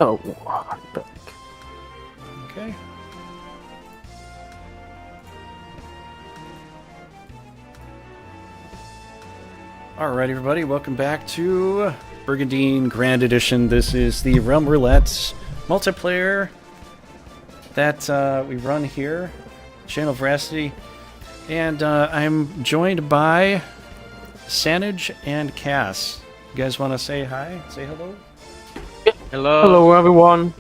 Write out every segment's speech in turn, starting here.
Oh, Okay. Alright, everybody, welcome back to Brigandine Grand Edition. This is the Roulette multiplayer that we run here, channel Veracity, and I'm joined by Sanige and Cass. You guys want to say hi? Say hello? hello everyone.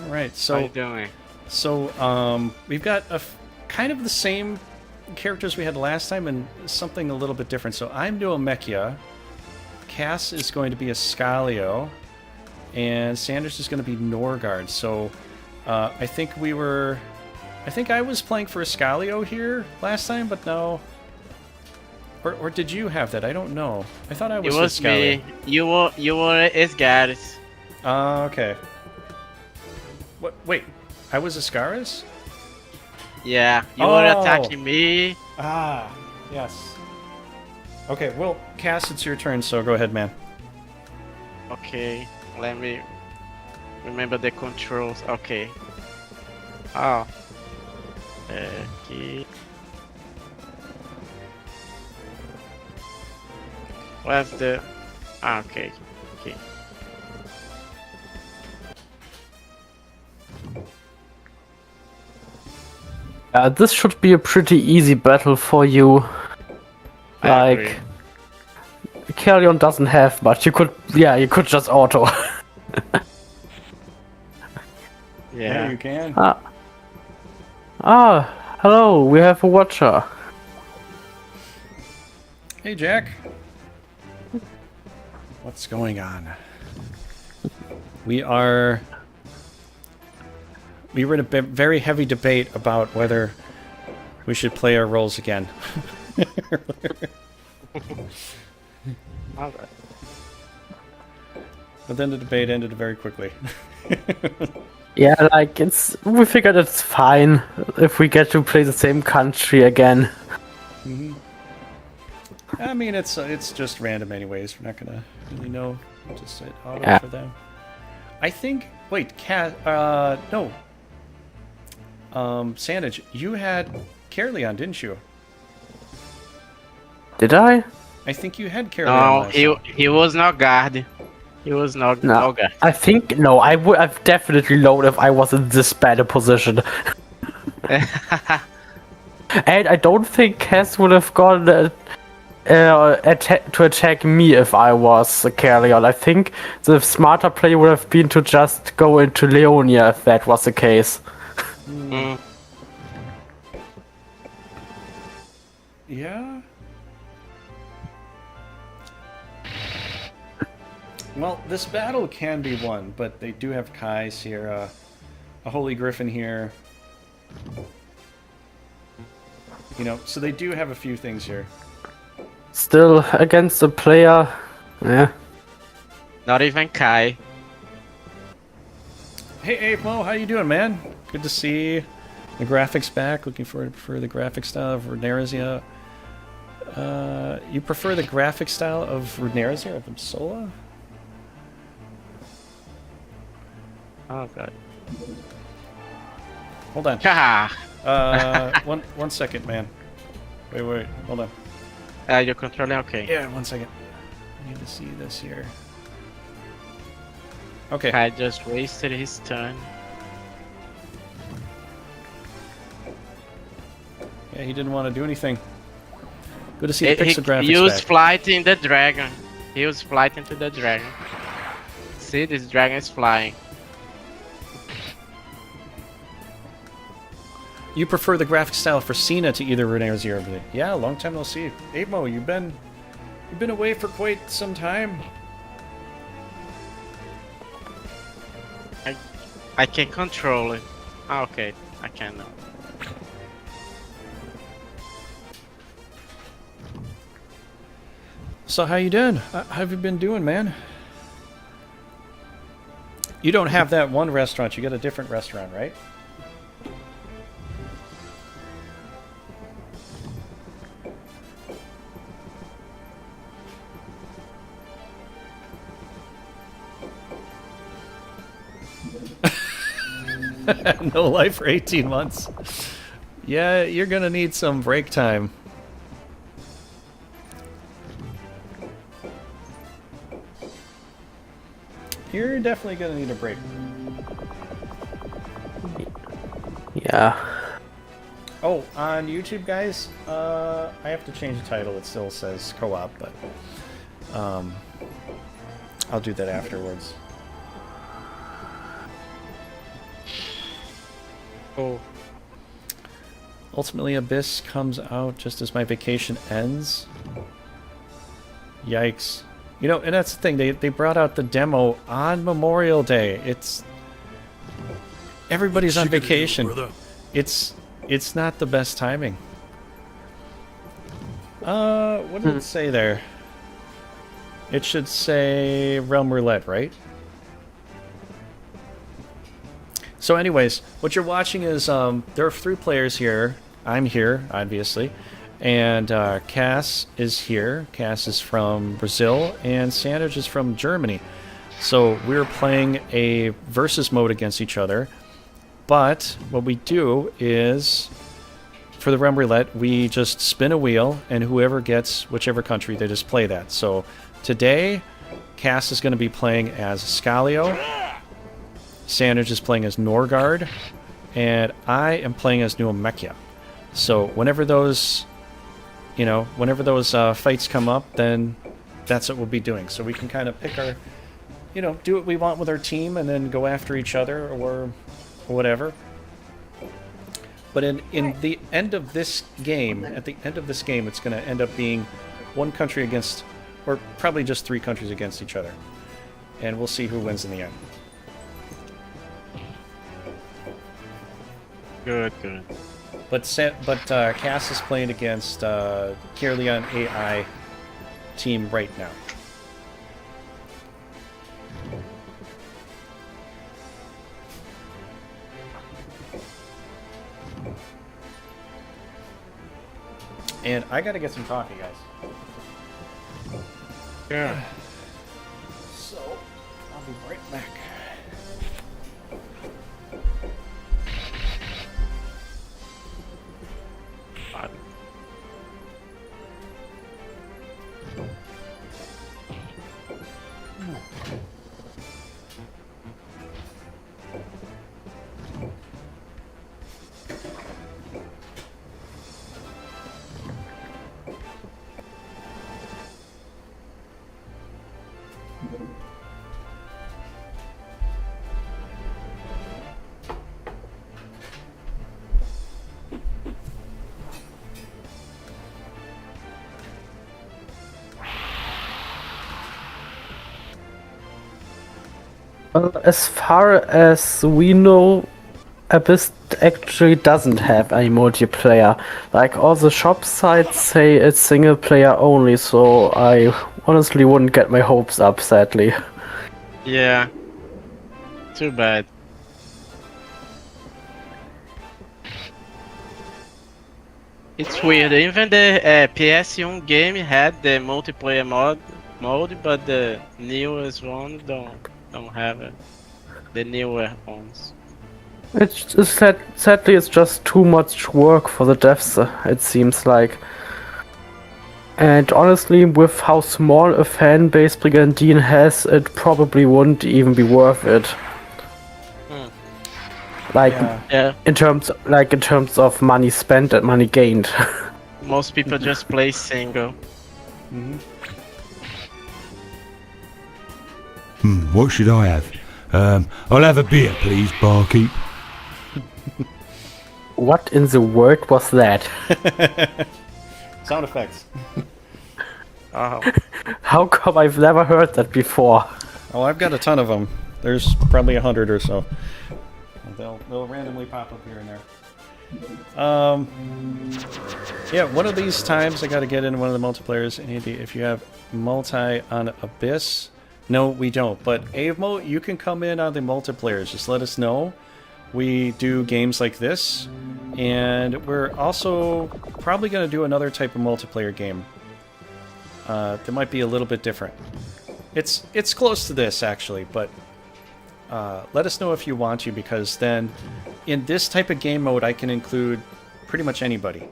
Alright, How you doing? So we've got kind of the same characters we had last time and something a little bit different. So I'm doing Mechia, Cass is going to be a Scalio, and Sanders is going to be Norgard. So I think I was playing for a Scalio here last time, but no. Or did you have that? I don't know. I thought I was It was the Scalio. me. You were Esgaris. Okay. What? Wait, I was Ascaris? Yeah, you were attacking me. Ah, yes. Okay, well, Cass, it's your turn, so go ahead, man. Okay, let me remember the controls. Okay. Oh. Okay. Where's the... okay. Okay. This should be a pretty easy battle for you. I agree. Like, Carrion doesn't have much. You could just auto. Yeah. you can. Hello, we have a watcher. Hey, Jack. What's going on? We were in a very heavy debate about whether we should play our roles again. Alright. But then the debate ended very quickly. Yeah, like we figured it's fine if we get to play the same country again. I mean, it's just random anyways. We're not gonna really know. Just hit auto Yeah. for them. I think. Wait, no. Sanige, you had Caerleon, didn't you? Did I? I think you had Caerleon. No, last time. he was not guard. He was not No. guard. I think no. I've definitely loaded if I was in this bad a position. And I don't think Cass would have gone to attack me if I was a Carrion. I think the smarter play would have been to just go into Leonia if that was the case. Mm. Yeah. Well, this battle can be won, but they do have Kais here, a Holy Griffin here. You know, so they do have a few things here. Still against a player, yeah. Not even Kai. Hey, Mo, how you doing, man? Good to see the graphics back. Looking forward for the graphic style of Runerizia. You prefer the graphic style of Runerizia of Sola? Oh god. Hold on. Haha. One second, man. Wait, hold on. You're controlling? Okay. Yeah, 1 second. I need to see this here. Okay. Kai just wasted his turn. Yeah, he didn't want to do anything. Good to see the He pixel graphics used back. flight in the dragon. He used flight into the dragon. See, this dragon is flying. You prefer the graphic style for Cena to either Runerizia or Blade? Yeah, long time no see. Hey, Mo, you've been away for quite some time. I can control it. Ah, okay, I can now. So how you doing? How have you been doing, man? You don't have that one restaurant. You got a different restaurant, right? No life for 18 months. Yeah, you're gonna need some break time. You're definitely gonna need a break. Yeah. Oh, on YouTube, guys, I have to change the title. It still says co-op, but I'll do that afterwards. Oh. Ultimately, Abyss comes out just as my vacation ends. Yikes. You know, and that's the thing. They brought out the demo on Memorial Day. It's... Everybody's on vacation. It's not the best timing. What did it say there? It should say Realm Roulette, right? So anyways, what you're watching is, there are 3 players here. I'm here, obviously. And Cass is here. Cass is from Brazil, and Sanige is from Germany. So we're playing a versus mode against each other. But what we do is, for the Realm Roulette, we just spin a wheel, and whoever gets whichever country, they just play that. So today, Cass is going to be playing as Scalio. Sanige is playing as Norgard, and I am playing as Nuomechia. So whenever those, fights come up, then that's what we'll be doing. So we can kind of pick our, do what we want with our team, and then go after each other or whatever. But in the end of this game, at the end of this game, it's going to end up being one country against, or probably just 3 countries against each other, and we'll see who wins in the end. Good, good. But Cass is playing against Kirlian AI team right now. And I gotta get some coffee, guys. Yeah. So, I'll be right back. Well, as far as we know, Abyss actually doesn't have any multiplayer. Like, all the shop sites say it's single player only, so I honestly wouldn't get my hopes up, sadly. Yeah. Too bad. It's weird. Even the PS1 game had the multiplayer mode, but the newest one don't have it. The newer ones. Sadly, it's just too much work for the devs, it seems like. And honestly, with how small a fan base Brigandine has, it probably wouldn't even be worth it. Like, Yeah. in terms of money spent and money gained. Most people just play single. What should I have? I'll have a beer, please, barkeep. What in the world was that? Sound effects. Oh. How come I've never heard that before? Oh, I've got a ton of them. There's probably 100 or so. They'll randomly pop up here and there. Yeah, one of these times I got to get into one of the multiplayers. Andy, if you have multi on Abyss, no, we don't. But Avemo, you can come in on the multiplayers. Just let us know. We do games like this, and we're also probably going to do another type of multiplayer game. That might be a little bit different. It's close to this actually, but let us know if you want to, because then in this type of game mode, I can include pretty much anybody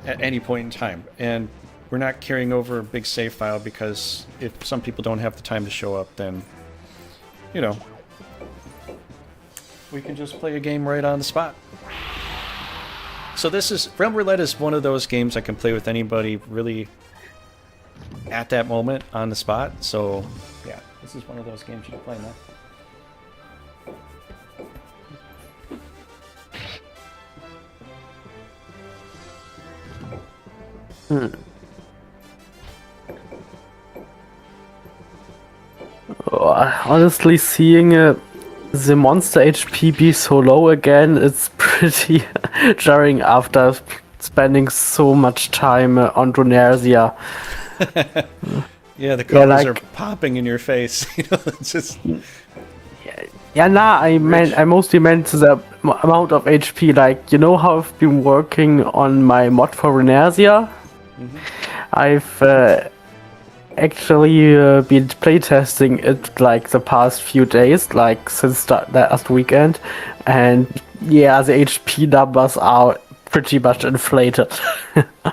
at any point in time. And we're not carrying over a big save file because if some people don't have the time to show up, then, you know, we can just play a game right on the spot. So this is... Realm Roulette is one of those games I can play with anybody really at that moment on the spot. So, yeah, this is one of those games you can play now. Honestly, seeing the monster HP be so low again, it's pretty jarring after spending so much time on Drunersia. Yeah, the colors like- are popping in your face. You know, it's just... Yeah, nah, I mostly meant the amount of HP. Like, you know how I've been working on my mod for Drunersia? I've actually been playtesting it like the past few days, like since the last weekend, and yeah, the HP numbers are pretty much inflated.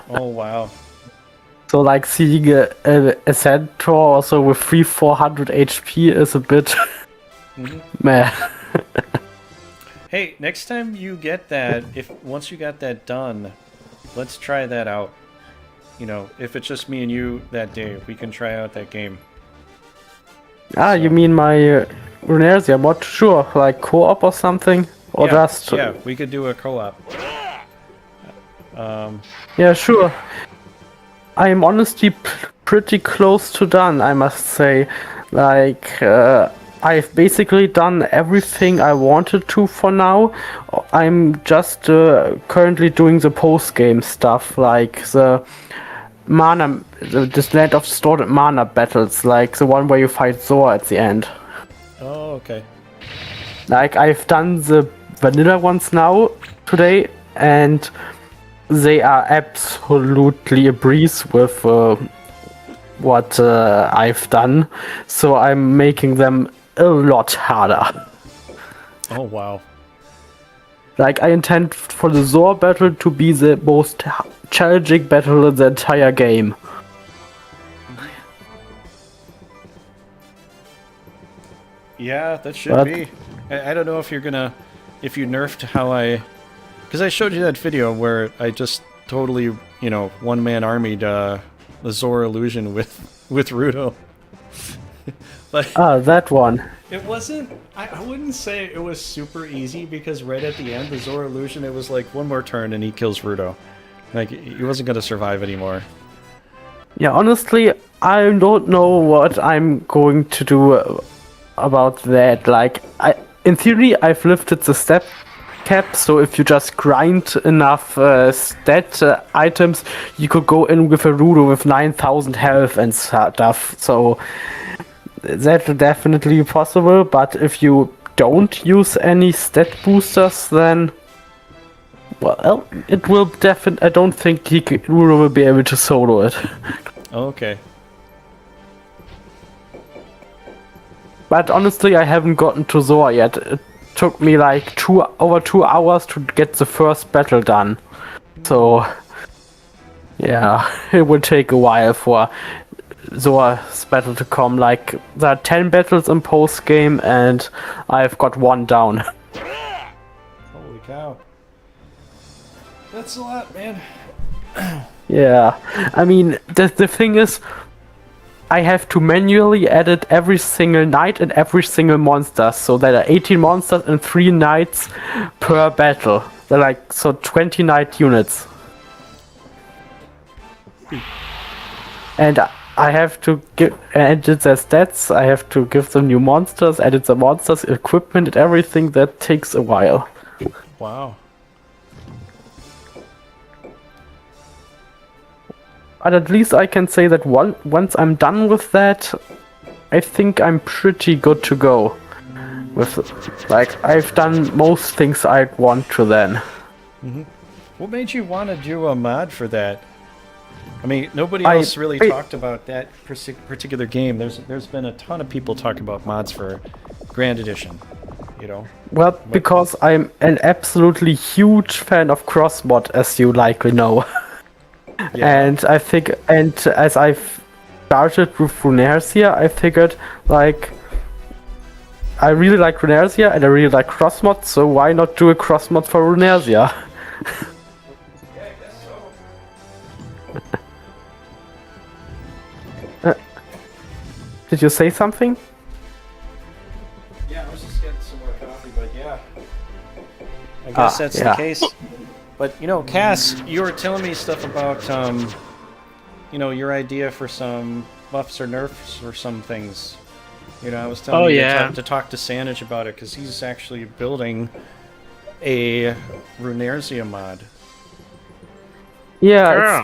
Oh, wow. So like seeing a centaur also with 400 HP is a bit meh. Hey, next time you get that, once you got that done, let's try that out. You know, if it's just me and you that day, we can try out that game. Ah, you mean my Runersia mod? Sure, like co-op or something? Or yeah, just... Yeah, we could do a co-op. Yeah, sure. I'm honestly pretty close to done, I must say. Like, I've basically done everything I wanted to for now. I'm just currently doing the post-game stuff, like the mana, this Land of Stored Mana battles, like the one where you fight Zor at the end. Oh, okay. Like, I've done the vanilla ones now, today, and they are absolutely a breeze with what I've done, so I'm making them a lot harder. Oh, wow. Like, I intend for the Zor battle to be the most challenging battle in the entire game. Yeah, that should But- be. I don't know if you're gonna... If you nerfed how I... Because I showed you that video where I just totally, you know, one-man armied the Zor illusion with Rudo. But Ah, that one. it wasn't... I wouldn't say it was super easy, because right at the end, the Zor illusion, it was like one more turn and he kills Rudo. Like, he wasn't gonna survive anymore. Yeah, honestly, I don't know what I'm going to do about that. Like, in theory, I've lifted the step cap, so if you just grind enough stat items, you could go in with a Rudo with 9,000 health and stuff. So that's definitely possible, but if you don't use any stat boosters, then... Well, it will definitely... I don't think Rudo will be able to solo it. Okay. But honestly, I haven't gotten to Zor yet. It took me like over 2 hours to get the first battle done. So, yeah, it will take a while for Zor's battle to come. Like, there are 10 battles in post-game, and I've got 1 down. Holy cow. That's a lot, man. Yeah, I mean, the thing is, I have to manually edit every single knight and every single monster, so there are 18 monsters and 3 knights per battle. They're like, so 20 knight units. And I have to edit their stats, I have to give them new monsters, edit the monsters, equipment and everything. That takes a while. Wow. But at least I can say that once I'm done with that, I think I'm pretty good to go. Like, I've done most things I want to then. What made you want to do a mod for that? I mean, nobody else really talked about that particular game. There's been a ton of people talking about mods for Grand Edition. you know. Well, because I'm an absolutely huge fan of cross-mod, as you likely know. Yeah. And I think, and as I've started with Runersia, I figured, like, I really like Runersia and I really like cross-mod, so why not do a cross-mod for Runersia? Did you say something? Yeah, I was just getting some more coffee, but yeah. I guess that's yeah. the case. But, you know, Cass, you were telling me stuff about, you know, your idea for some buffs or nerfs or some things. You know, I was telling you to talk to Sanige about it, because he's actually building a Runersia mod. Yeah,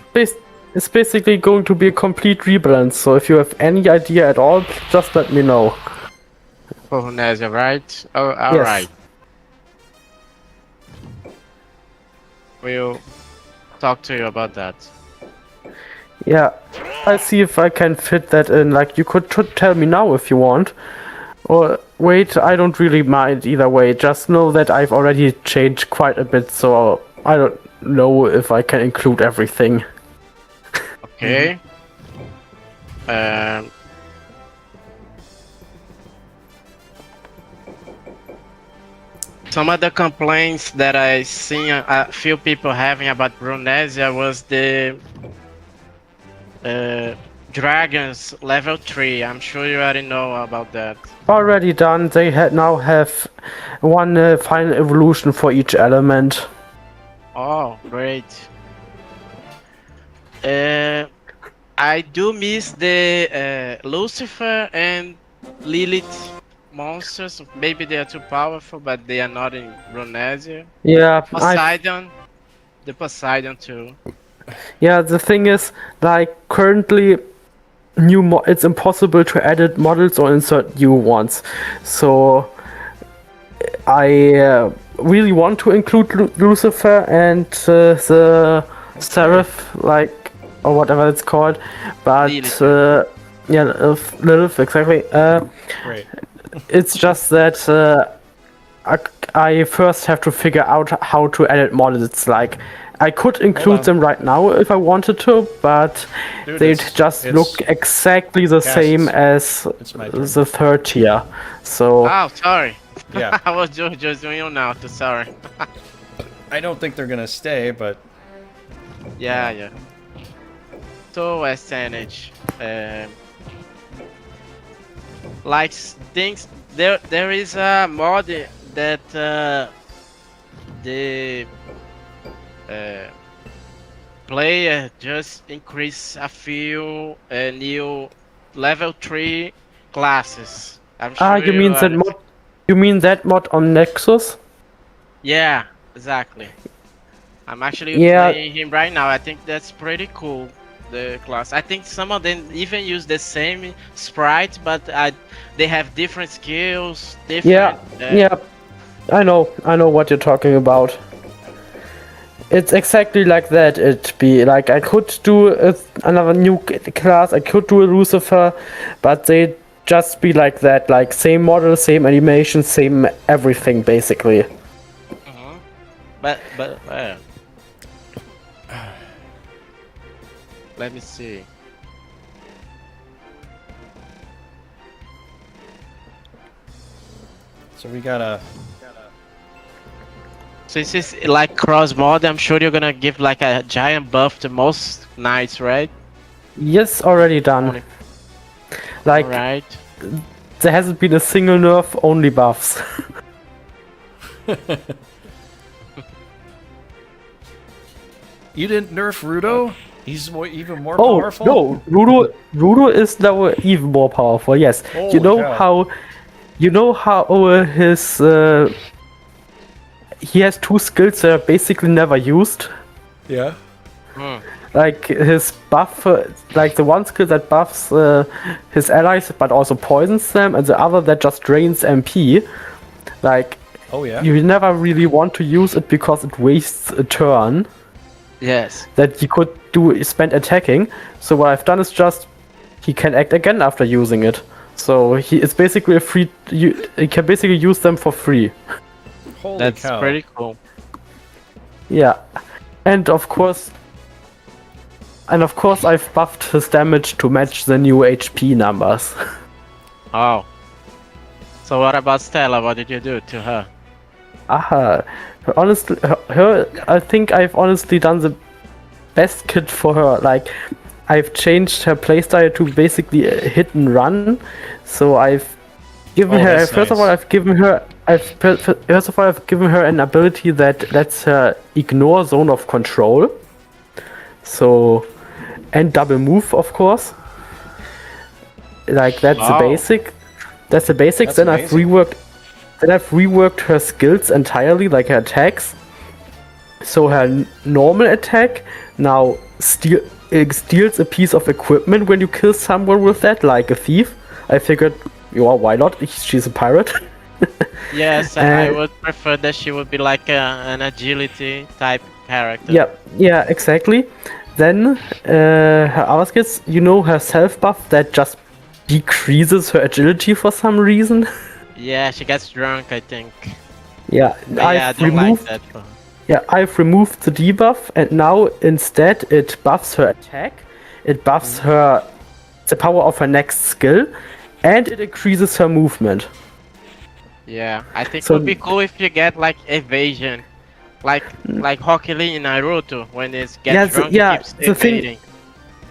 it's basically going to be a complete rebalance, so if you have any idea at all, just let me know. For Runesia, right? Oh, all Yes. right. We'll talk to you about that. Yeah, I'll see if I can fit that in. Like, you could tell me now if you want. Or wait, I don't really mind either way. Just know that I've already changed quite a bit, so I don't know if I can include everything. Okay. Some of the complaints that I seen a few people having about Runesia was the dragons level 3. I'm sure you already know about that. Already done. They now have one final evolution for each element. Oh, great. I do miss the Lucifer and Lilith monsters. Maybe they are too powerful, but they are not in Runesia. Yeah, Poseidon. The Poseidon too. yeah. The thing is, like, currently, it's impossible to edit models or insert new ones. So I really want to include Lucifer and the Seraph, like, or whatever it's called, but yeah, Lilith, exactly. Right. It's just that I first have to figure out how to edit models. Like, I could include them right now if I wanted to, but Dude, they just look exactly the same as the third tier. So. Oh, sorry. Yeah. I was just doing you now. Sorry. I don't think they're gonna stay, but yeah. So, Sanige, like things, there is a mod that the player just increase a few new level 3 classes. I'm sure You mean that mod? You mean that mod on Nexus? Yeah, exactly. I'm actually playing him right now. I think that's pretty cool. The class. I think some of them even use the same sprite, but they have different skills. Different. Yeah. I know what you're talking about. It's exactly like that. It'd be like I could do another new class. I could do a Lucifer, but they just be like that. Like same model, same animation, same everything, basically. But let me see. So we gotta. Since it's like cross mod, I'm sure you're gonna give like a giant buff to most knights, right? Yes, already done. Like, right. There hasn't been a single nerf, only buffs. You didn't nerf Rudo? He's even more powerful? Oh, no, Rudo is now even more powerful, yes. Holy you know cow. how his he has two skills that are basically never used. Yeah. Like his buff, like the one skill that buffs his allies but also poisons them, and the other that just drains MP. Like, oh yeah. You never really want to use it because it wastes a turn. Yes. That you could spend attacking. So what I've done is just he can act again after using it. So it's basically a free. You can basically use them for free. Holy That's cow. pretty cool. Yeah, and of course, I've buffed his damage to match the new HP numbers. Oh. So what about Stella? What did you do to her? Honestly, I think I've honestly done the best kit for her. Like, I've changed her playstyle to basically a hit and run. So I've given her. That's First of nice. all, I've given her an ability that lets her ignore zone of control. So, and double move, of course. Like that's the Wow. basic. That's the basics. That's Then I've amazing. reworked her skills entirely, like her attacks. So her normal attack now steals a piece of equipment when you kill someone with that, like a thief. I figured, why not? She's a pirate. Yes, I would prefer that she would be like an agility type character. Yeah, exactly. Then her other skills, her self buff that just decreases her agility for some reason. Yeah, she gets drunk, I think. Yeah, But yeah, I don't like that. for her. Yeah, I've removed the debuff, and now instead it buffs her attack, it buffs her the power of her next skill, and it increases her movement. Yeah, I think So- it would be cool if you get like evasion, like Rocky Lee in Naruto when it Yeah, gets drunk, it keeps the thing- evading.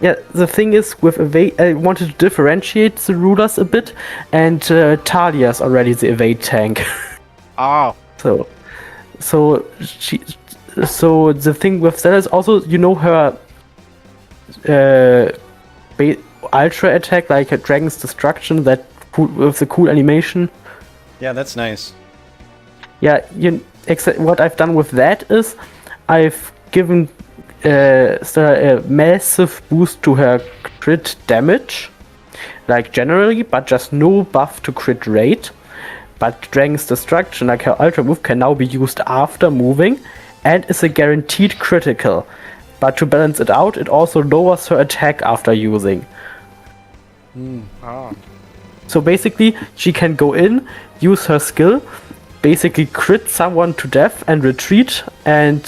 Yeah, the thing is with evade, I wanted to differentiate the rulers a bit, and Talia's already the evade tank. Oh, So the thing with that is also, her ultra attack, like a Dragon's Destruction, that with the cool animation. Yeah, that's nice. Yeah, what I've done with that is I've given Stella a massive boost to her crit damage, like generally, but just no buff to crit rate. But Dragon's Destruction, like her ultra move, can now be used after moving and is a guaranteed critical. But to balance it out, it also lowers her attack after using. oh. So basically, she can go in, use her skill, basically crit someone to death and retreat, and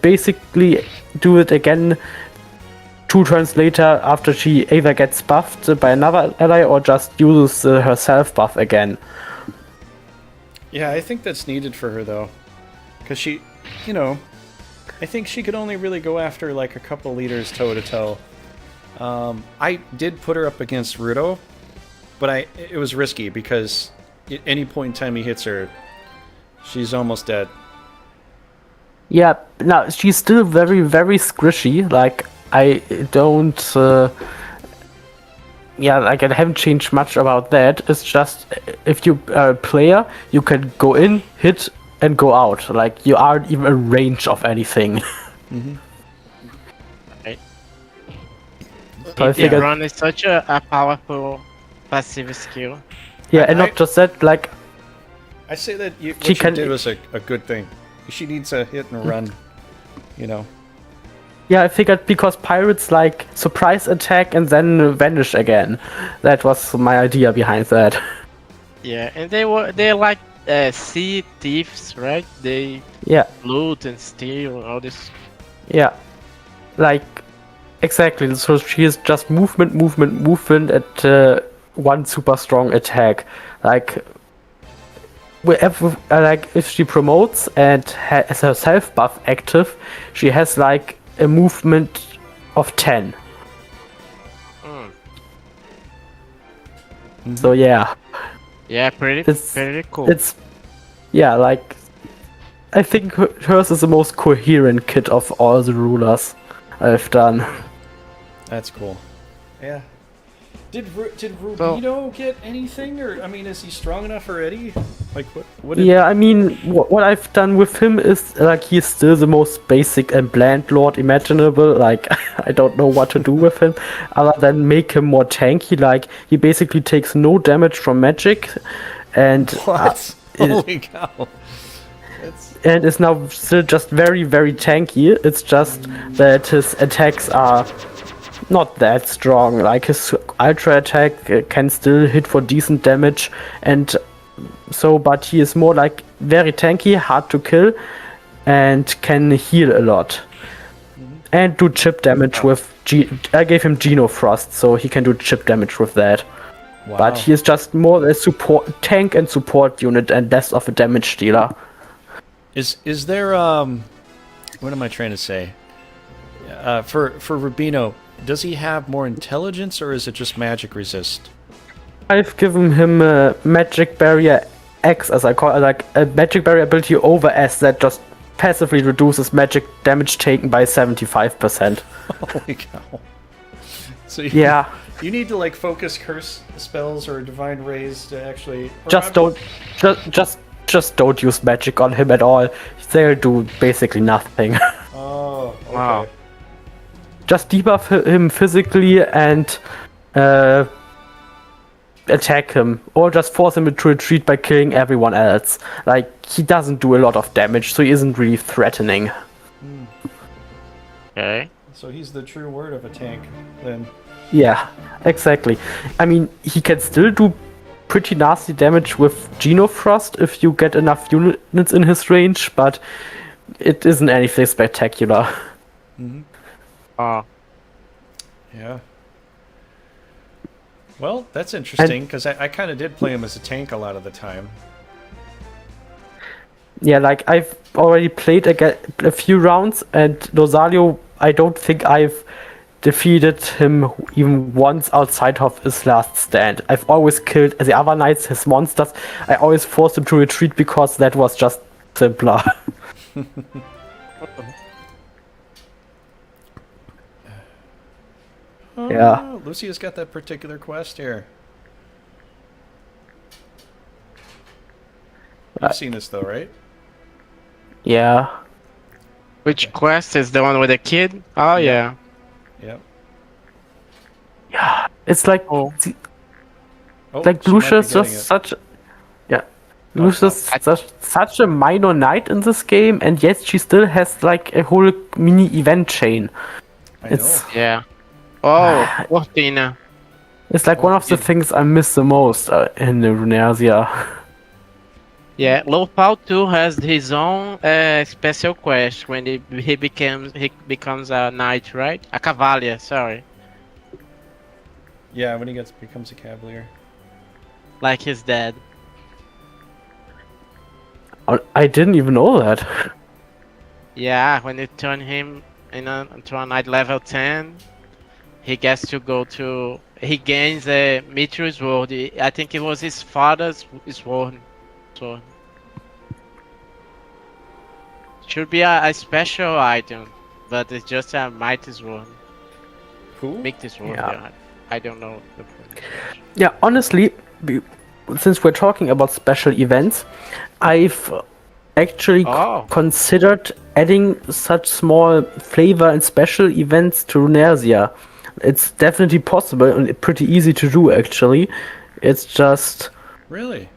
basically do it again 2 turns later after she either gets buffed by another ally or just uses her self buff again. Yeah, I think that's needed for her, though. Because she, I think she could only really go after, like, a couple leaders toe-to-toe. I did put her up against Rudo, but it was risky, because at any point in time he hits her, she's almost dead. Yeah, no, she's still very, very squishy. Like, I don't... I haven't changed much about that. It's just, if you are a player, you can go in, hit, and go out. Like, you aren't even in range of anything. Right. So I The figured, run is such a powerful passive skill. yeah, and I- not just that, like, I say that what She she can- did was a good thing. She needs a hit and run, yeah, I figured because pirates like surprise attack and then vanish again. That was my idea behind that. Yeah, and they're like sea thieves, right? They Yeah, loot and steal all this. yeah. Like, exactly. So she is just movement at one super strong attack. Like, if she promotes and has her self buff active, she has like a movement of 10. So yeah, Yeah, pretty It's- cool. it's like I think hers is the most coherent kit of all the rulers I've done. That's cool. Yeah. Did Rubino get anything, or is he strong enough already? Like what did... Yeah, I mean, what I've done with him is like he's still the most basic and bland lord imaginable. Like, I don't know what to do with him other than make him more tanky. Like, he basically takes no damage from magic, and What? Holy cow! and is now still just very, very tanky. It's just that his attacks are not that strong. Like his ultra attack can still hit for decent damage, and so, but he is more like very tanky, hard to kill, and can heal a lot. And do chip damage with I gave him Geno Frost, so he can do chip damage with that. Wow. But he is just more a support tank and support unit and less of a damage dealer. Is there what am I trying to say? For Rubino, does he have more intelligence or is it just magic resist? I've given him a magic barrier X, as I call it, like a magic barrier ability over S that just passively reduces magic damage taken by 75%. Holy cow! So Yeah. you need to like focus curse spells or divine rays to actually. Just don't use magic on him at all. They'll do basically nothing. Oh, okay. Wow. Just debuff him physically and attack him, or just force him to retreat by killing everyone else. Like, he doesn't do a lot of damage, so he isn't really threatening. Okay. So he's the true word of a tank, then. Yeah, exactly. I mean, he can still do pretty nasty damage with Geno Frost if you get enough units in his range, but it isn't anything spectacular. Oh. Yeah. Well, that's interesting, because I kind of did play him as a tank a lot of the time. Yeah, like, I've already played a few rounds, and Rosalio, I don't think I've defeated him even once outside of his last stand. I've always killed the other knights, his monsters. I always forced him to retreat because that was just simpler. Yeah. Lucia's got that particular quest here. You've seen this though, right? Yeah. Which quest is the one with the kid? Oh yeah. Yep. Yeah. It's like Oh. like she might be Lucia's getting just it. such Lucia's just such a minor knight in this game, and yet she still has like a whole mini event chain. I It's know. Yeah. Oh, Cortina. it's like one of the things I miss the most in the Runersia. Yeah, Lopal 2 has his own special quest when he becomes a knight, right? A cavalier, sorry. Yeah, when he becomes a cavalier. Like his dad. I didn't even know that. Yeah, when you turn him into a knight level 10, he gets to go to. He gains a meteor sword. I think it was his father's sword. So should be a special item, but it's just a mighty sword. Who? Make this sword. Yeah. Yeah. I don't know. The pronunciation. Yeah, honestly, since we're talking about special events, I've actually Oh. considered adding such small flavor and special events to Runersia. It's definitely possible and pretty easy to do, actually. It's just, Really?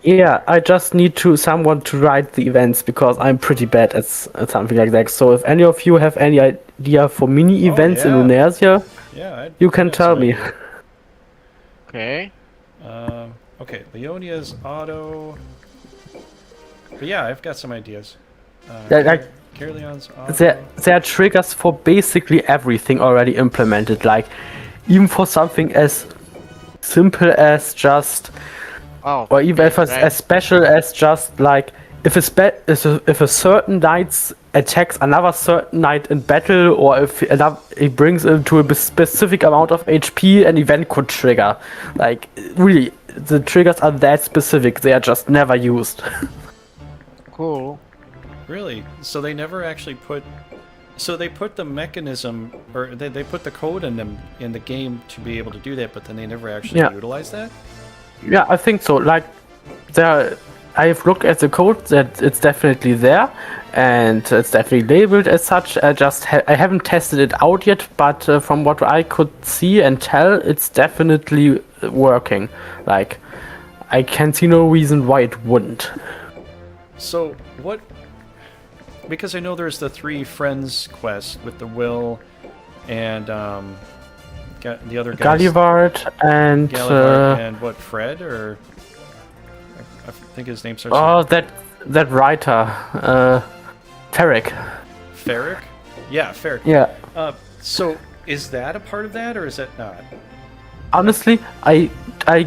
yeah, I just need someone to write the events because I'm pretty bad at something like that. So if any of you have any idea for mini events in yeah. Runersia, Yeah. you can tell me. Okay. Okay, Leonia's auto. But yeah, I've got some ideas. Like, Carleon's auto. there are triggers for basically everything already implemented, like even for something as simple as just, Oh. or even if right. as special as just like if a certain knight attacks another certain knight in battle, or if it brings him to a specific amount of HP, an event could trigger. Like, really, the triggers are that specific, they are just never used. Cool. Really? So they never actually put. So they put the mechanism, or they put the code in the game to be able to do that, but then they never actually Yeah. utilize that? Yeah, I think so. Like, I've looked at the code, that it's definitely there, and it's definitely labeled as such. I haven't tested it out yet, but from what I could see and tell, it's definitely working. Like, I can see no reason why it wouldn't. So what? Because I know there's the 3 friends quest with the Will and got the other guys. Gallivard and Gallivard and what? Fred or I think his name starts. oh, that writer, Tarek. Ferric? Yeah, Ferric. Yeah. So is that a part of that, or is that not? Honestly, I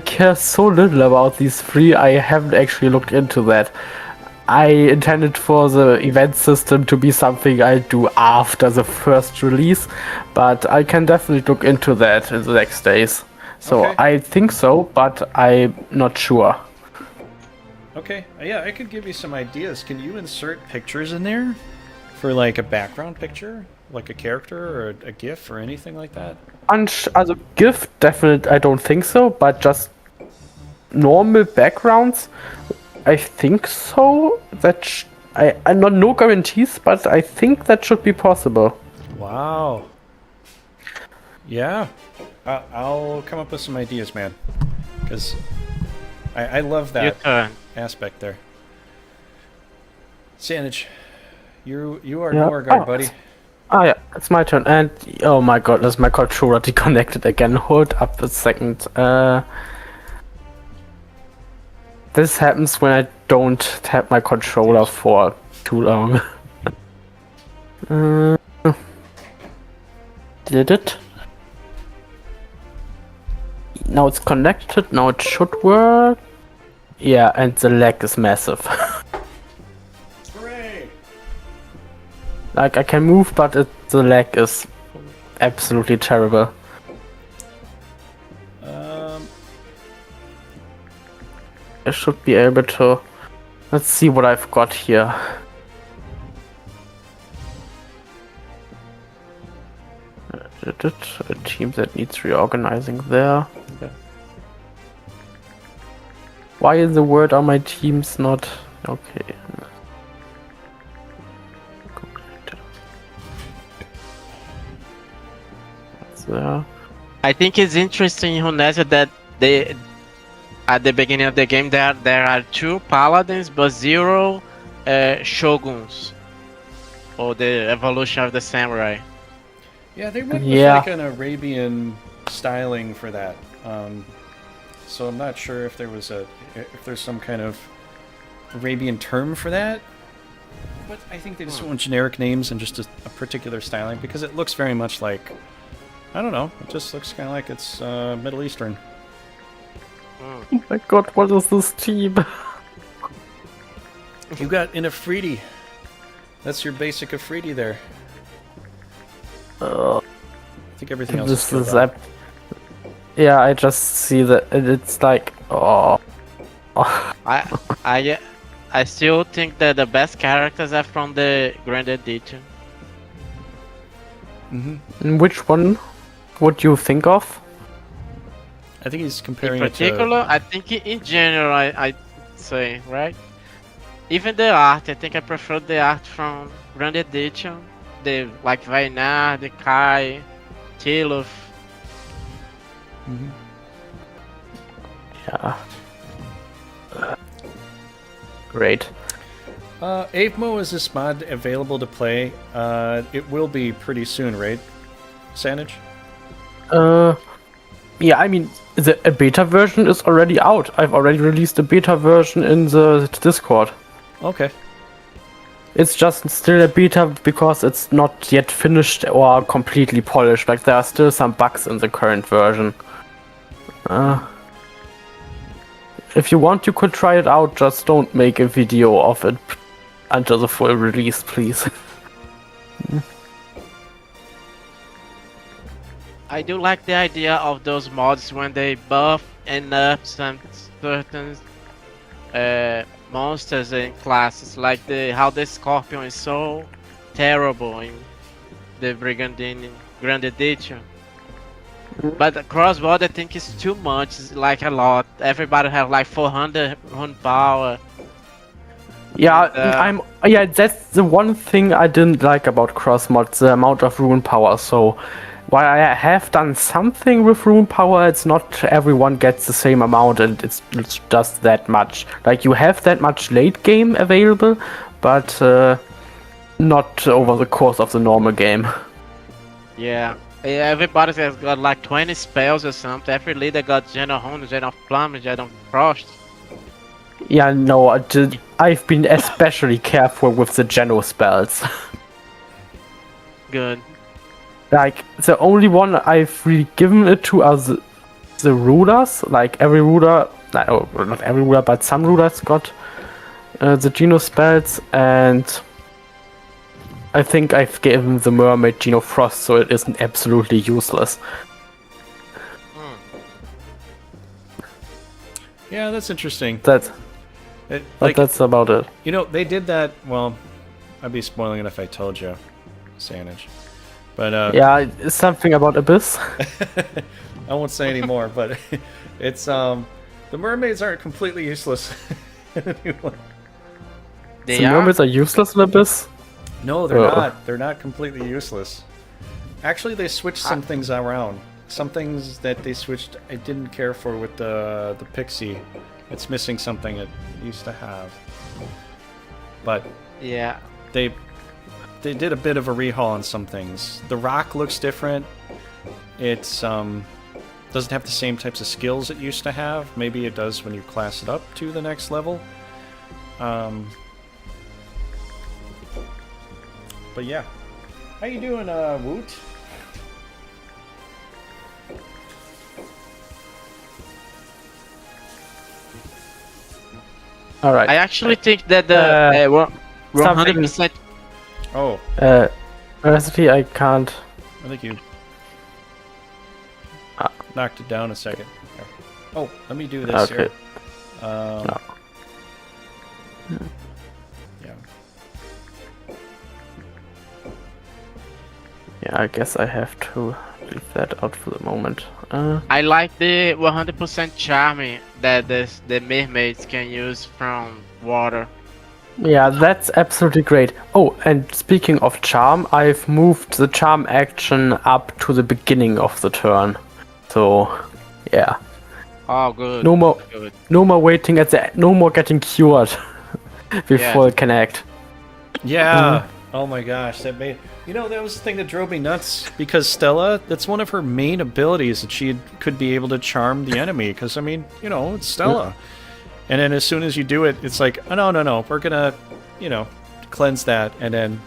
care so little about these three. I haven't actually looked into that. I intended for the event system to be something I do after the first release, but I can definitely look into that in the next days. So Okay. I think so, but I'm not sure. Okay, yeah, I could give you some ideas. Can you insert pictures in there for like a background picture, like a character or a GIF or anything like that? As a gift, definitely, I don't think so, but just normal backgrounds, I think so. I'm not no guarantees, but I think that should be possible. Wow. Yeah, I'll come up with some ideas, man, because I love Your that turn. aspect there. Sanige, you are Yeah. Norgard, buddy. Ah, yeah, it's my turn. And oh my god, is my controller disconnected again? Hold up a second. This happens when I don't tap my controller for too long. Did it? Now it's connected. Now it should work. Yeah, and the lag is massive. Hooray! Like I can move, but the lag is absolutely terrible. I should be able to. Let's see what I've got here. A team that needs reorganizing there. Why is the word on my teams not okay? That's there. I think it's interesting, Honesta, that they at the beginning of the game there are 2 paladins but 0 shoguns, or the evolution of the samurai. Yeah, they went with Yeah. like an Arabian styling for that. So I'm not sure if there's some kind of Arabian term for that. But I think they just want generic names and just a particular styling because it looks very much like, I don't know, it just looks kind of like it's Middle Eastern. Oh my god, what is this team? You got an Afridi. That's your basic Afridi there. I think everything else This is is yeah, I just see that it's like oh. I still think that the best characters are from the Grand Edition. Mm-hmm. Which one would you think of? I think he's In comparing particular, I think in general, I'd say, right? Even the art, I think I prefer the art from Grand Edition. The like Vainar, the Kai, Tiluf. Mm-hmm. Yeah. Great. Avemo, is this mod available to play? It will be pretty soon, right, Sanige? Yeah, I mean, a beta version is already out. I've already released a beta version in the Discord. Okay. It's just still a beta because it's not yet finished or completely polished. Like, there are still some bugs in the current version. If you want, you could try it out, just don't make a video of it until the full release, please. I do like the idea of those mods when they buff and nerf some certain monsters and classes, like how the Scorpion is so terrible in the Brigandine Grand Edition. But the crossbow, I think is too much. It's like a lot. Everybody have like 400 rune power. Yeah, yeah, that's the one thing I didn't like about cross mods, the amount of rune power. So while I have done something with rune power, it's not everyone gets the same amount, and it's just that much. Like, you have that much late game available, but not over the course of the normal game. Yeah, Everybody has got like 20 spells or something. Every leader got Gen of Horn, Gen of Plum, Gen of Frost. Yeah, no, I've been especially careful with the Geno spells. Good. Like, the only one I've really given it to are the rulers. Like, every ruler, no, not every ruler, but some rulers got the Geno spells, and I think I've given the mermaid Geno Frost, so it isn't absolutely useless. Yeah, that's interesting. But Like, that's about it. you know, they did that. Well, I'd be spoiling it if I told you, Sanige. But Yeah, something about Abyss. I won't say any more. But it's the mermaids aren't completely useless. Anyway. They The are. mermaids are useless in Abyss? No, they're Oh. not. They're not completely useless. Actually, they switched some things around. Some things that they switched I didn't care for with the pixie. It's missing something it used to have. But Yeah. they did a bit of a rehaul on some things. The rock looks different. It's doesn't have the same types of skills it used to have. Maybe it does when you class it up to the next level. But yeah. How you doing, Woot? Alright. I actually think that the 100%. Oh, Veracity, I can't. I think you knocked it down a second. There. Oh, let me do this Okay. here. No. Yeah. Yeah, I guess I have to leave that out for the moment. I like the 100% charming that the mermaids can use from water. Yeah, that's absolutely great. Oh, and speaking of charm, I've moved the charm action up to the beginning of the turn. So, yeah. Oh, good. No more, Good. no more waiting at the, no more getting cured before it can act. Yeah. Oh my gosh, that made. You know, that was the thing that drove me nuts because Stella, that's one of her main abilities that she could be able to charm the enemy. Because I mean, you know, it's Stella. And then as soon as you do it, it's like, oh, no, we're gonna, you know, cleanse that, and then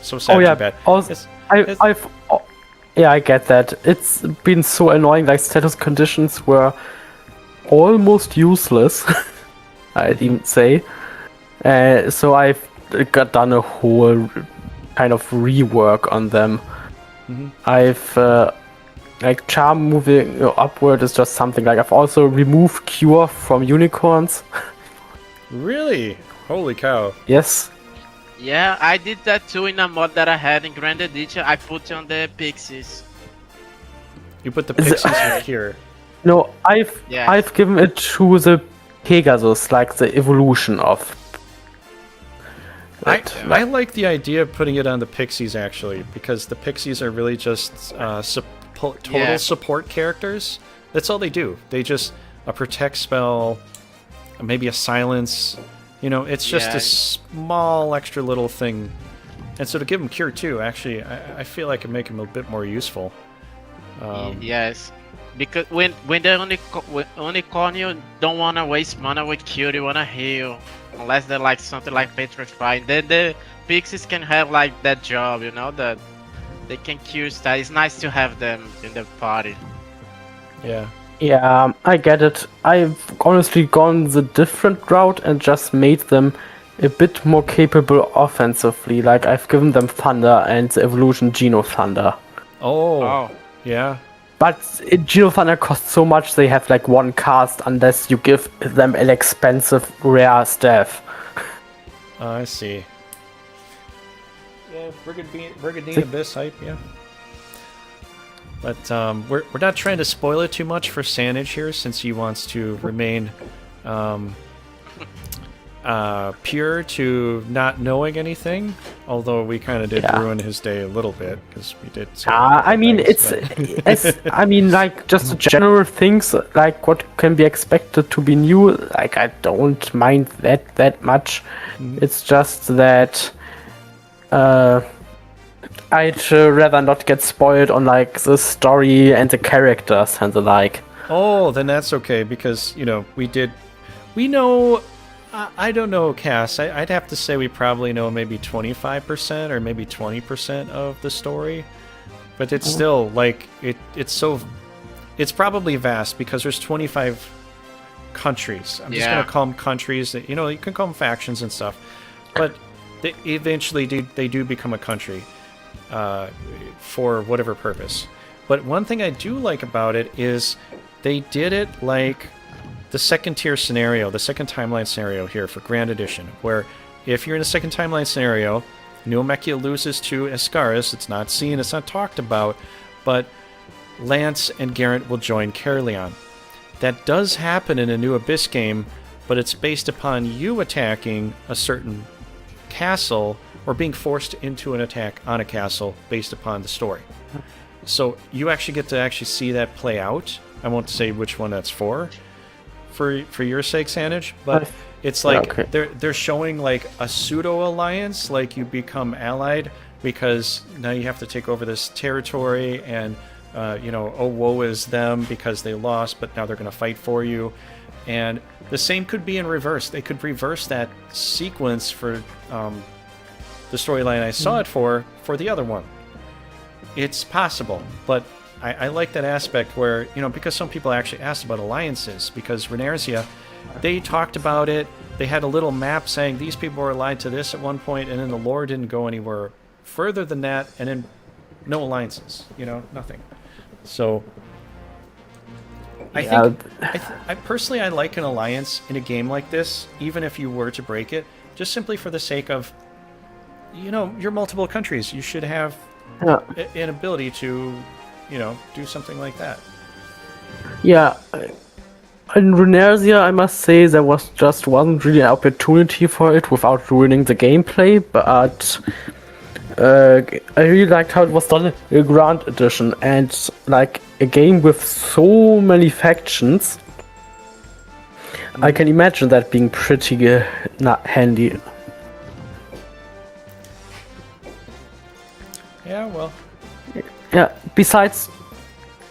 so sad. Oh yeah, bad. also, I get that. It's been so annoying. Like status conditions were almost useless. I'd even say. So I've got done a whole kind of rework on them. I've like charm moving upward is just something like I've also removed cure from unicorns. Really? Holy cow! Yes. Yeah, I did that too in a mod that I had in Grand Edition. I put on the pixies. You put the pixies with cure. No, I've Yes. I've given it to the Pegasus, like the evolution of. I like the idea of putting it on the pixies actually, because the pixies are really just total support characters. That's all they do. They just a protect spell, maybe a silence. You know, it's just a small extra little thing. And so to give them cure too, actually, I feel like it make them a bit more useful. Yes, because when the unicorn you don't wanna waste mana with cure, you wanna heal, unless they're like something like petrifying. Then the pixies can have like that job, you know, that they can cure stuff. It's nice to have them in the party. Yeah. Yeah, I get it. I've honestly gone the different route and just made them a bit more capable offensively. Like I've given them Thunder and the evolution Geno Thunder. Oh. Yeah. But Geno Thunder costs so much they have like one cast unless you give them an expensive rare staff. I see. Yeah, Brigandine Abyss hype, yeah. But we're not trying to spoil it too much for Sanige here, since he wants to remain pure to not knowing anything. Although we kind of did ruin his day a little bit because we did. I mean, I mean, like just general things like what can be expected to be new. Like I don't mind that much. It's just that I'd rather not get spoiled on like the story and the characters and the like. Oh, then that's okay because we know. I don't know, Cass. I'd have to say we probably know maybe 25% or maybe 20% of the story, but it's still like it's probably vast because there's 25 countries. I'm just gonna call them countries. That, you can call them factions and stuff, but eventually they do become a country for whatever purpose. But one thing I do like about it is they did it like the second tier scenario, the second timeline scenario here for Grand Edition, where if you're in a second timeline scenario, Neomechia loses to Ascaris. It's not seen, it's not talked about, but Lance and Garrett will join Caerleon. That does happen in a New Abyss game, but it's based upon you attacking a certain castle or being forced into an attack on a castle based upon the story. So you actually get to see that play out. I won't say which one that's for your sake, Sanige, but it's like they're showing like a pseudo alliance, like you become allied because now you have to take over this territory, and oh woe is them because they lost, but now they're going to fight for you. And the same could be in reverse. They could reverse that sequence for the storyline I saw it for the other one. It's possible, but I like that aspect where, because some people actually asked about alliances, because Renersia, they talked about it, they had a little map saying these people were allied to this at one point, and then the lore didn't go anywhere further than that, and then no alliances, nothing. So, I think, I personally, I like an alliance in a game like this, even if you were to break it, just simply for the sake of, you're multiple countries, you should have an ability to do something like that. Yeah, in Renersia, I must say there wasn't really an opportunity for it without ruining the gameplay, but I really liked how it was done in Grand Edition, and like a game with so many factions, I can imagine that being pretty not handy. Yeah, well. Yeah, besides,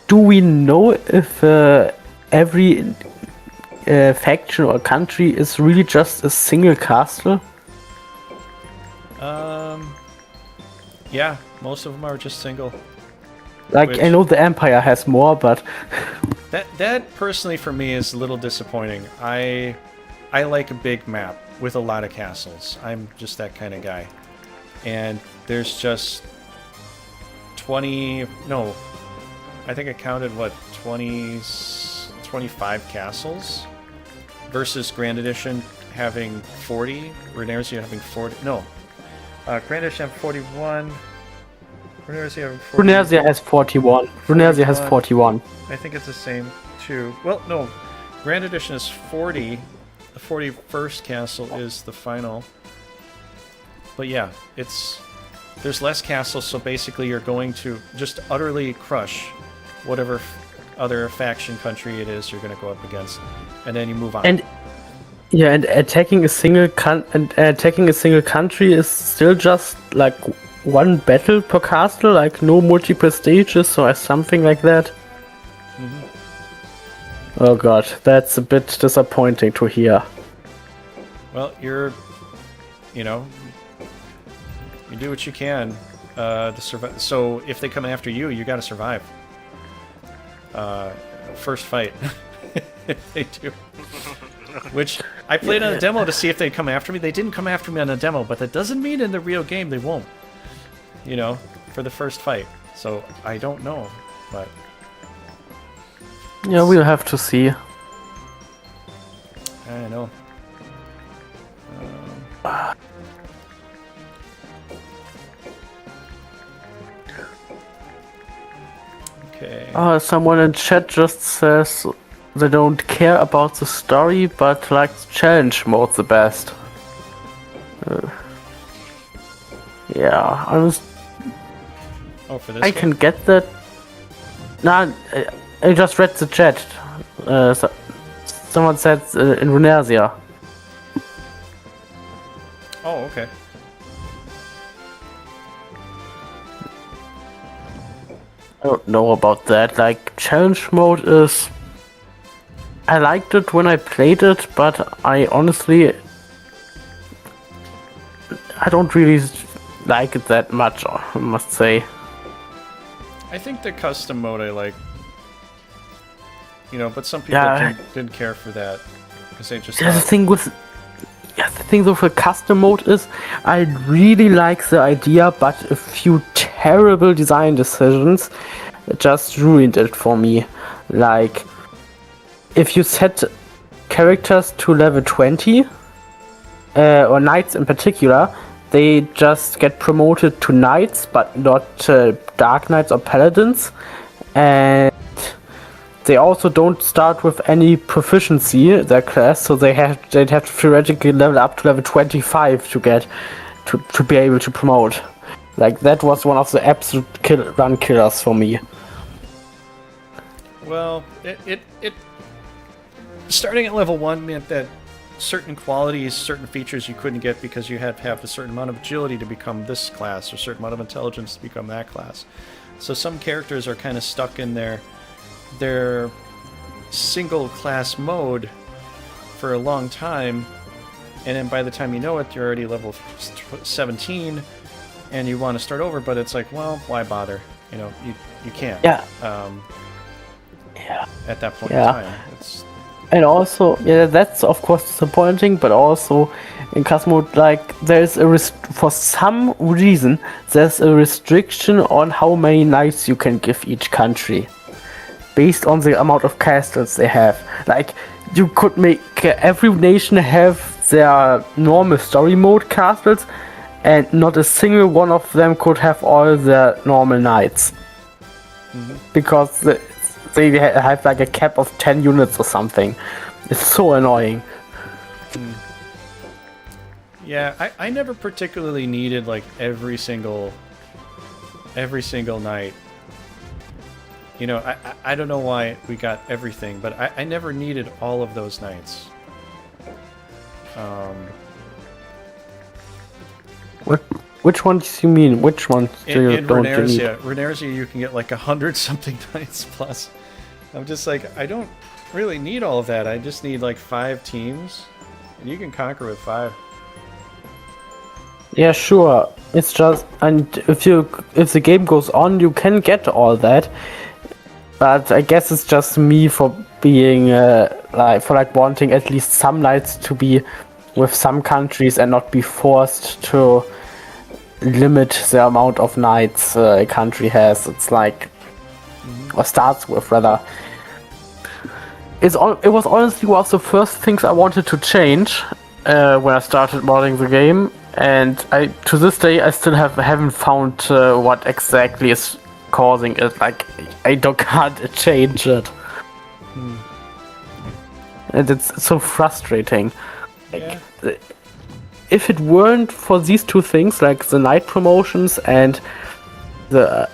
do we know if every faction or country is really just a single castle? Yeah, most of them are just single. Like, I know the Empire has more, but... that personally for me is a little disappointing. I like a big map with a lot of castles. I'm just that kind of guy. And there's just 20... No, I think I counted, 25 castles? Versus Grand Edition having 40, Renersia having 40... No. Grand Edition have 41... Renersia having 40... Renersia has 41. Renersia has 41. I think it's the same, too. Well, no. Grand Edition is 40. The 41st castle is the final. But yeah, there's less castles, so basically you're going to just utterly crush whatever other faction country it is you're going to go up against, and then you move on. And yeah, and attacking a single country is still just like one battle per castle, like no multiple stages or something like that. Mm-hmm. Oh god, that's a bit disappointing to hear. Well, you do what you can to survive. So if they come after you, you got to survive. First fight, if they do. Which I played on a demo to see if they'd come after me. They didn't come after me on a demo, but that doesn't mean in the real game they won't. For the first fight. So I don't know, but yeah, we'll have to see. I know. Okay. Someone in chat just says they don't care about the story, but likes challenge mode the best. Yeah, For this I game? can get that. Nah, I just read the chat. Someone said in Renersia. Oh, okay. I don't know about that. Like, challenge mode is... I liked it when I played it, but I honestly... I don't really like it that much, I must say. I think the custom mode I like. You know, but some people didn't care for that. Because they just The thing with the custom mode is, I really like the idea, but a few terrible design decisions just ruined it for me. Like, if you set characters to level 20, or knights in particular, they just get promoted to knights, but not dark knights or paladins. And they also don't start with any proficiency, their class, so they'd have to theoretically level up to level 25 to get to be able to promote. Like, that was one of the absolute run killers for me. Well, it starting at level 1 meant that certain qualities, certain features you couldn't get because you had to have a certain amount of agility to become this class, or a certain amount of intelligence to become that class. So some characters are kind of stuck in their single class mode for a long time, and then by the time you know it, you're already level 17 and you want to start over, but it's like, well, why bother? You know, you can't. Yeah. At that point in time. And also, that's of course disappointing, but also in custom mode, like, there's for some reason, there's a restriction on how many knights you can give each country, based on the amount of castles they have. Like, you could make every nation have their normal story mode castles, and not a single one of them could have all their normal knights. Because they have like a cap of 10 units or something. It's so annoying. Yeah, I never particularly needed like every single night. You know, I don't know why we got everything, but I never needed all of those nights. Which ones do you mean? Which ones do you don't need? Veracity, you can get like 100-something nights plus. I'm just like, I don't really need all of that. I just need like 5 teams, and you can conquer with 5. Yeah, sure. It's just, and if the game goes on, you can get all that. But I guess it's just me for being wanting at least some knights to be with some countries and not be forced to limit the amount of knights a country has. It's like, or starts with rather. It was honestly one of the first things I wanted to change when I started modding the game, and to this day I still haven't found what exactly is causing it. Like, I can't change it, and it's so frustrating. Like, if it weren't for these two things, like the night promotions and the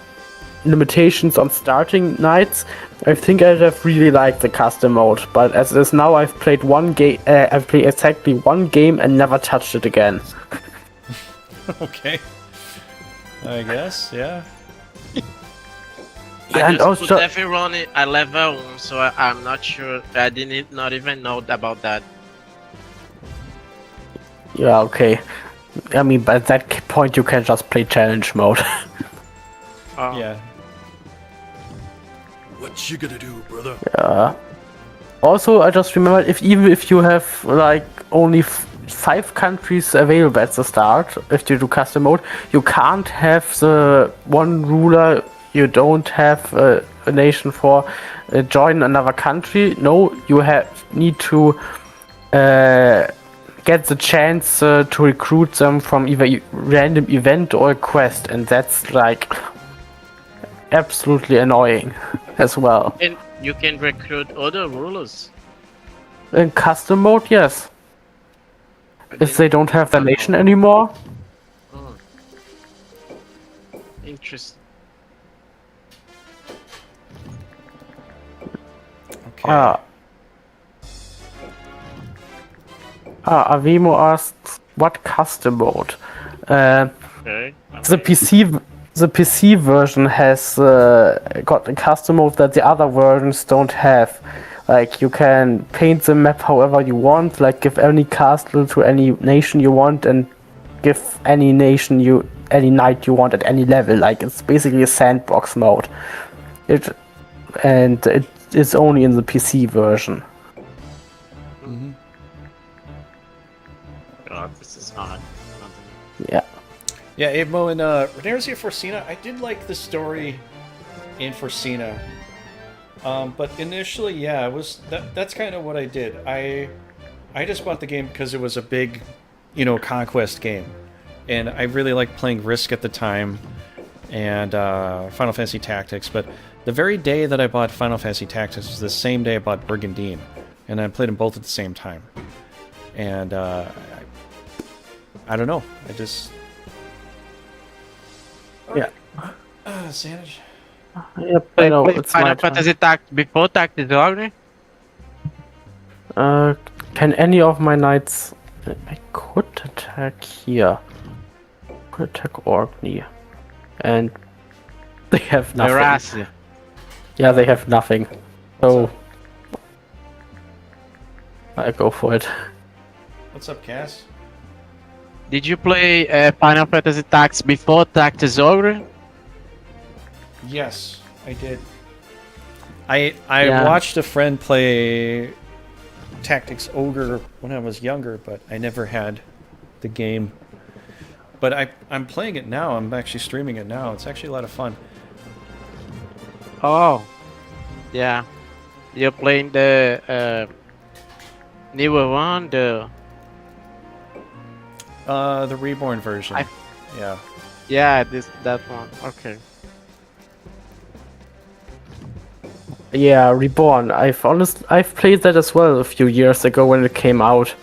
limitations on starting nights, I think I'd have really liked the custom mode. But as it is now, I've played one game. I've played exactly one game and never touched it again. Okay. I guess, yeah. I and just put also, everyone at level 1, so I'm not sure. I didn't not even know about that. yeah, okay. I mean, by that point, you can just play challenge mode. Yeah. What you gonna do, brother? Also, I just remembered, even if you have like only 5 countries available at the start, if you do custom mode, you can't have the one ruler you don't have a nation for join another country. No, you need to get the chance to recruit them from either random event or a quest, and that's like absolutely annoying as well. And you can recruit other rulers. In custom mode, yes. If they don't have their nation anymore. Interesting. Okay. Avemo asks, what custom mode? Okay. The the PC version has got a custom mode that the other versions don't have. Like you can paint the map however you want, like give any castle to any nation you want, and give any nation any knight you want at any level. Like it's basically a sandbox mode. It is only in the PC version. God, this is hard. Yeah. Yeah, Avemo and Veracity Forcina, I did like the story in Forcina. But initially, yeah, it was that's kind of what I did. I just bought the game because it was a big, conquest game. And I really liked playing Risk at the time and Final Fantasy Tactics, but the very day that I bought Final Fantasy Tactics was the same day I bought Brigandine, and I played them both at the same time. And I don't know, I just... Yeah. Sanige. Yep, I know, it's my Final turn. Fantasy before Tactics Ogre? Can any of my knights... I could attack here. Could attack Orkney. And they have nothing. Veracity. Yeah, they have nothing. So... I go for it. What's up, Cass? Did you play Final Fantasy Tactics before Tactics Ogre? Yes, I did. I Yeah. watched a friend play Tactics Ogre when I was younger, but I never had the game. But I'm playing it now. I'm actually streaming it now. It's actually a lot of fun. Oh, yeah. You're playing the newer one, the Reborn version. Yeah. yeah, that one. Okay. Yeah, Reborn. I've played that as well a few years ago when it came out.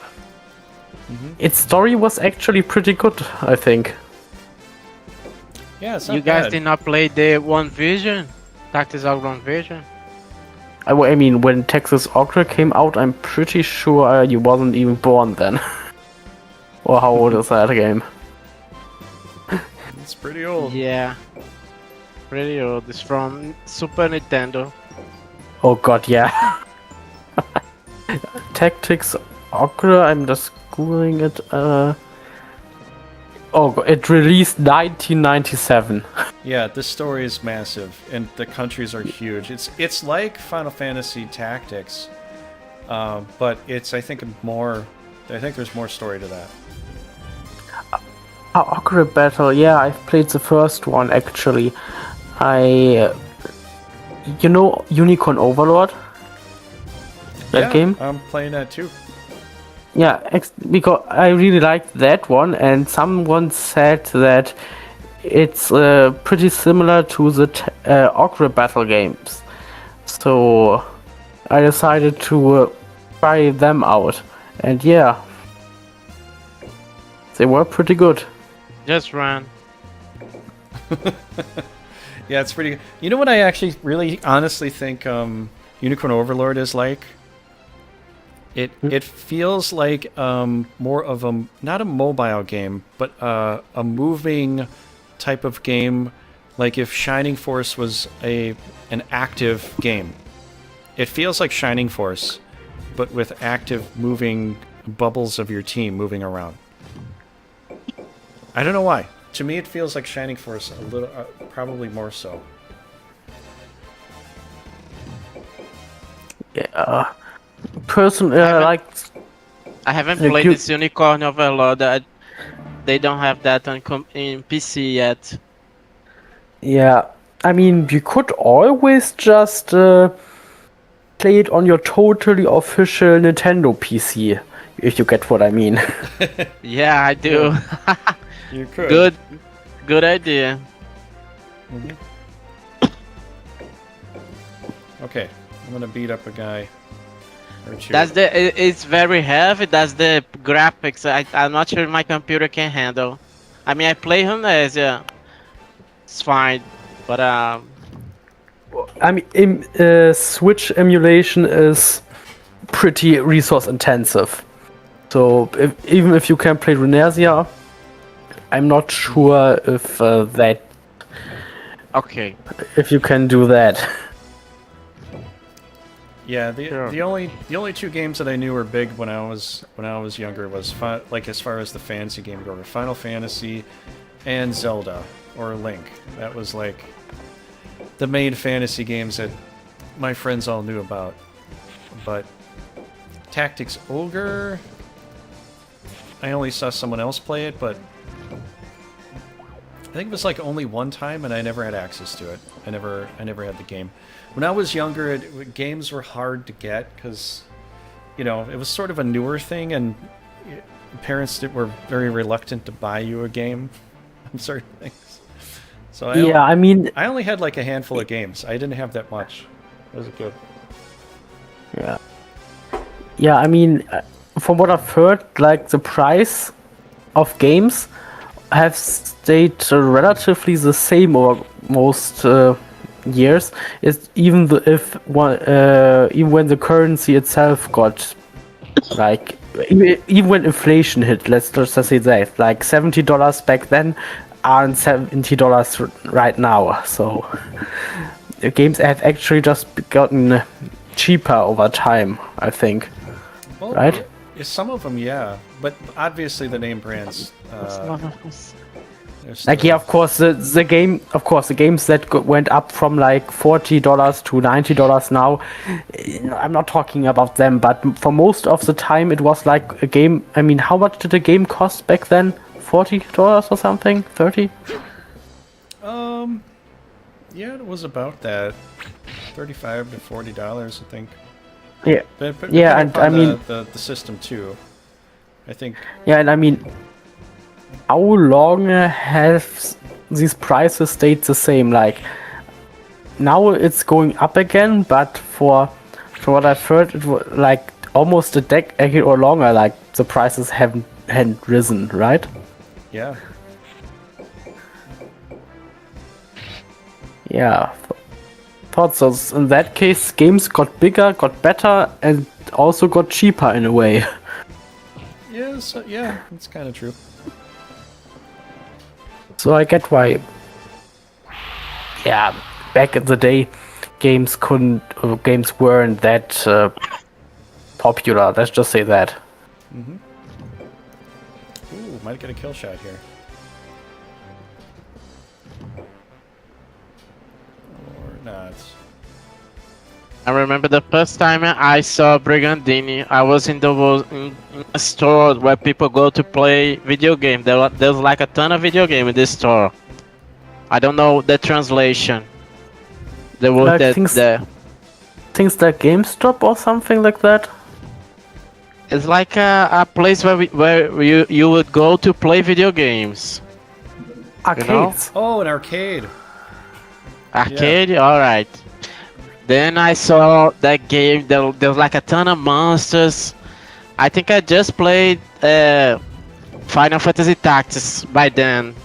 Its story was actually pretty good, I think. Yeah, it's not You guys bad. did not play the One Vision, Tactics Ogre One Vision. I mean, when Texas Ogre came out, I'm pretty sure you wasn't even born then. Or how old is that game? It's pretty old. Yeah, pretty old. It's from Super Nintendo. Oh god, yeah. Tactics Ogre, I'm just googling it. It released 1997. Yeah, this story is massive, and the countries are huge. It's like Final Fantasy Tactics, but it's I think there's more story to that. Ogre Battle, yeah, I've played the first one actually. You know Unicorn Overlord? That game? I'm playing that too. Yeah, because I really liked that one, and someone said that it's pretty similar to the Ogre Battle games. So I decided to try them out, and yeah, they were pretty good. Just run. Yeah, it's pretty good. You know what I actually really honestly think Unicorn Overlord is like? It feels like more of a, not a mobile game, but a moving type of game, like if Shining Force was an active game. It feels like Shining Force, but with active moving bubbles of your team moving around. I don't know why. To me, it feels like Shining Force a little, probably more so. Yeah. Personally, like I haven't Yeah, played you- this Unicorn Overlord. They don't have that in PC yet. yeah, I mean, you could always just play it on your totally official Nintendo PC, if you get what I mean. Yeah, I do. You could. Good idea. Okay, I'm gonna beat up a guy. Or two. It's very heavy. That's the graphics. I'm not sure my computer can handle. I mean, I play Amnesia. It's fine, but I mean, Switch emulation is pretty resource intensive. So even if you can play Runeterra, I'm not sure if that Okay. if you can do that. Yeah, Sure. the only two games that I knew were big when I was younger was like as far as the fantasy game go, were Final Fantasy and Zelda or Link. That was like the main fantasy games that my friends all knew about. But Tactics Ogre, I only saw someone else play it, but I think it was like only one time, and I never had access to it. I never had the game. When I was younger, games were hard to get because, you know, it was sort of a newer thing, and parents were very reluctant to buy you a game on certain things. So I mean, I only had like a handful of games. I didn't have that much. It was good. yeah. Yeah, I mean, from what I've heard, like the price of games have stayed relatively the same over most years. It's even even when the currency itself got like even when inflation hit, let's just say that, like $70 back then aren't $70 right now. So the games have actually just gotten cheaper over time, I think. Well, Right? yeah, some of them, yeah, but obviously the name brands. Like, yeah, of course, the games that went up from like $40 to $90 now, I'm not talking about them, but for most of the time it was like a game. I mean, how much did a game cost back then? $40 or something? 30? Yeah, it was about that, $35 to $40, I think. Yeah. But Yeah, and I mean, the system too. I think. yeah, and I mean, how long have these prices stayed the same? Like, now it's going up again, but from what I've heard, it was like almost a decade or longer. Like the prices hadn't risen, right? Yeah. Yeah. Thought so. In that case, games got bigger, got better, and also got cheaper in a way. Yeah, yeah, it's kind of true. So I get why. Yeah, back in the day, games weren't that popular. Let's just say that. Ooh, might get a kill shot here. Or not. I remember the first time I saw Brigandine. I was in a store where people go to play video game. There's like a ton of video game in this store. I don't know the translation. The word Like that things like GameStop or something like that. it's like a place where you would go to play video games. Arcades. Oh, an arcade. Arcade, all right. Then I saw that game. There was like a ton of monsters. I think I just played Final Fantasy Tactics by then.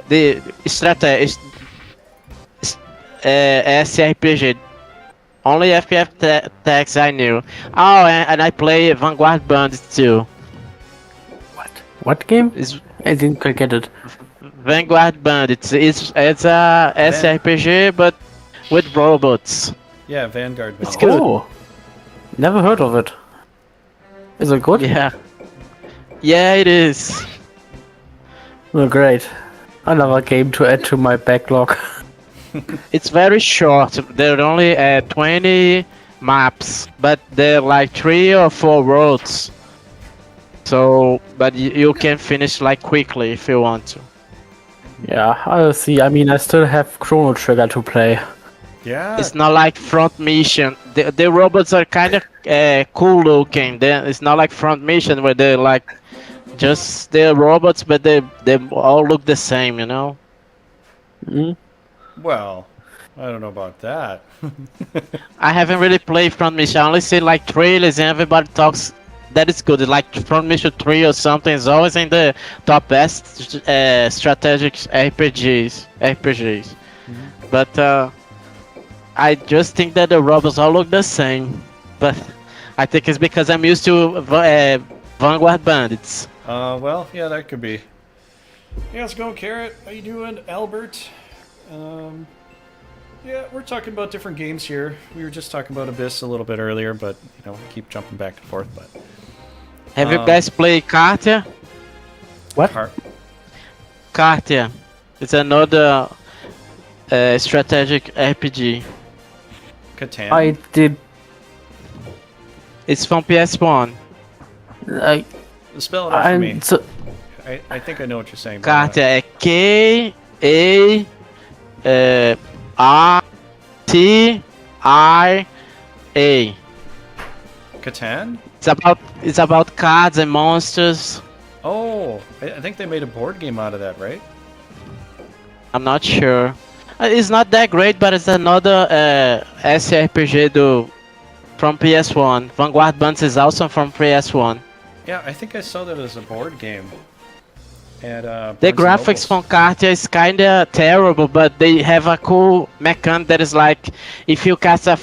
The strategy, SRPG. Only FF Tactics I knew. Oh, and I play Vanguard Bandits too. What game? It's I didn't quite get it. Vanguard Bandits. It's a SRPG but with robots. Yeah, Vanguard. It's good. Oh, never heard of it. Is it good? Yeah. Yeah, it is. Oh, great. Another game to add to my backlog. It's very short. There are only 20 maps, but there are like 3 or 4 roads. So, but you can finish like quickly if you want to. Yeah, I'll see. I mean, I still have Chrono Trigger to play. Yeah. It's not like Front Mission. The robots are kind of cool looking. It's not like Front Mission where they're like just they're robots, but they all look the same, you know. Well, I don't know about that. I haven't really played Front Mission. I only see like trailers and everybody talks that it's good. Like Front Mission 3 or something is always in the top best strategic RPGs. But I just think that the robots all look the same. But I think it's because I'm used to Vanguard Bandits. Well, yeah, that could be. Hey, how's it going, Carrot? How you doing, Albert? Yeah, we're talking about different games here. We were just talking about Abyss a little bit earlier, but we keep jumping back and forth. But Have you guys played Cartia? What? Cartia. It's another strategic RPG. Catan. I did. It's from PS1. Spell it out for me. And so, I think I know what you're saying. but, Cartia é K-A-R-T-I-A. Catan? It's about cards and monsters. Oh, I think they made a board game out of that, right? I'm not sure. It's not that great, but it's another SRPG from PS1. Vanguard Bunch is also from PS1. Yeah, I think I saw that as a board game. At, The Barnes & graphics Nobles. from Cartia is kinda terrible, but they have a cool mechanic that is like, if you cast a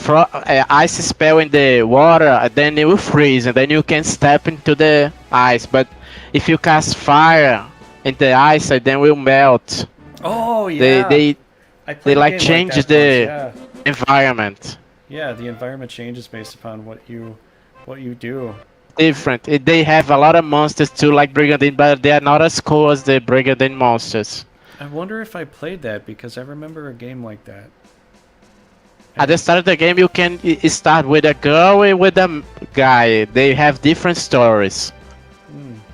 ice spell in the water, then it will freeze, and then you can step into the ice. But if you cast fire in the ice, then it will melt. Oh yeah. They I played a like game change that the once, environment. yeah, the environment changes based upon what you do. Different. They have a lot of monsters too, like Brigandine, but they are not as cool as the Brigandine monsters. I wonder if I played that because I remember a game like that. At the start of the game, you can start with a girl and with a guy. They have different stories,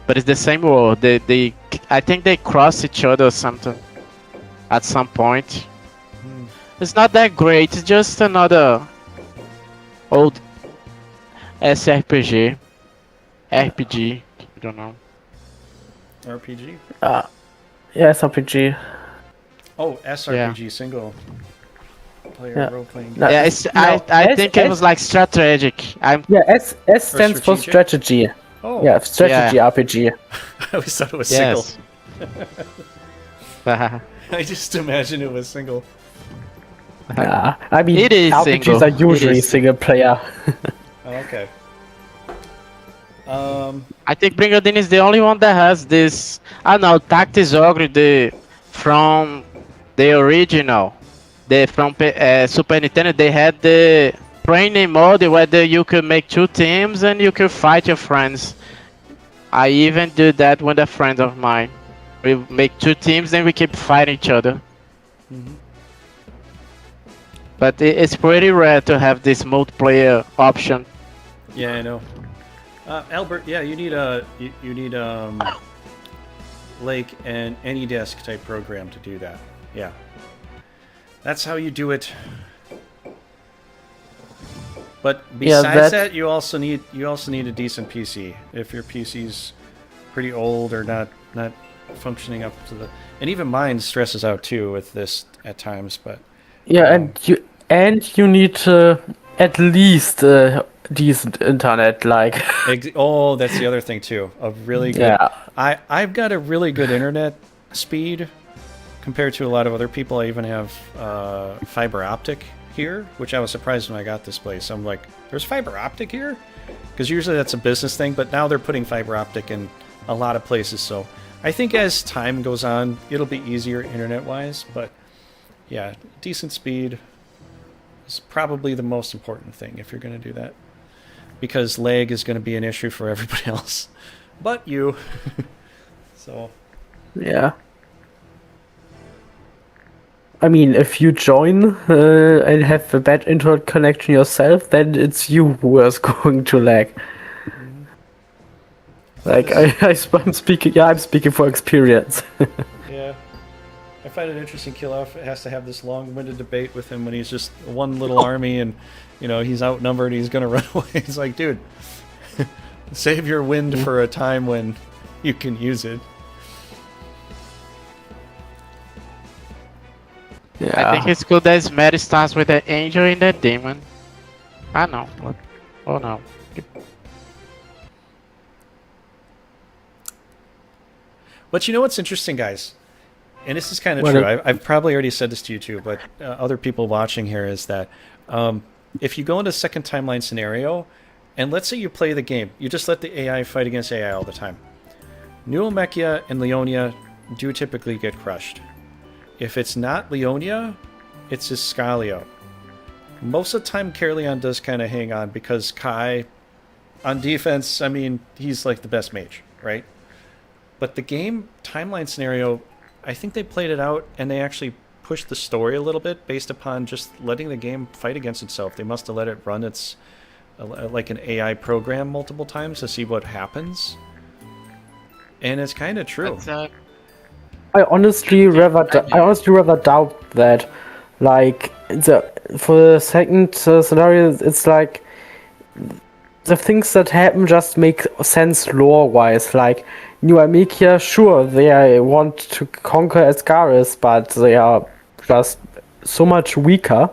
but it's the same world. I think they cross each other or something at some point. It's not that great. It's just another old SRPG. RPG. I don't know. RPG? yes, RPG. Oh, SRPG, single player Yeah. role-playing game. No, Yeah, I S- think it was like strategic. Yeah, S stands for strategic? strategy. Oh, Yeah, strategy Yeah. RPG. I always thought it was Yes. single. I just imagine it was single. Yeah, I mean, It is RPGs single. are It usually is. single player. Oh, okay. I think Brigandine is the only one that has this. I don't know, Tactics Ogre, from the original, from Super Nintendo. They had the training mode where you could make 2 teams and you could fight your friends. I even do that with a friend of mine. We make 2 teams and we keep fighting each other. But it's pretty rare to have this multiplayer option. Yeah, I know. Albert, yeah, you need Lake and AnyDesk type program to do that. Yeah, that's how you do it. But besides that, you also need a decent PC. If your PC's pretty old or not functioning up to the, and even mine stresses out too with this at times. But Yeah, and you need at least decent internet, like. oh, that's the other thing too. A really good. Yeah. I've got a really good internet speed compared to a lot of other people. I even have fiber optic here, which I was surprised when I got this place. I'm like, there's fiber optic here? Because usually that's a business thing, but now they're putting fiber optic in a lot of places. So I think as time goes on, it'll be easier internet-wise. But yeah, decent speed is probably the most important thing if you're going to do that. Because lag is going to be an issue for everybody else but you. So Yeah. I mean, if you join and have a bad internet connection yourself, then it's you who is going to lag. Like I'm speaking. Yeah, I'm speaking for experience. yeah, I find it interesting. Kill-Off has to have this long-winded debate with him when he's just one little army and he's outnumbered. He's gonna run away. He's like, dude, save your wind for a time when you can use it. I think it's good that Mary starts with the angel and the demon. I know. Oh no. But you know what's interesting, guys? And this is kind of What true. a- I've probably already said this to you too, but other people watching here is that if you go into a second timeline scenario, and let's say you play the game, you just let the AI fight against AI all the time. Neomechia and Leonia do typically get crushed. If it's not Leonia, it's Escalio. Most of the time, Caerleon does kind of hang on because Kai, on defense, I mean, he's like the best mage, right? But the game timeline scenario, I think they played it out and they actually pushed the story a little bit based upon just letting the game fight against itself. They must have let it run its like an AI program multiple times to see what happens. And it's kind of true. I honestly rather doubt that. Like for the second scenario, it's like the things that happen just make sense lore-wise. Like New Amikia, sure, they want to conquer Ascaris, but they are just so much weaker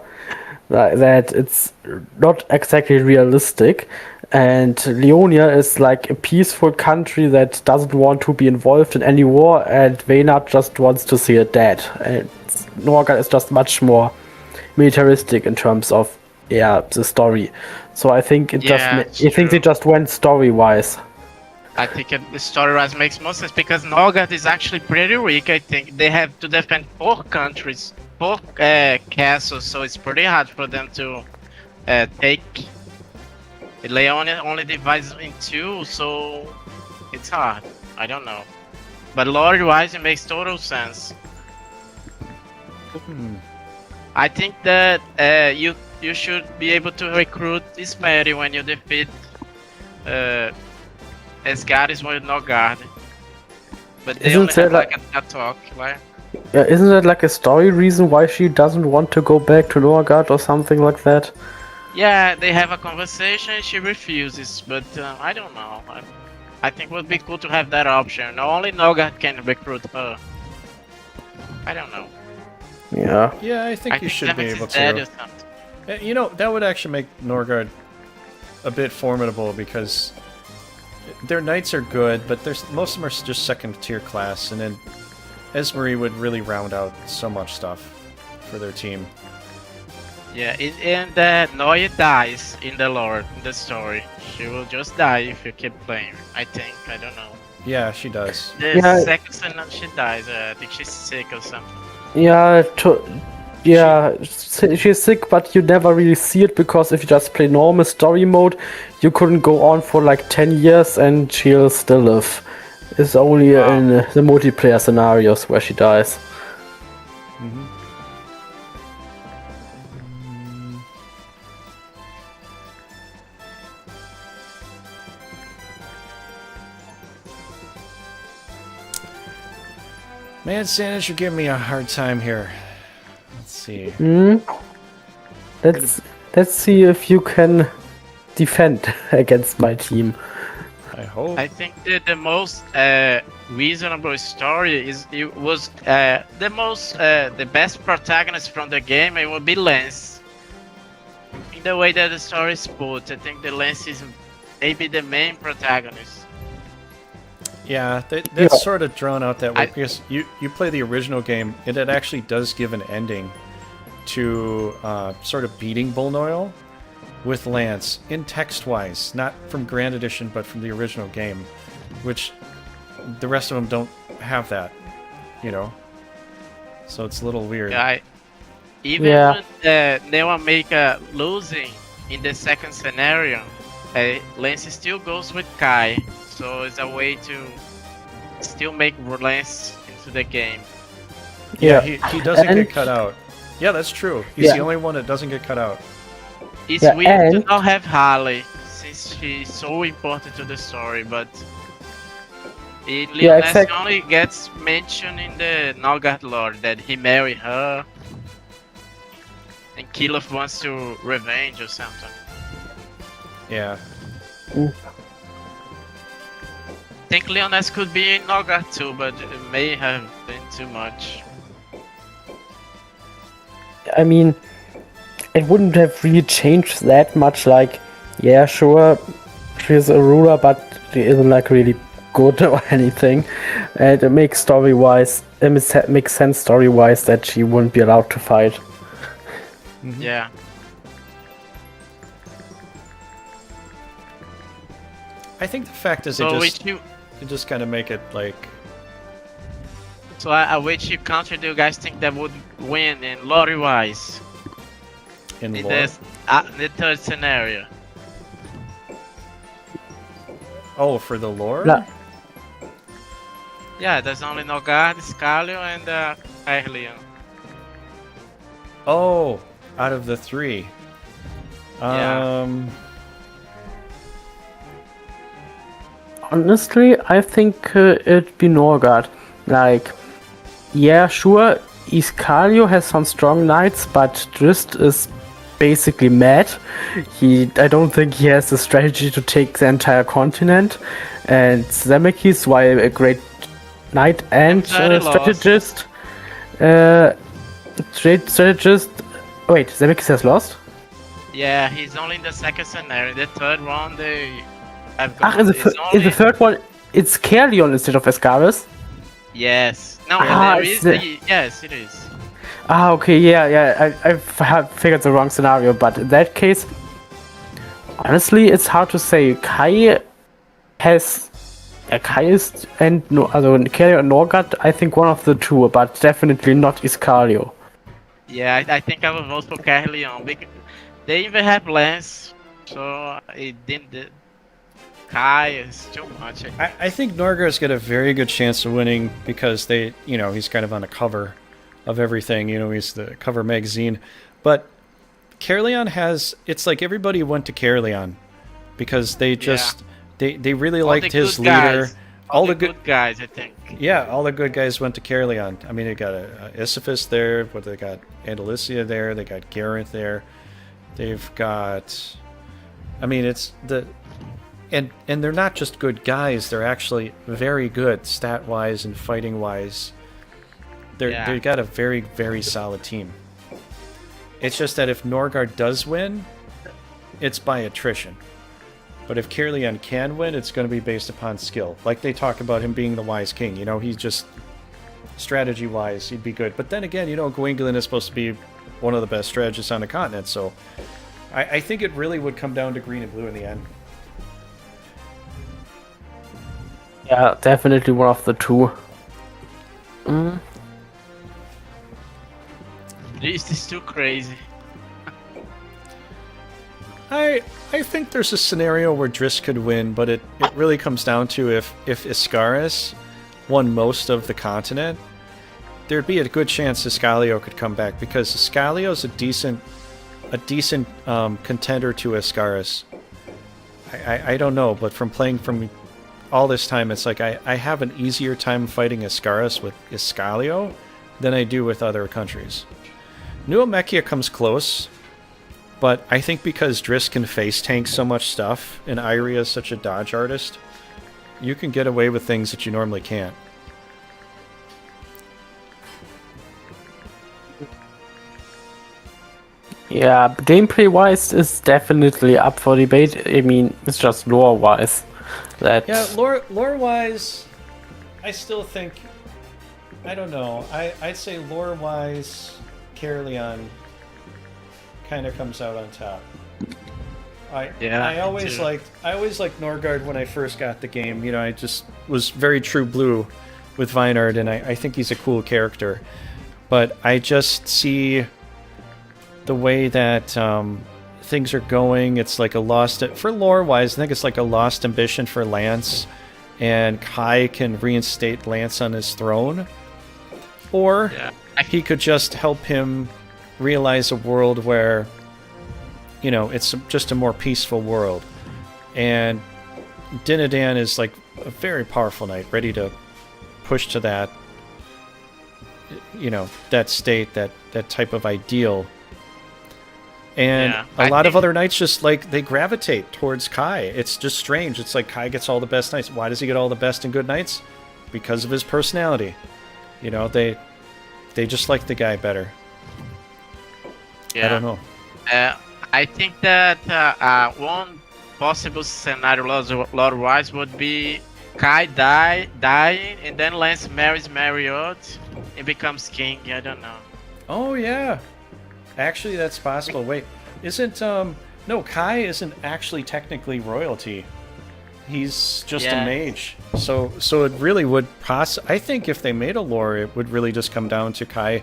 that it's not exactly realistic. And Leonia is like a peaceful country that doesn't want to be involved in any war, and Vaynard just wants to see it dead. And Norgard is just much more militaristic in terms of the story. So I think they just went story-wise. I think the story-wise makes more sense because Norgard is actually pretty weak. I think they have to defend 4 countries, 4 castles, so it's pretty hard for them to take. Leonia only divides in 2, so it's hard. I don't know, but lore-wise, it makes total sense. I think that you should be able to recruit Ismeri when you defeat Ascaris with Norgard. But they only have like a talk, right? Yeah, isn't that like a story reason why she doesn't want to go back to Norgard or something like that? Yeah, they have a conversation and she refuses, but I don't know. I think it would be cool to have that option. Only Norgard can recruit her. I don't know. Yeah. Yeah, I think you should be able to. You know, that would actually make Norgard a bit formidable because their knights are good, but most of them are just second-tier class, and then Esmeri would really round out so much stuff for their team. Yeah, and Noya dies in the lore, in the story. She will just die if you keep playing, I think. I don't know. Yeah, she does. The second son, she dies. I think she's sick or something. She's sick, but you never really see it because if you just play normal story mode, you couldn't go on for like 10 years and she'll still live. It's only in the multiplayer scenarios where she dies. Mm-hmm. Man, Sanige, you're giving me a hard time here. Let's see. Let's see if you can defend against my team. I hope. I think that the most reasonable story was the best protagonist from the game. It would be Lance. In the way that the story is put, I think the Lance is maybe the main protagonist. Yeah, that's sort of drawn out that way because you play the original game and it actually does give an ending to sort of beating Bullnoil with Lance in text-wise, not from Grand Edition but from the original game, which the rest of them don't have that, you know. So it's a little weird. Even with Neo Maker losing in the second scenario, Lance still goes with Kai. So it's a way to still make Lance into the game. Yeah, he doesn't get cut out. Yeah, that's true. He's the only one that doesn't get cut out. It's weird to not have Harley, since she's so important to the story, but Lance only gets mentioned in the Norgard lore that he married her, and Kilov wants to revenge or something. Yeah. I think Leones could be in Norgard too, but it may have been too much. I mean, it wouldn't have really changed that much. Like, yeah, sure, she's a ruler, but she isn't like really good or anything. And it makes makes sense story-wise that she wouldn't be allowed to fight. Mm-hmm. Yeah. I think the fact is they just kind of make it like So which country do you guys think that would win in lore-wise? In In lore? this, the third scenario. Oh, for the lore? Yeah. Yeah, there's only Norgard, Scalio, and Aurelion. Oh, out of the three. Yeah. Honestly, I think it'd be Norgard. Like, yeah, sure, Iscalio has some strong knights, but Drist is basically mad. I don't think he has the strategy to take the entire continent. And Zemeckis, while a great knight and Very lost. strategist, wait, Zemeckis has lost? Yeah, he's only in the second scenario. The third one, they have Ah, gone. in It's the only... third one, it's Caerleon instead of Escaris. Yes. No, Ah, there it's is the- yes, it is. Ah, okay, yeah, I have figured the wrong scenario, but in that case, honestly, it's hard to say. Kai is and no, also Caerleon and Norgard, I think one of the two, but definitely not Iscalio. Yeah, I think I will vote for Carleon because they even have Lance, so it didn't. Kai is too much. I think Norgard's got a very good chance of winning because he's kind of on the cover of everything. He's the cover magazine. But Caerleon it's like everybody went to Caerleon because they just, they really All liked the his good leader. guys. All the good guys, I think. Yeah, all the good guys went to Caerleon. I mean, they got Isiphus there, but they got Andalusia there, they got Gareth there. They've got... I mean, it's the... And they're not just good guys, they're actually very good stat-wise and fighting-wise. They've got a very, very solid team. It's just that if Norgard does win, it's by attrition. But if Caerleon can win, it's going to be based upon skill. Like they talk about him being the wise king. He's just... Strategy-wise, he'd be good. But then again, Gwyngelin is supposed to be one of the best strategists on the continent, so... I think it really would come down to green and blue in the end. Yeah, definitely one of the two. This is too crazy. I think there's a scenario where Driss could win, but it really comes down to if Iscaris won most of the continent, there'd be a good chance Iscalio could come back because Iscalio's a decent contender to Iscaris. I don't know, but from playing from all this time, it's like I have an easier time fighting Iscaris with Iscalio than I do with other countries. New Mechia comes close, but I think because Driss can face tank so much stuff, and Iria is such a dodge artist, you can get away with things that you normally can't. Yeah, gameplay-wise, is definitely up for debate. I mean, it's just lore-wise. Yeah, lore-wise, I still think... I don't know. I'd say lore-wise, Caerleon kind of comes out on top. I always liked Norgard when I first got the game. I just was very true blue with Vinard, and I think he's a cool character. But I just see the way that things are going. It's like a lost... For lore-wise, I think it's like a lost ambition for Lance, and Kai can reinstate Lance on his throne. Or he could just help him realize a world where, it's just a more peaceful world. And Dinadan is like a very powerful knight, ready to push to that, that state, that type of ideal. And a lot of other knights just they gravitate towards Kai. It's just strange. It's like Kai gets all the best knights. Why does he get all the best and good knights? Because of his personality. They just like the guy better. Yeah. I don't know. I think that one possible scenario lore-wise would be Kai dying, and then Lance marries Marriott and becomes king. I don't know. Oh, yeah. Actually, that's possible. Wait, isn't... No, Kai isn't actually technically royalty. He's just Yeah. a mage. So it really would I think if they made a lore, it would really just come down to Kai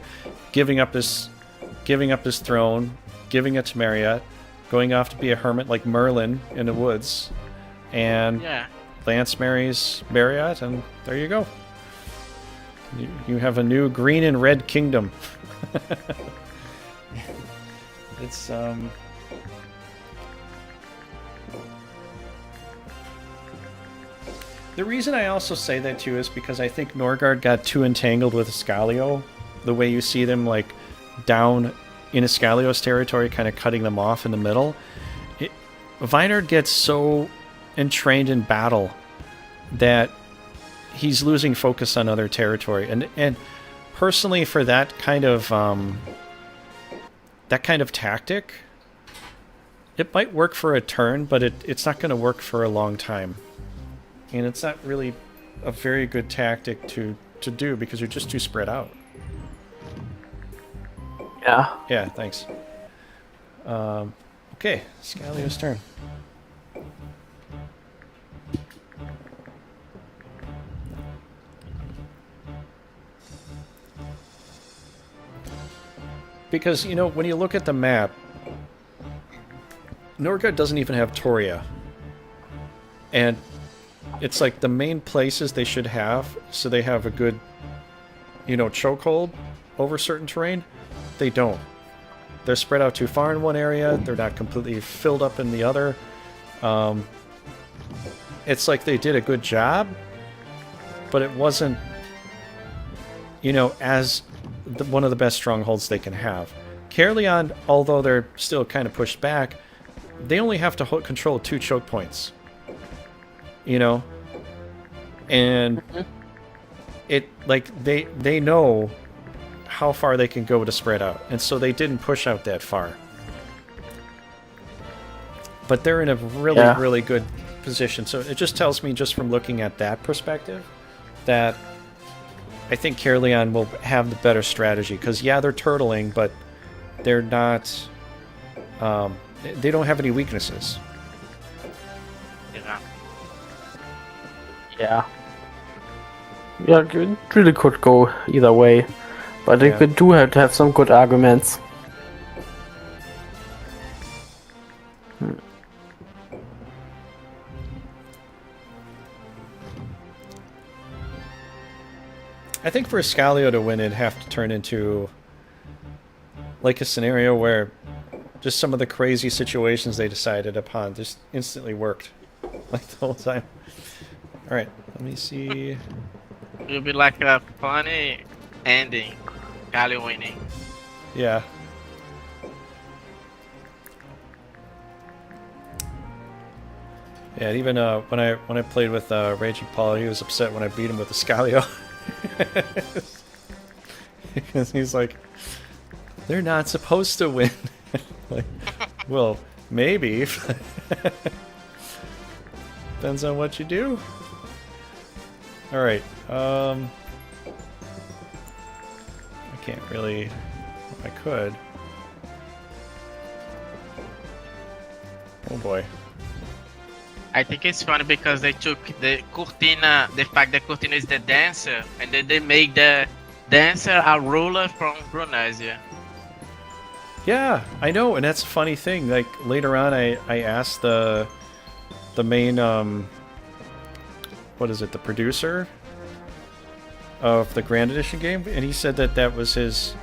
giving up his throne, giving it to Marriott, going off to be a hermit like Merlin in the woods, and Yeah. Lance marries Marriott, and there you go. You have a new green and red kingdom. It's The reason I also say that too is because I think Norgard got too entangled with Escalio. The way you see them like down in Escalio's territory, kind of cutting them off in the middle. Vinard gets so entrained in battle that he's losing focus on other territory. And personally, for that kind of tactic, it might work for a turn, but it's not going to work for a long time. And it's not really a very good tactic to do because you're just too spread out. Yeah. Yeah, thanks. Okay, Scalio's turn. Because, you know, when you look at the map, Norgard doesn't even have Toria. And it's like the main places they should have, so they have a good, you know, chokehold over certain terrain. They don't. They're spread out too far in one area. They're not completely filled up in the other. It's like they did a good job, but it wasn't, you know, as one of the best strongholds they can have. Caerleon, although they're still kind of pushed back, they only have to control 2 choke points. You know? And it, like, they know how far they can go to spread out. And so they didn't push out that far. But they're in a really, really good position. So it just tells me, just from looking at that perspective, that I think Caerleon will have the better strategy. Because, yeah, they're turtling, but they're not... they don't have any weaknesses. Yeah. Yeah. Yeah, it really could go either way. But they do have to have some good arguments. I think for Escalio to win, it'd have to turn into like a scenario where just some of the crazy situations they decided upon just instantly worked, like the whole time. All right, let me see. It'll be like a funny ending. Kali winning. Yeah. Yeah, even when I played with Raging Paul, he was upset when I beat him with Escalio. Because he's like, they're not supposed to win. Like, well, maybe. Depends on what you do. Alright, I can't really... I could. Oh boy. I think it's funny because they took the Cortina, the fact that Cortina is the dancer, and then they make the dancer a ruler from Brunesia. Yeah, I know, and that's a funny thing. Like, later on, I asked the main, what is it, the producer of the Grand Edition game, and he said that that was his...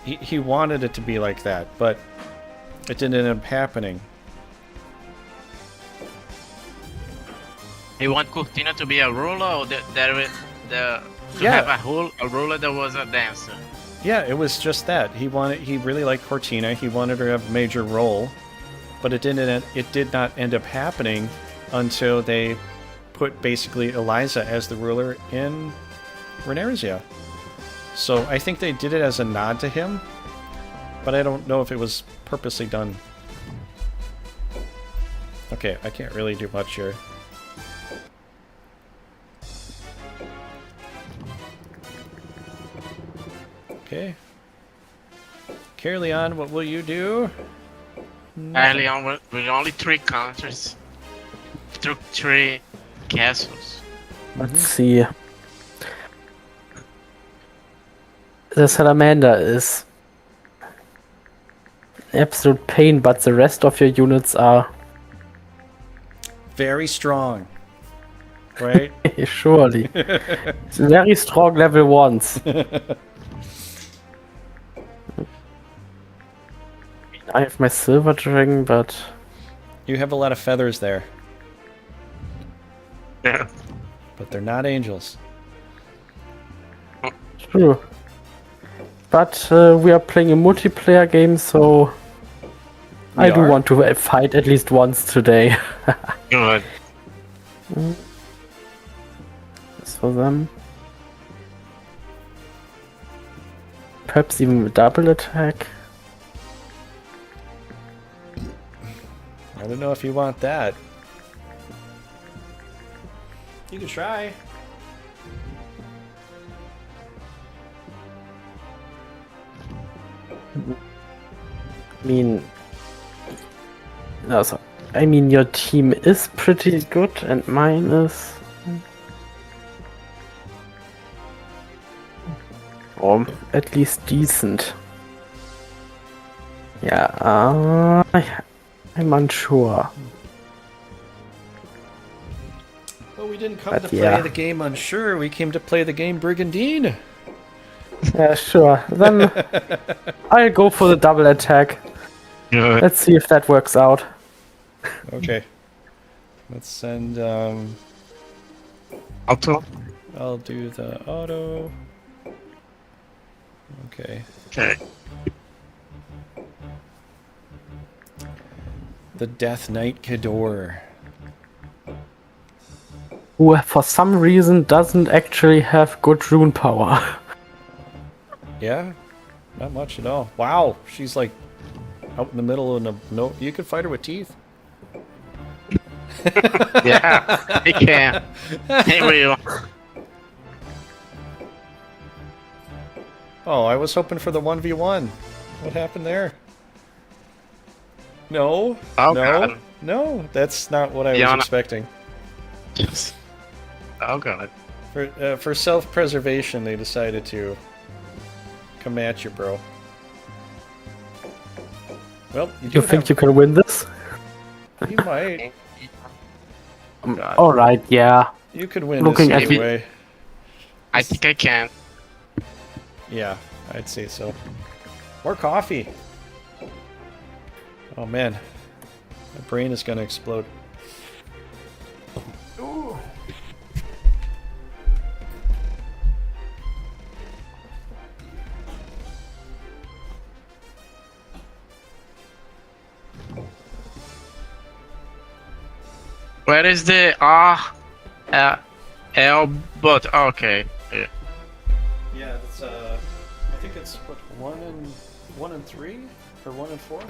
He wanted it to be like that, but it didn't end up happening. He want Cortina to be a ruler, or Yeah. have a ruler that was a dancer. Yeah, it was just that. He really liked Cortina. He wanted her to have a major role, but it did not end up happening until they put basically Eliza as the ruler in Renarzia. So I think they did it as a nod to him, but I don't know if it was purposely done. Okay, I can't really do much here. Okay. Caerleon, what will you do? Early on with only 3 counters. construct 3 castles. Let's see. The salamander is absolute pain, but the rest of your units are Very strong. Right? surely it's very strong level 1s. I have my silver dragon, but You have a lot of feathers there, Yeah. but they're not angels. true. But we are playing a multiplayer game, so I do are? want to fight at least once today. Good. That's for them. Perhaps even a double attack. I don't know if you want that. You can try. I mean, no, so, I mean, your team is pretty good, and mine is. At least decent. Yeah, I'm unsure. Well, we didn't come But to play yeah. the game unsure. We came to play the game Brigandine. Yeah, sure. Then I'll go for the double attack. Good. Let's see if that works out. Okay. Let's send, Auto. I'll do the auto. Okay. Okay. The Death Knight Kador. Who, for some reason, doesn't actually have good rune power. Yeah? Not much at all. Wow, she's like out in the middle of no. You could fight her with teeth. Yeah, he can. He will. Oh, I was hoping for the 1v1. What happened there? No. Oh, no. God. No, that's not what I was Yana. expecting. Oh god. For self-preservation, they decided to come at you, bro. Well, You think you can win this? you might. God. Alright, yeah. You could win Looking this at either the- way. I think I can. Yeah, I'd say so. More coffee. Oh man, my brain is gonna explode. Ooh. Where is the L but okay. Yeah. Yeah, it's I think it's what 1 and 3 or 1 and 4.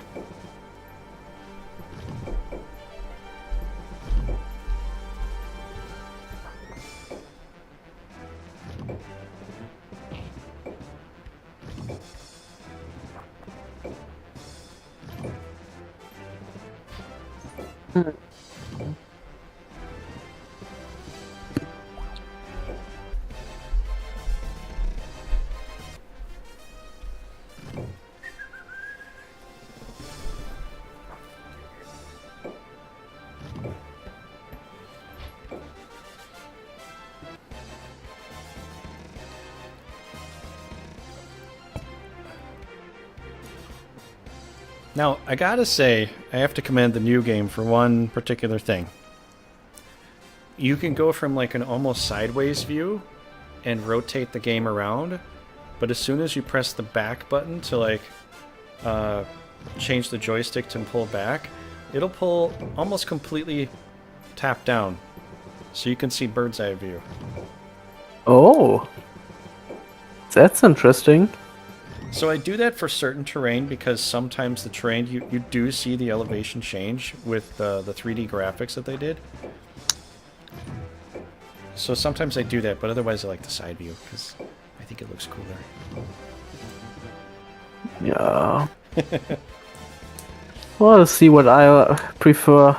Now, I gotta say, I have to commend the new game for one particular thing. You can go from like an almost sideways view and rotate the game around, but as soon as you press the back button to like change the joystick to pull back, it'll pull almost completely tap down, so you can see bird's eye view. Oh. That's interesting. So I do that for certain terrain because sometimes the terrain, you do see the elevation change with the 3D graphics that they did. So sometimes I do that, but otherwise I like the side view because I think it looks cooler. Yeah. Well, let's see what I prefer.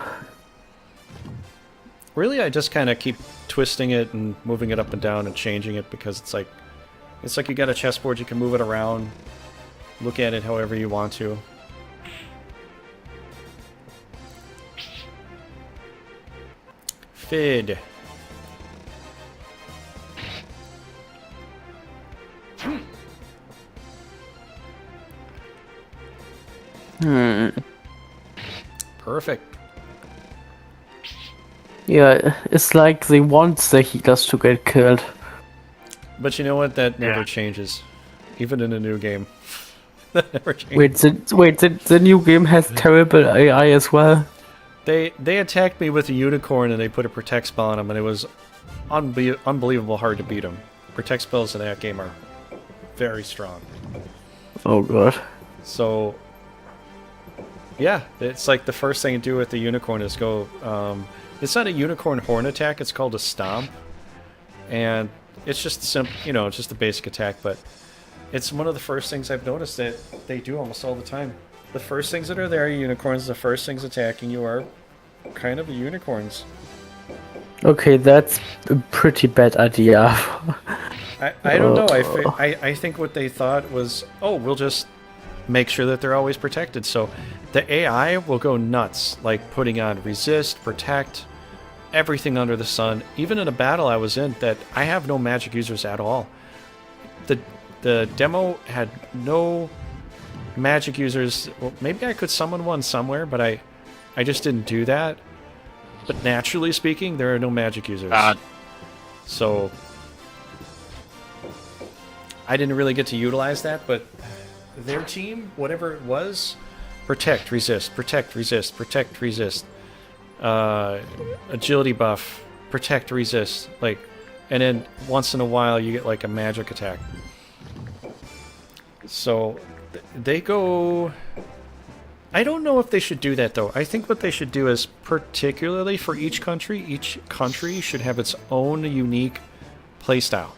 Really, I just kind of keep twisting it and moving it up and down and changing it because it's like you got a chessboard, you can move it around, look at it however you want to. Fid. Perfect. Yeah, it's like they want the healers to get killed. But you know what? That never changes. Even in a new game. That never changes. The new game has terrible AI as well. They attacked me with a unicorn and they put a protect spell on him, and it was unbelievable hard to beat him. Protect spells in that game are very strong. Oh god. So, yeah, it's like the first thing to do with the unicorn is go... it's not a unicorn horn attack, it's called a stomp. And it's just it's just a basic attack, but it's one of the first things I've noticed that they do almost all the time. The first things that are there are unicorns, the first things attacking you are kind of unicorns. Okay, that's a pretty bad idea. I don't know, I think what they thought was, oh, we'll just make sure that they're always protected. So the AI will go nuts, like putting on resist, protect, everything under the sun. Even in a battle I was in that I have no magic users at all. The demo had no magic users. Well, maybe I could summon one somewhere, but I just didn't do that. But naturally speaking, there are no magic users. So I didn't really get to utilize that, but their team, whatever it was, protect, resist, protect, resist, protect, resist, agility buff, protect, resist, like, and then once in a while you get like a magic attack. So they go... I don't know if they should do that though. I think what they should do is, particularly for each country should have its own unique playstyle.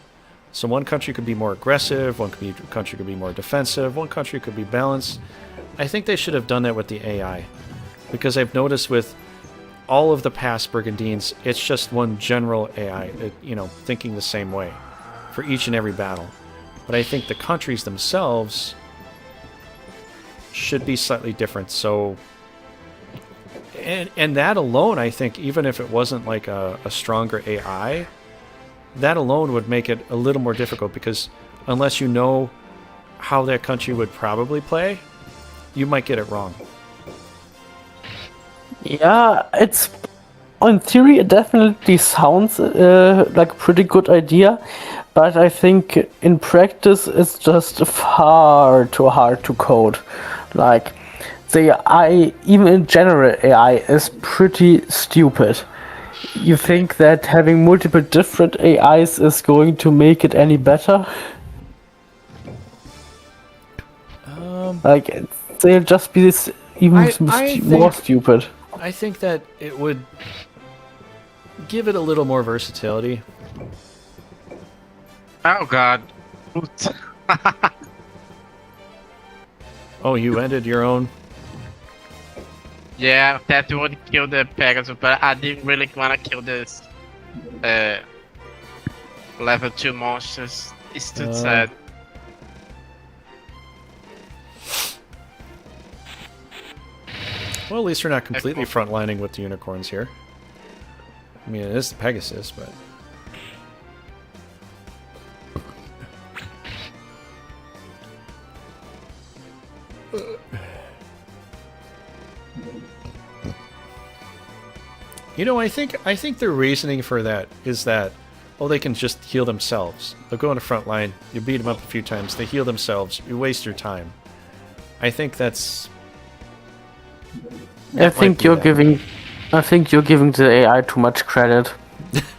So one country could be more aggressive, country could be more defensive, one country could be balanced. I think they should have done that with the AI. Because I've noticed with all of the past Brigandines, it's just one general AI, thinking the same way for each and every battle. But I think the countries themselves should be slightly different. So, and that alone, I think, even if it wasn't like a stronger AI, that alone would make it a little more difficult, because unless you know how that country would probably play, you might get it wrong. Yeah, it's... On theory, it definitely sounds like a pretty good idea, but I think in practice it's just far too hard to code. Like, the AI, even in general AI, is pretty stupid. You think that having multiple different AIs is going to make it any better? Like, they'll just be more stupid. I think that it would give it a little more versatility. Oh god. Oh, you ended your own? Yeah, that would kill the Pegasus, but I didn't really want to kill this level 2 monsters. It's too sad. Well, at least we're not completely frontlining with the unicorns here. I mean, it is the Pegasus, but... I think the reasoning for that is that, oh, they can just heal themselves. They'll go in the front line, you beat them up a few times, they heal themselves, you waste your time. I think that's... I think you're giving the AI too much credit.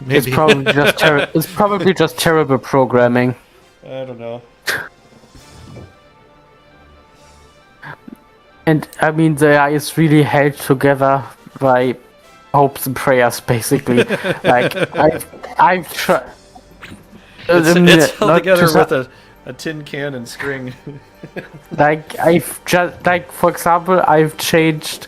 Maybe. It's probably just terrible programming. I don't know. And I mean, the AI is really held together by hopes and prayers, basically. Like, I've tried. It's held together with a tin can and string. For example, I've changed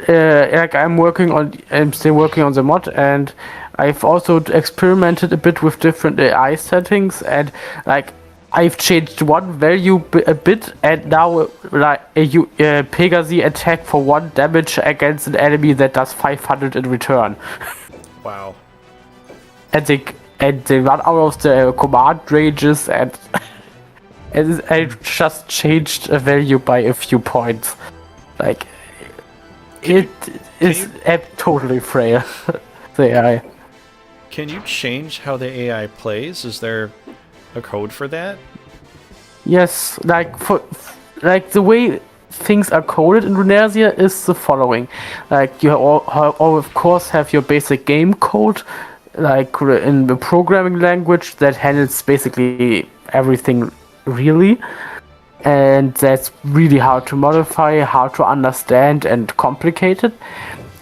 I'm still working on the mod, and I've also experimented a bit with different AI settings, and like I've changed one value a bit, and now like Pegasi attack for 1 damage against an enemy that does 500 in return. Wow. And they run out of the command ranges, and I just changed a value by a few points. Like it is totally frail. The AI. Can you change how the AI plays? Is there a code for that? Yes, like the way things are coded in Runersia is the following. Like you all of course have your basic game code, like in the programming language that handles basically everything really, and that's really hard to modify, hard to understand, and complicated.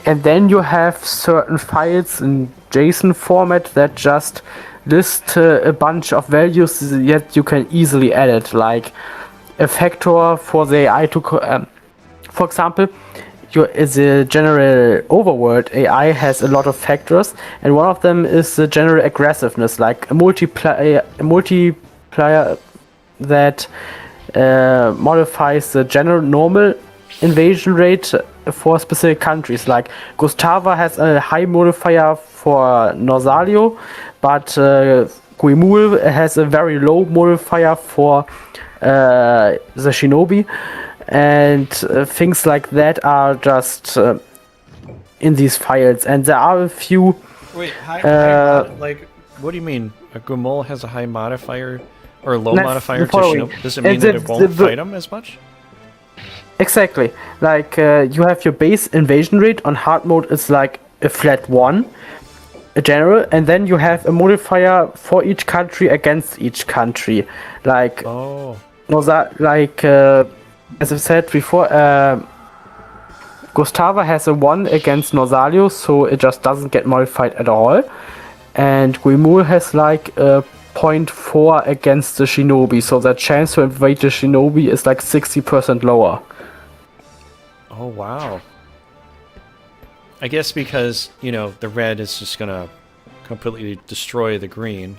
And then you have certain files in JSON format that just list a bunch of values that you can easily edit, like a factor for the AI to for example, the general overworld AI has a lot of factors, and one of them is the general aggressiveness, like a multiplier that modifies the general normal invasion rate for specific countries. Like Gustava has a high modifier for Norsalio, but Guimul has a very low modifier for the Shinobi, and things like that are just in these files. And there are a few. Wait, like, what do you mean? A Gumul has a high modifier or a low modifier to Shinobi? Does it mean that it won't fight him as much? Exactly. Like you have your base invasion rate on hard mode is like a flat 1, a general, and then you have a modifier for each country against each country. Like as I said before, Gustava has a 1 against Norsalio, so it just doesn't get modified at all. And Guimul has like a 0.4 against the Shinobi, so the chance to invade the Shinobi is like 60% lower. Oh, wow. I guess because, the red is just gonna completely destroy the green.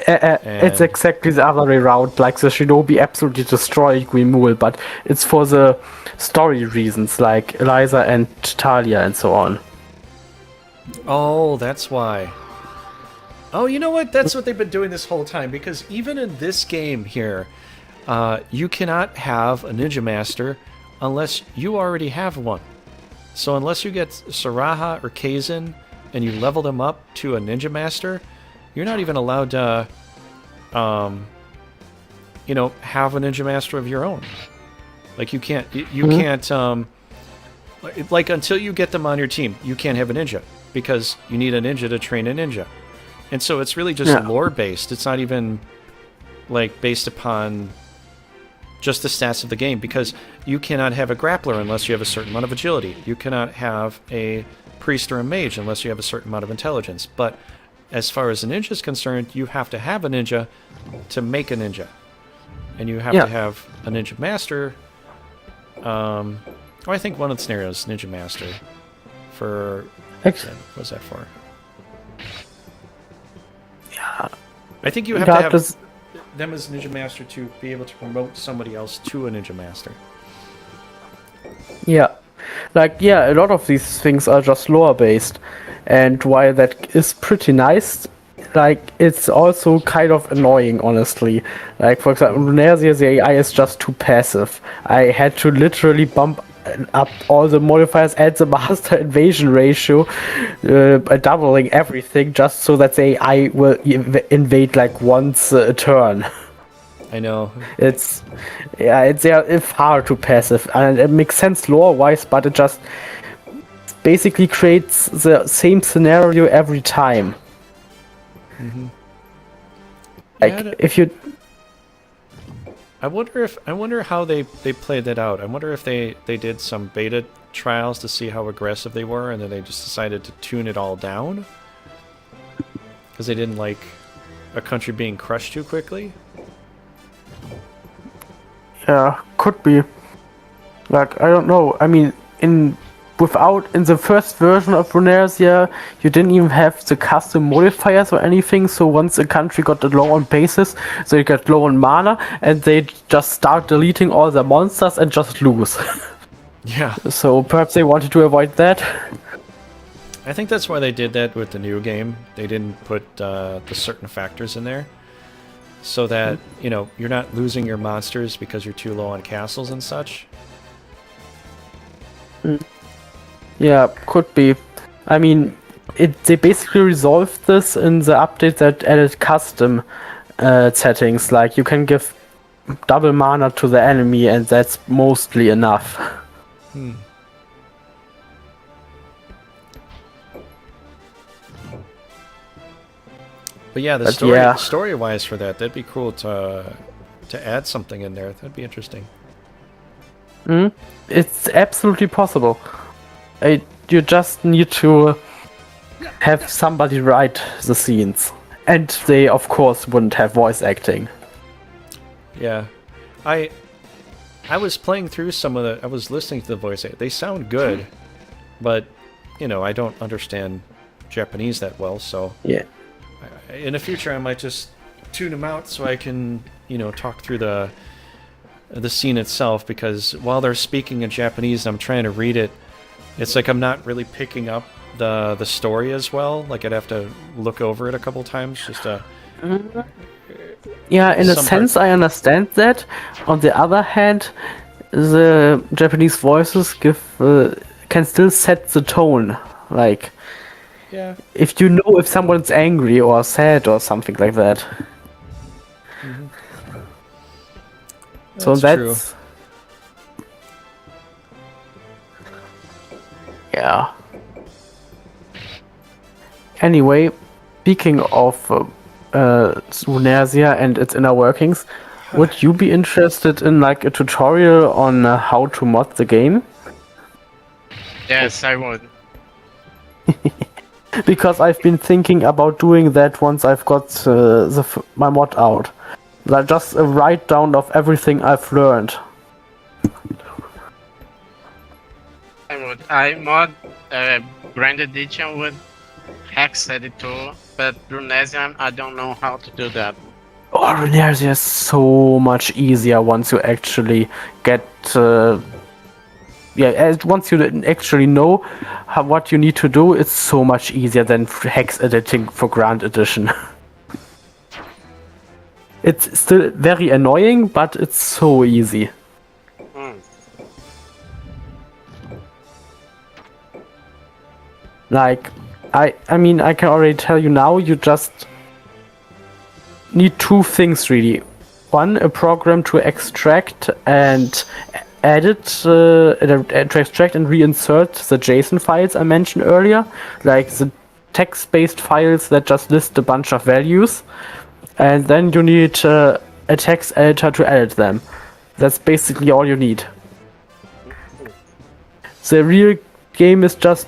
It's exactly the other way around. Like the Shinobi absolutely destroy Guimul, but it's for the story reasons, like Eliza and Talia and so on. Oh, that's why. Oh, you know what? That's what they've been doing this whole time, because even in this game here, you cannot have a Ninja Master unless you already have one. So unless you get Saraha or Kaizen and you level them up to a Ninja Master, you're not even allowed to, have a Ninja Master of your own. Like you can't, like until you get them on your team, you can't have a ninja, because you need a ninja to train a ninja. And so it's really just lore based. It's not even like based upon just the stats of the game, because you cannot have a grappler unless you have a certain amount of agility. You cannot have a priest or a mage unless you have a certain amount of intelligence. But as far as a ninja is concerned, you have to have a ninja to make a ninja. And you have to have a ninja master. I think one of the scenarios, ninja master. For... What's that for? Yeah. I think you have to have them as Ninja Master to be able to promote somebody else to a Ninja Master. Yeah. A lot of these things are just lore based. And while that is pretty nice, it's also kind of annoying, honestly. Like, for example, Runersia, the AI is just too passive. I had to literally bump up all the modifiers and the master invasion ratio by doubling everything just so that the AI will invade like once a turn. I know. It's far too passive, and it makes sense lore-wise, but it just basically creates the same scenario every time. Mm-hmm. If you... I wonder how they played that out. I wonder if they did some beta trials to see how aggressive they were, and then they just decided to tune it all down because they didn't like a country being crushed too quickly. Yeah, could be. I don't know. I mean, in without, in the first version of Runersia, you didn't even have the custom modifiers or anything, so once a country got low on bases, so you got low on mana, and they just start deleting all the monsters and just lose. Yeah. So perhaps they wanted to avoid that. I think that's why they did that with the new game. They didn't put the certain factors in there. So that, you know, you're not losing your monsters because you're too low on castles and such. Yeah, could be. I mean, they basically resolved this in the update that added custom settings. Like, you can give double mana to the enemy, and that's mostly enough. But yeah, the story-wise for that, that'd be cool to add something in there. That'd be interesting. It's absolutely possible. You just need to have somebody write the scenes. And they, of course, wouldn't have voice acting. Yeah. I was playing through some of the... I was listening to the voice act. They sound good, but, you know, I don't understand Japanese that well, so... Yeah. In the future, I might just tune them out so I can, you know, talk through the scene itself, because while they're speaking in Japanese and I'm trying to read it, it's like I'm not really picking up the story as well. Like, I'd have to look over it a couple times just to... Yeah, in a sense, I understand that. On the other hand, the Japanese voices can still set the tone. Like, yeah, if you know if someone's angry or sad or something like that. So that's true. Yeah. Anyway, speaking of Runersia and its inner workings, would you be interested in like a tutorial on how to mod the game? Yes, I would. Because I've been thinking about doing that once I've got my mod out. Like just a write down of everything I've learned. I would. I mod Grand Edition with Hex Editor, but Runesia, I don't know how to do that. Oh, Runersia is so much easier once you actually get... once you actually know what you need to do, it's so much easier than hex editing for Grand Edition. It's still very annoying, but it's so easy. Like, I mean, I can already tell you now, you just need two things really. One, a program to extract and edit, to extract and reinsert the JSON files I mentioned earlier, like the text-based files that just list a bunch of values, and then you need a text editor to edit them. That's basically all you need. The real game is just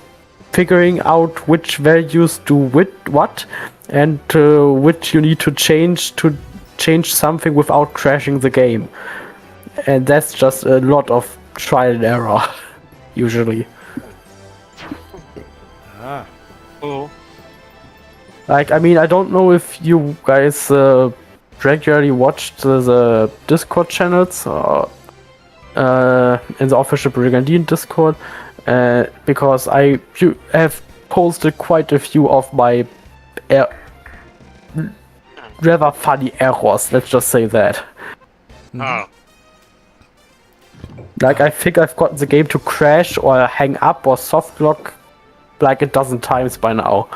figuring out which values do what, and which you need to change something without crashing the game. And that's just a lot of trial and error, usually. Cool. Like, I mean, I don't know if you guys regularly watched the Discord channels or in the official Brigandine Discord, because I have posted quite a few of my rather funny errors, let's just say that. Like, I think I've gotten the game to crash or hang up or soft lock like a dozen times by now.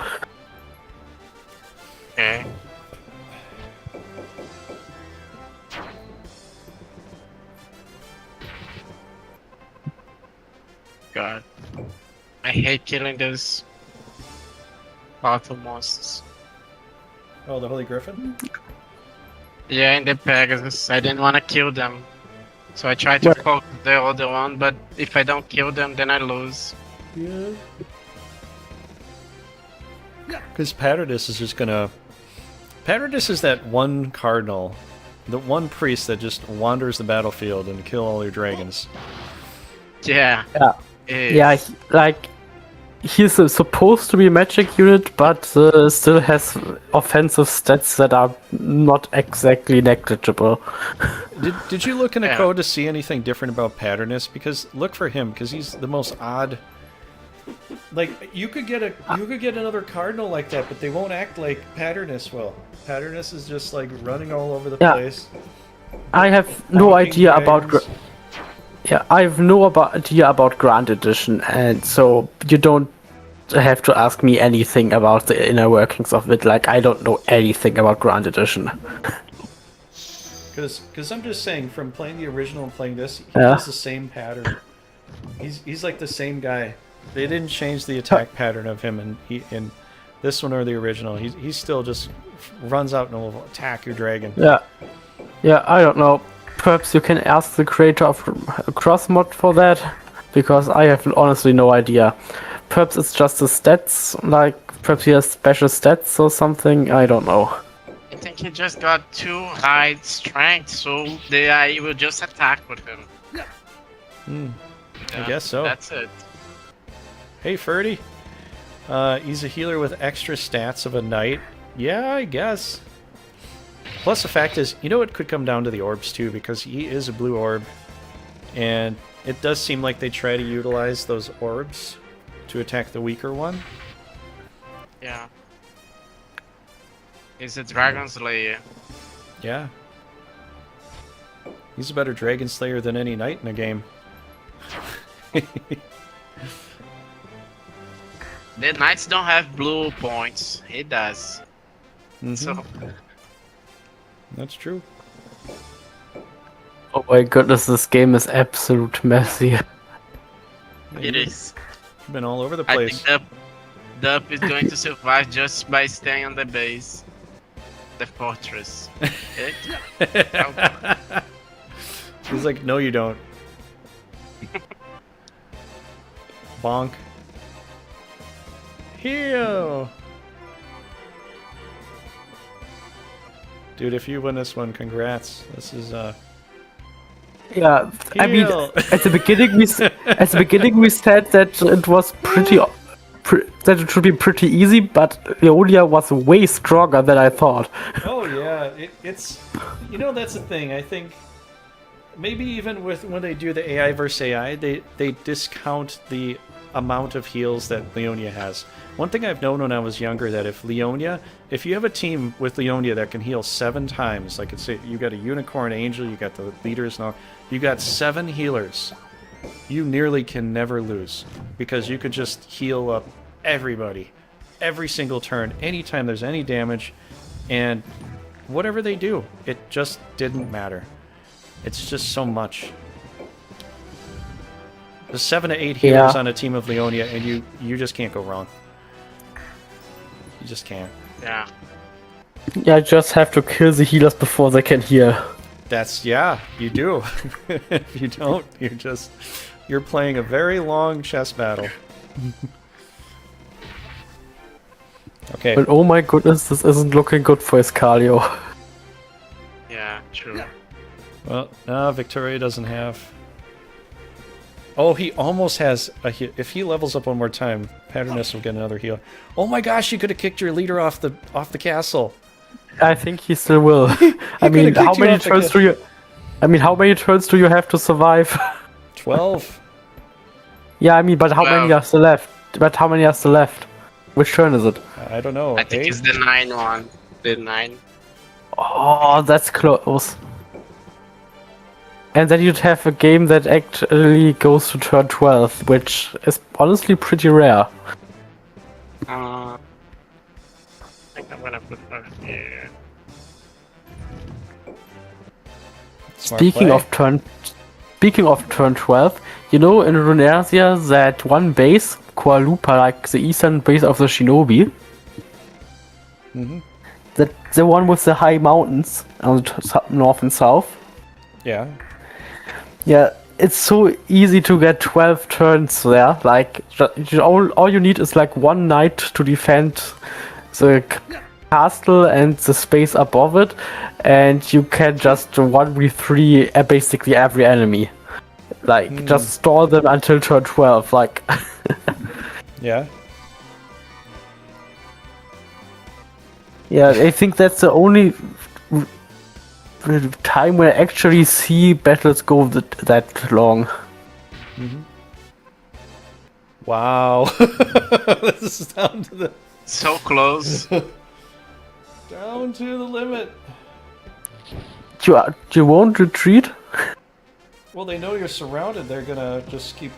Okay. God. I hate killing those powerful monsters. Oh, the Holy Griffin? Yeah, in the Pegasus. I didn't want to kill them. So I tried to focus the other one, but if I don't kill them, then I lose. Yeah. Because Paradis is just gonna... Paradis is that one cardinal, the one priest that just wanders the battlefield and kill all your dragons. Yeah. Yeah, he's supposed to be a magic unit, but still has offensive stats that are not exactly negligible. Did you look in the Yeah. code to see anything different about Patternus? Because look for him, because he's the most odd. Like you could get another cardinal like that, but they won't act like Patternus will. Patternus is just like running all over the Yeah. place. I have no Bonking idea about. dragons. Yeah, I have no idea about Grand Edition, and so you don't have to ask me anything about the inner workings of it. Like, I don't know anything about Grand Edition. Because I'm just saying, from playing the original and playing this, he Yeah. has the same pattern. He's like the same guy. They didn't change the attack pattern of him in this one or the original. He still just runs out and will attack your dragon. Yeah, I don't know. Perhaps you can ask the creator of Crossmod for that, because I have honestly no idea. Perhaps it's just the stats, like perhaps he has special stats or something. I don't know. I think he just got too high strength, so the AI will just attack with him. I guess so. That's it. Hey, Ferdy. He's a healer with extra stats of a knight. Yeah, I guess. Plus, the fact is, you know, it could come down to the orbs too, because he is a blue orb, and it does seem like they try to utilize those orbs to attack the weaker one. Yeah. He's a Dragon Slayer. Yeah. He's a better Dragon Slayer than any knight in the game. The Knights don't have blue points. He does. So That's true. Oh my goodness, this game is absolute messy. it is. You've been all over the I place. think Dup is going to survive just by staying on the base. The fortress. Okay? He's like, no, you don't. Bonk. Heal! Dude, if you win this one, congrats. This is, Yeah, I mean, Heal. at the beginning we said that it was that it should be pretty easy, but Leonia was way stronger than I thought. Oh yeah, it's you know, that's the thing. I think maybe even with when they do the AI versus AI, they discount the amount of heals that Leonia has. One thing I've known when I was younger, that if you have a team with Leonia that can heal 7 times, like it's you got a unicorn angel, you got the leaders and all, you got 7 healers, you nearly can never lose, because you could just heal up everybody every single turn anytime there's any damage, and whatever they do, it just didn't matter. It's just so much. There's 7 to 8 healers on a team of Leonia, and you just can't go wrong. You just can't. Yeah. Yeah, you just have to kill the healers before they can heal. Yeah, you do. If you don't, you're playing a very long chess battle. Okay. But oh my goodness, this isn't looking good for Escalio. Yeah, true. Well, no, Victoria doesn't have. Oh, he almost has a heal. If he levels up one more time, Patternus will get another heal. Oh my gosh, you could have kicked your leader off the castle. I think he still will. I mean, how many turns do you? I mean, how many turns do you have to survive? 12. Yeah, I mean, but how many are still left? Which turn is it? I don't know. I think 8? it's the 9 one. The 9. Oh, that's close. And then you'd have a game that actually goes to turn 12, which is honestly pretty rare. I think I'm gonna put her here. Smart Speaking play. of turn 12, you know in Runersia that one base, Kualupa, like the eastern base of the Shinobi, that the one with the high mountains on the north and south. Yeah. Yeah, it's so easy to get 12 turns there. Like, all you need is like one knight to defend the castle and the space above it, and you can just 1v3 basically every enemy. Like, just store them until turn 12, like... Yeah. Yeah, I think that's the only time where I actually see battles go that long. Wow. This is down to the So close. down to the limit. You won't retreat? Well, they know you're surrounded. They're gonna just keep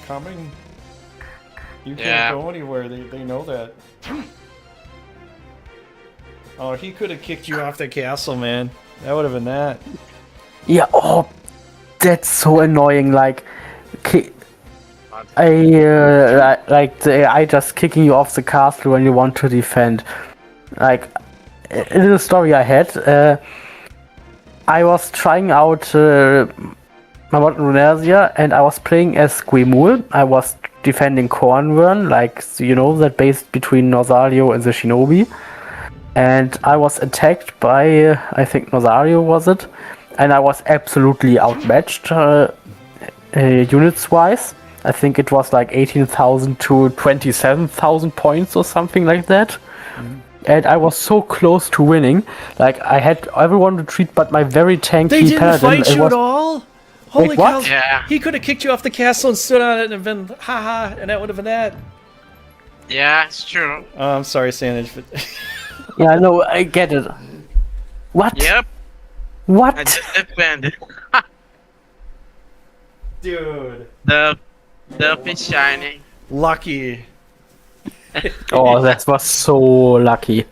coming. You can't Yeah. go anywhere. They know that. Oh, he could have kicked you off the castle, man. That would have been that. Yeah, oh, that's so annoying, like... like the AI just kicking you off the castle when you want to defend. Like, in the story I had, I was trying out my mod in Runersia, and I was playing as Guimul. I was defending Cornwern, like, you know, that base between Nosario and the Shinobi. And I was attacked by, I think Nosario was it, and I was absolutely outmatched units-wise. I think it was like 18,000 to 27,000 points or something like that. And I was so close to winning. Like, I had everyone retreat but my very tanky They didn't paladin. fight you at all? Holy Wait, what? cow. Yeah. He could have kicked you off the castle and stood on it and been haha, and that would have been that. Yeah, it's true. Oh, I'm sorry, Sanige, but Yeah, no, I get it. What? Yep. What? I just defended. dude. The is shining. Lucky. Oh, that was so lucky.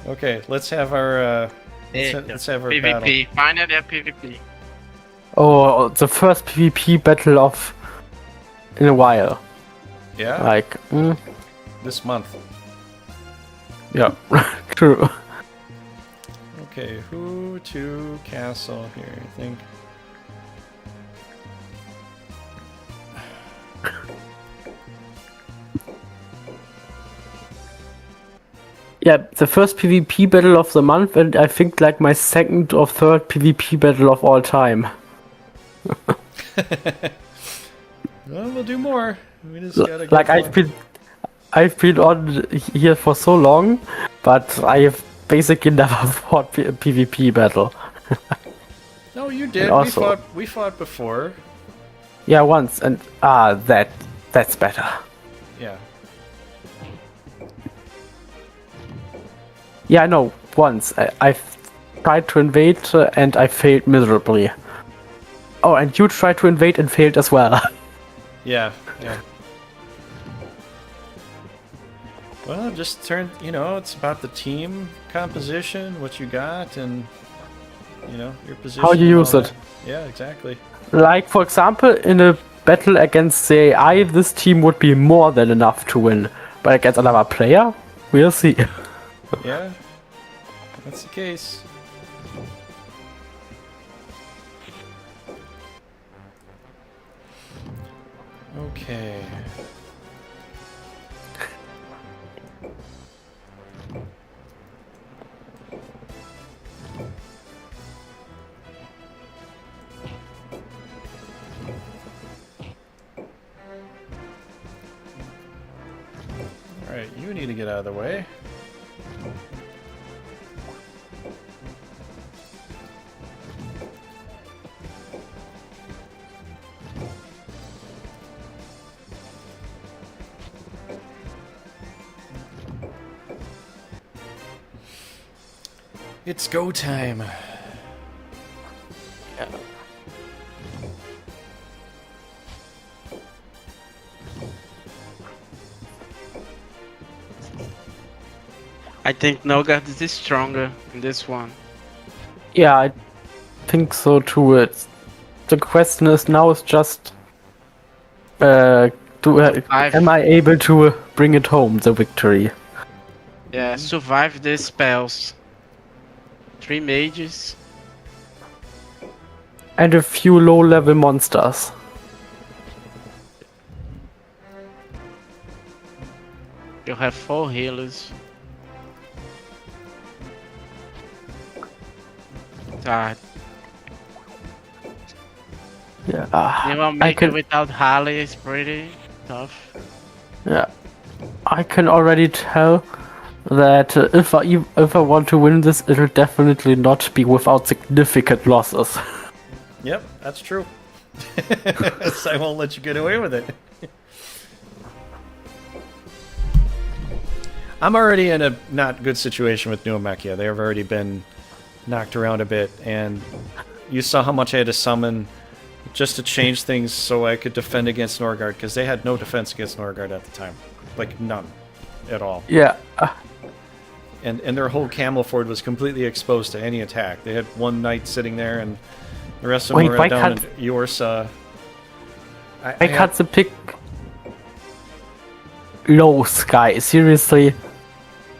Okay, let's have our let's have our battle. PvP. Finally a PvP. Oh, the first PvP battle of in a while. Yeah? Like, This month. yeah, true. Okay, who to castle here, I think. Yeah, the first PvP battle of the month, and I think like my second or third PvP battle of all time. Well, we'll do more. We just gotta Like get I've been on here for so long, but I have basically never fought a PvP battle. No, you did. Also- We fought before. Yeah, once, and that's better. Yeah. Yeah, I know. Once I've tried to invade and I failed miserably. Oh, and you tried to invade and failed as well. Yeah, yeah. Well, just turn, it's about the team composition, what you got, and, your position. How you and use all it. that. Yeah, exactly. Like, for example, in a battle against the AI, this team would be more than enough to win. But against another player, we'll see. Yeah, that's the case. Okay. Alright, you need to get out of the way. It's go time. I think Nogard is stronger in this one. Yeah, I think so too. The question is now is just am I able to bring it home, the victory? Yeah, survive the spells. 3 mages. And a few low-level monsters. You have 4 healers. Tá. Yeah, Newer I Maker can. without Harley is pretty tough. Yeah, I can already tell that if I want to win this, it'll definitely not be without significant losses. Yep, that's true. So I won't let you get away with it. I'm already in a not good situation with Neomachia. They've already been knocked around a bit, and you saw how much I had to summon just to change things so I could defend against Norgard, because they had no defense against Norgard at the time. Like, none. At all. Yeah, And their whole Camelford was completely exposed to any attack. They had one knight sitting there, and the rest of them were down in Yorsa. I can't pick low sky. Seriously,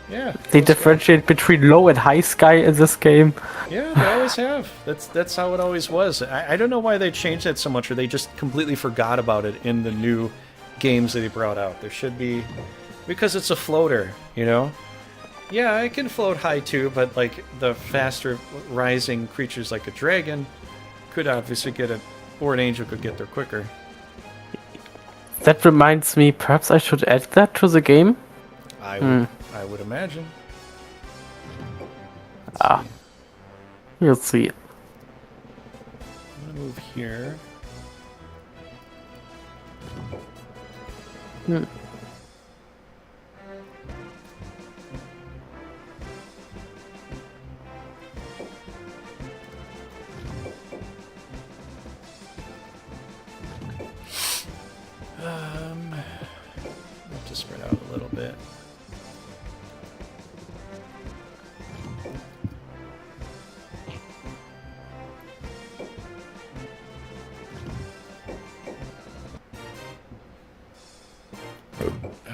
Yeah. they differentiate between low and high sky in this game. Yeah, they always have. That's how it always was. I don't know why they changed that so much, or they just completely forgot about it in the new games that they brought out. There should be... Because it's a floater, you know? Yeah, I can float high too, but like the faster rising creatures like a dragon could obviously get it, or an angel could get there quicker. That reminds me, perhaps I should add that to the game? I would imagine. You'll see. I'm gonna move here. To spread out a little bit.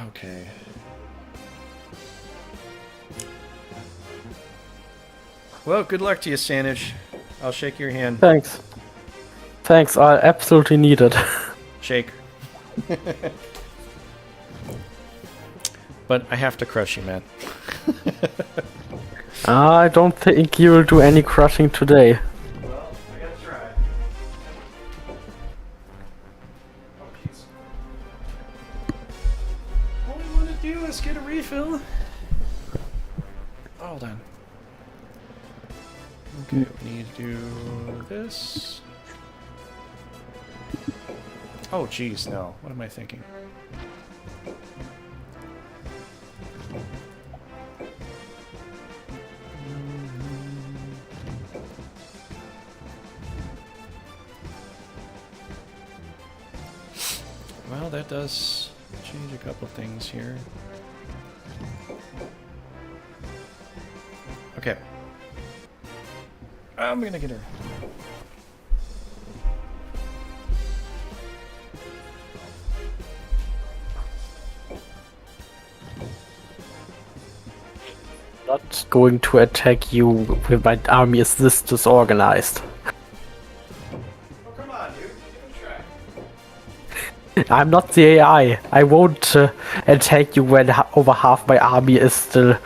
Okay. Well, good luck to you, Sanige. I'll shake your hand. Thanks. Thanks, I absolutely need it. Shake. But I have to crush you, man. I don't think you will do any crushing today. Well, I gotta try. Oh, jeez. All we want to do is get a refill. Hold on. Okay, we need to do this. Oh, jeez, no. What am I thinking? Well, that does change a couple things here. Okay. I'm gonna get her. Not going to attack you with my army is this disorganized. Oh, come on, dude. Give it a try. I'm not the AI. I won't attack you when over half my army is still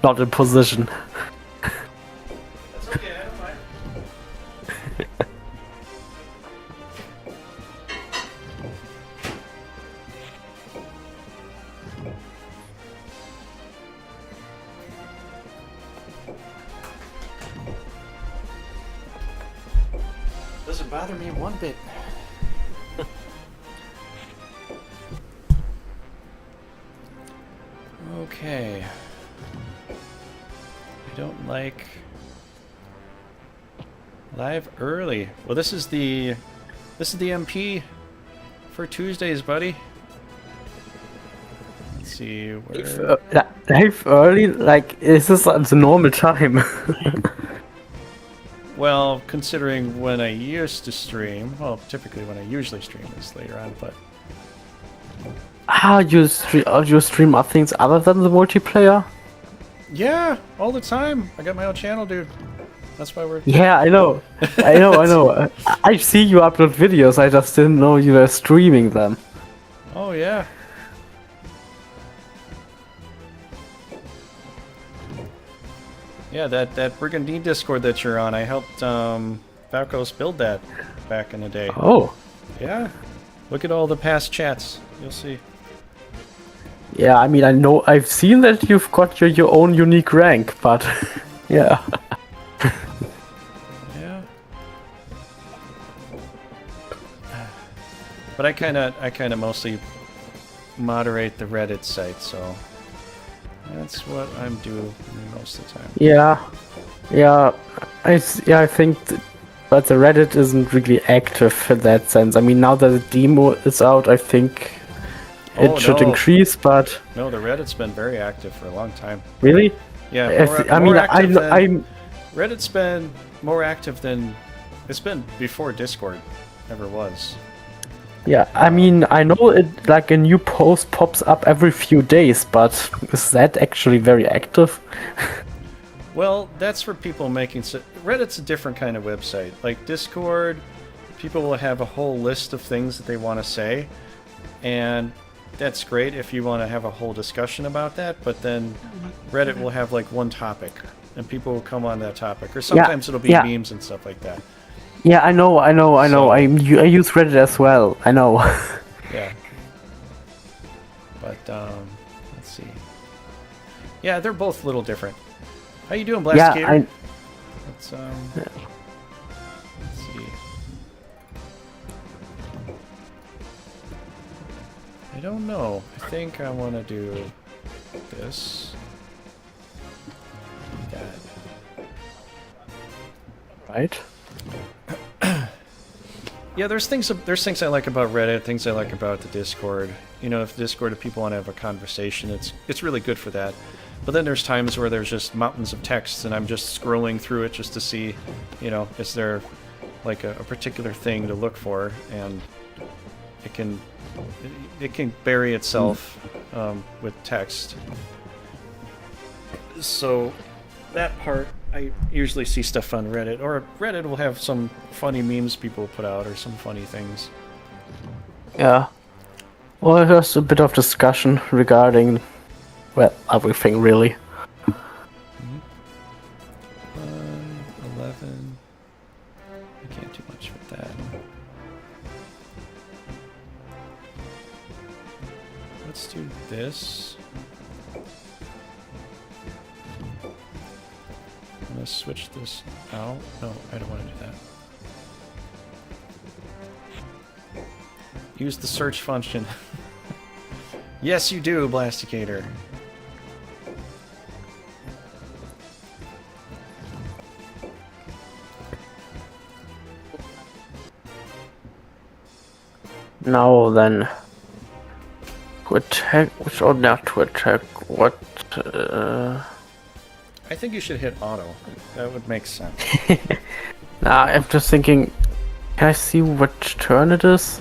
not in position. That's okay, I don't mind. Doesn't bother me one bit. Okay. I don't like live early. Well, this is the MP for Tuesdays, buddy. Let's see where. Live early, like this is the normal time. Well, considering when I used to stream, well, typically when I usually stream is later on, but you stream other things other than the multiplayer? yeah, all the time. I got my own channel, dude. That's why we're. Yeah, I know. I know. I see you upload videos, I just didn't know you were streaming them. Oh yeah. Yeah, that Brigandine Discord that you're on, I helped Valkos build that back in the day. Oh. Yeah. Look at all the past chats. You'll see. Yeah, I mean, I know I've seen that you've got your own unique rank, but yeah. Yeah. But I kind of mostly moderate the Reddit site, so that's what I'm doing most of the time. Yeah, I think, but the Reddit isn't really active in that sense. I mean, now that the demo is out, I think it should increase, but no, the Reddit's been very active for a long time. Really? Yeah, Reddit's been more active than it's been before Discord ever was. Yeah, I mean, I know it, like a new post pops up every few days, but is that actually very active? Well, that's for people making... Reddit's a different kind of website. Like Discord, people will have a whole list of things that they want to say, and that's great if you want to have a whole discussion about that, but then Reddit will have like one topic, and people will come on that topic. Or sometimes it'll be memes and stuff like that. Yeah, I know. I use Reddit as well. I know. Yeah. But, let's see. Yeah, they're both a little different. How you doing, Blasticator? Yeah, Let's see. I don't know. I think I want to do this. That. Right. Yeah, there's things I like about Reddit, things I like about the Discord. You know, if Discord, if people want to have a conversation, it's really good for that. But then there's times where there's just mountains of text, and I'm just scrolling through it just to see, you know, is there like a particular thing to look for, and it can bury itself with text. So that part, I usually see stuff on Reddit, or Reddit will have some funny memes people put out, or some funny things. Yeah. Well, there's a bit of discussion regarding, well, everything really. 11. I can't do much with that. Let's do this. I'm gonna switch this out. No, I don't want to do that. Use the search function. Yes, you do, Blasticator. Now then, to attack, which or not to attack, what? I think you should hit auto. That would make sense. Nah, I'm just thinking, can I see which turn it is?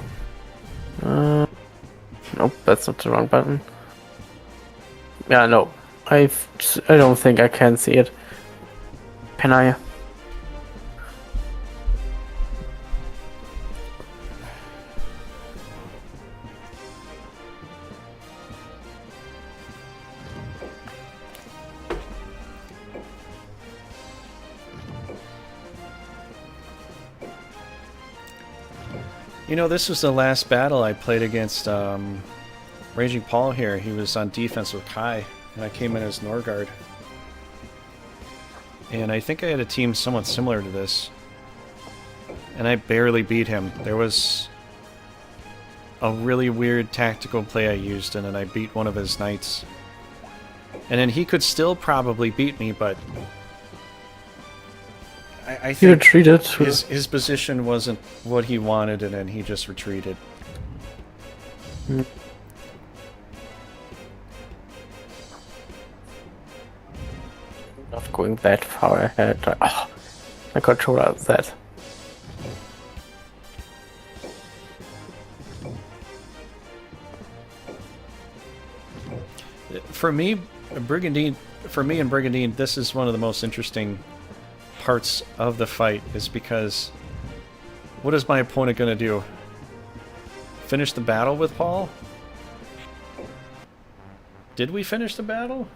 Nope, that's not the wrong button. Yeah, no, I don't think I can see it. Can I? You know, this was the last battle I played against Raging Paul here. He was on defense with Kai, and I came in as Norgard. And I think I had a team somewhat similar to this. And I barely beat him. There was a really weird tactical play I used, and then I beat one of his knights. And then he could still probably beat me, but I think retreated. His position wasn't what he wanted, and then he just retreated. Not going that far ahead. Oh, my controller is that. For me, Brigandine, this is one of the most interesting parts of the fight, is because what is my opponent going to do? Finish the battle with Paul? Did we finish the battle?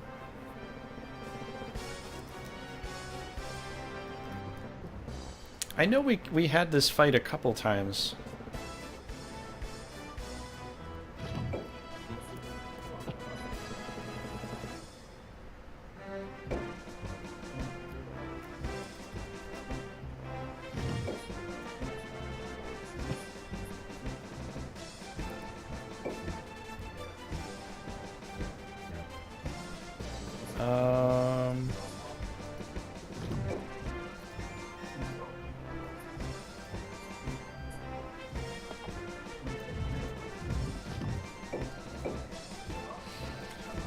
I know we had this fight a couple times.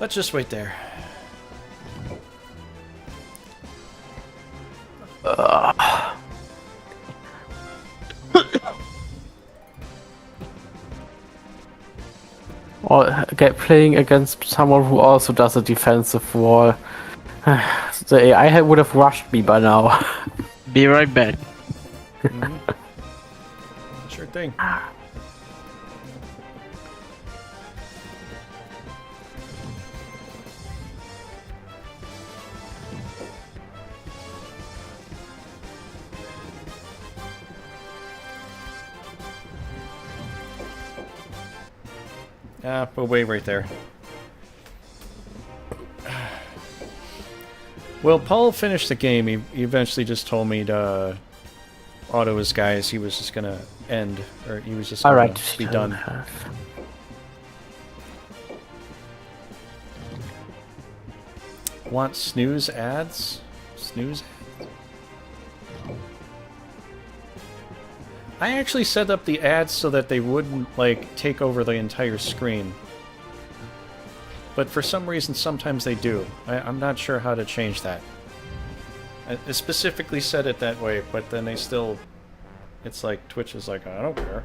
Let's just wait there. Or playing against someone who also does a defensive wall. The AI would have rushed me by now. Be right back. Sure thing. We'll wait right there. Well, Paul finished the game. He eventually just told me to auto his guys. He was just gonna end, or he was just gonna be done. Want snooze ads? Snooze ads? I actually set up the ads so that they wouldn't, like, take over the entire screen. But for some reason, sometimes they do. I'm not sure how to change that. I specifically set it that way, but then they still... It's like, Twitch is like, I don't care.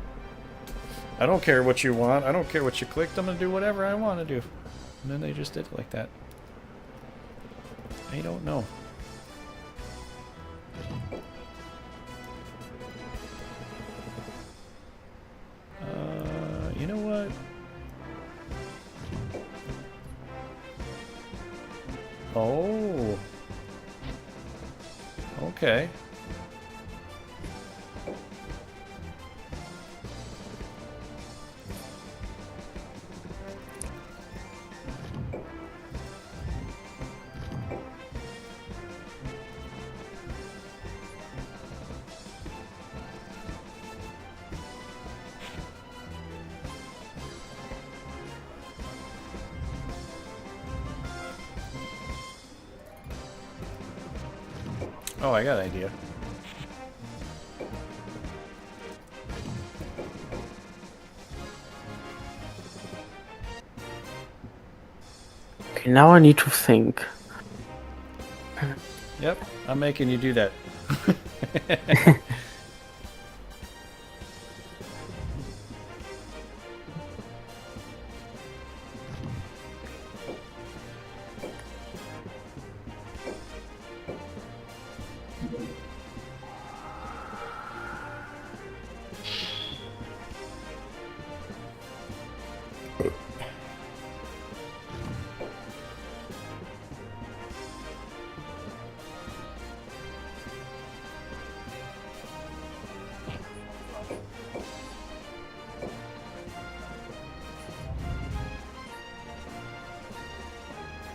I don't care what you want. I don't care what you clicked. I'm gonna do whatever I want to do. And then they just did it like that. I don't know. You know what? Oh. Okay. Oh, I got an idea. Okay, now I need to think. Yep, I'm making you do that.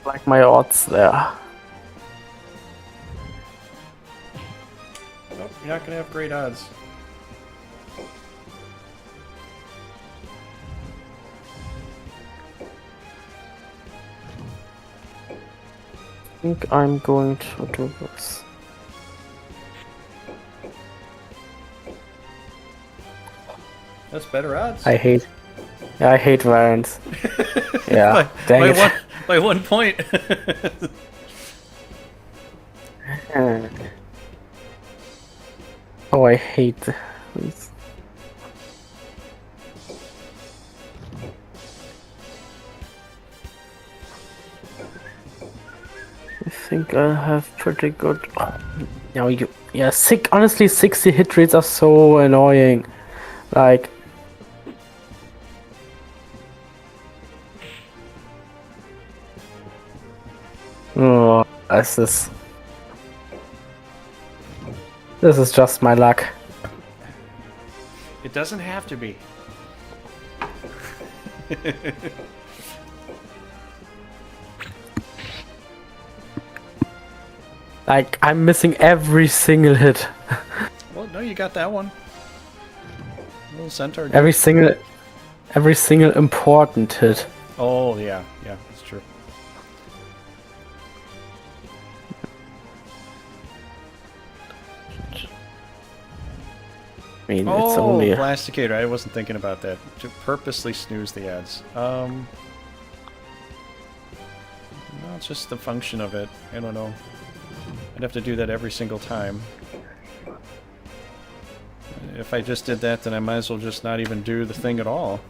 Like my odds there. Nope, you're not gonna have great odds. I think I'm going to do this. That's better odds. I hate variants. Yeah, dang it. By 1 point. Oh, I hate this. I think I have pretty good. Now honestly, 60 hit rates are so annoying. Like. Oh, that's this. This is just my luck. It doesn't have to be. Like, I'm missing every single hit. Well, no, you got that one. Little centaur. Every single important hit. Oh, yeah. Yeah, that's true. I mean, Oh, it's only... Blasticator. I wasn't thinking about that. To purposely snooze the ads. No, it's just the function of it. I don't know. I'd have to do that every single time. If I just did that, then I might as well just not even do the thing at all.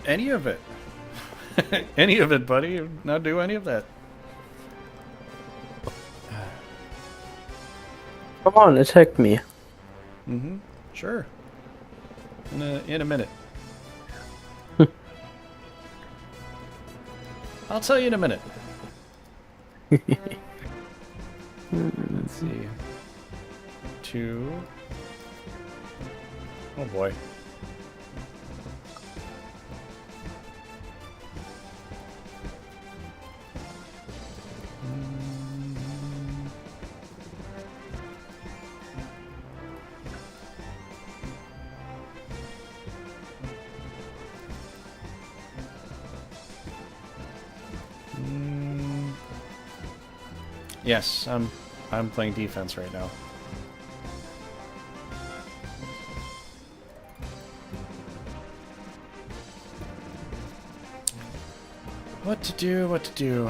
Any of it. Any of it, buddy. Not do any of that. Come on, attack me. Mm-hmm. Sure. In a minute. I'll tell you in a minute. Let's see. 2. Oh boy. Yes, I'm playing defense right now. What to do, what to do.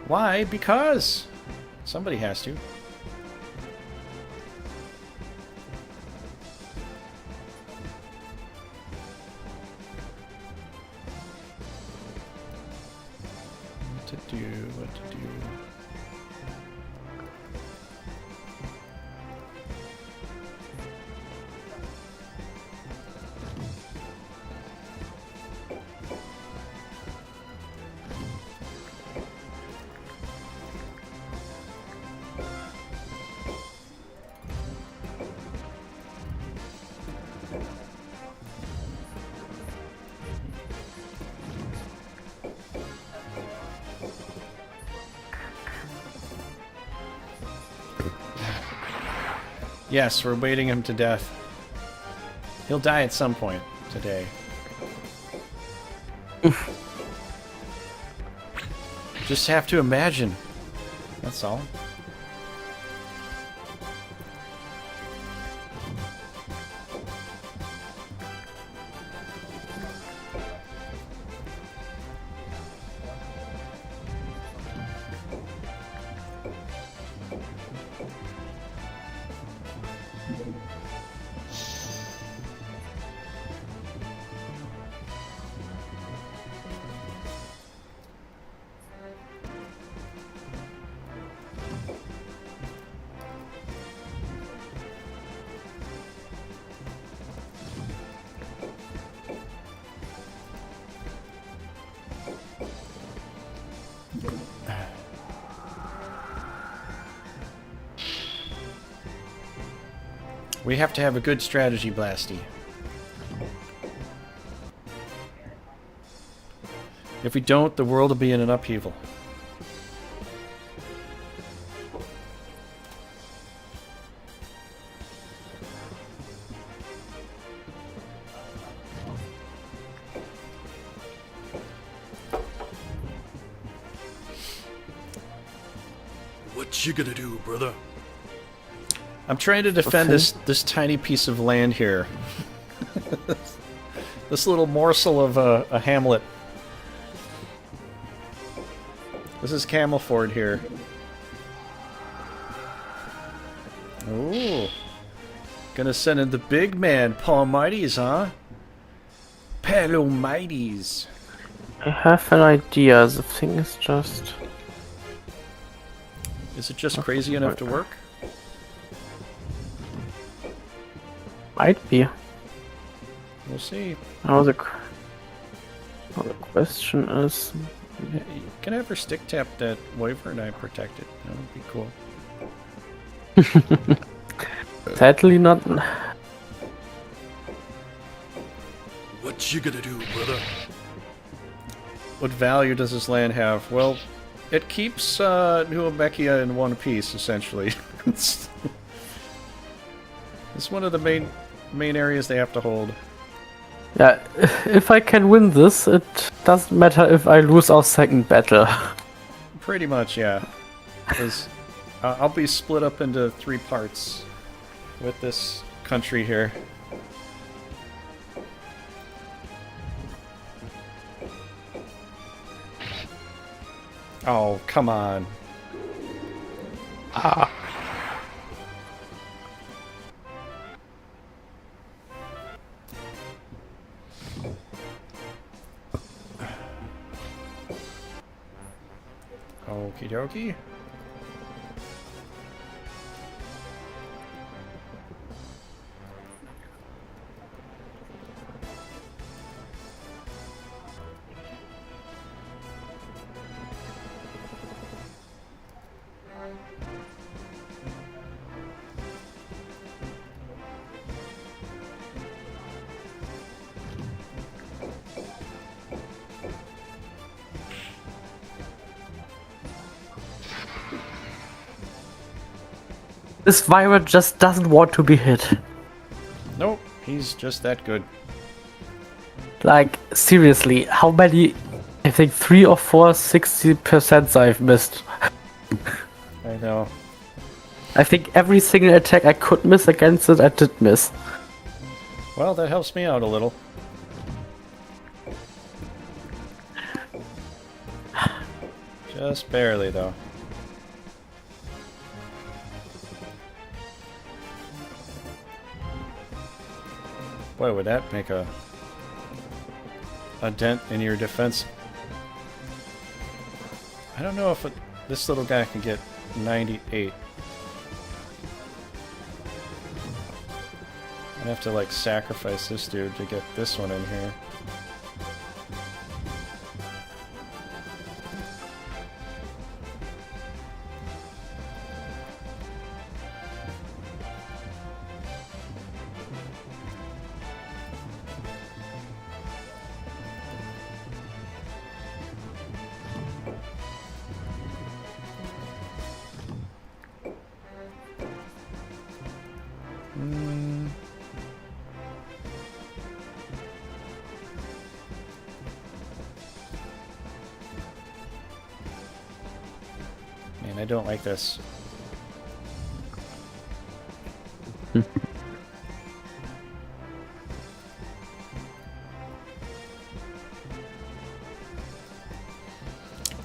Why? Because somebody has to. What to do, what to do. Yes, we're waiting him to death. He'll die at some point today. Just have to imagine. That's all. We have to have a good strategy, Blasty. If we don't, the world will be in an upheaval. What you gonna do, brother? I'm trying to defend this tiny piece of land here. This little morsel of a hamlet. This is Camelford here. Ooh. Gonna send in the big man, Palomides, huh? Palomides. I have an idea. The thing is just... Is it just crazy enough to work? Might be. We'll see. Now the question is... Can I ever stick tap that wyvern I protected? That would be cool. Sadly not... What you gonna do, brother? What value does this land have? Well, it keeps New Mechia in one piece, essentially. It's one of the main areas they have to hold. Yeah, if I can win this, it doesn't matter if I lose our second battle. Pretty much, yeah. 'Cause I'll be split up into 3 parts with this country here. Oh, come on. Ah. Okie dokie. This virus just doesn't want to be hit. Nope, he's just that good. Like, seriously, how many... I think 3 or 4 60% I've missed. I know. I think every single attack I could miss against it, I did miss. Well, that helps me out a little. Just barely, though. Boy, would that make a dent in your defense. I don't know if this little guy can get 98. I'd have to, like, sacrifice this dude to get this one in here. Man, I don't like this.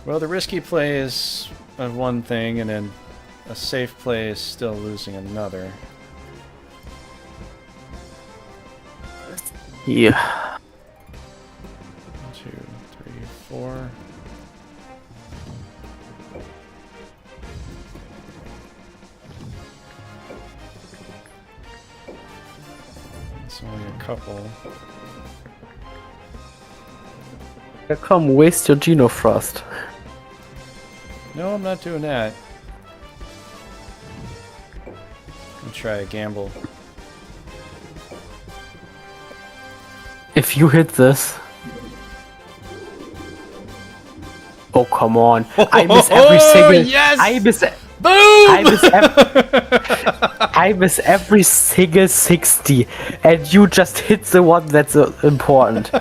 Well, the risky play is one thing, and then a safe play is still losing another. Yeah. 2, 3, 4. It's only a couple. Yeah, come, waste your Genofrost. No, I'm not doing that. Let me try a gamble. if you hit this. Oh, come on. I miss every single... yes! I miss... Boom! I miss every single 60, and you just hit the one that's important.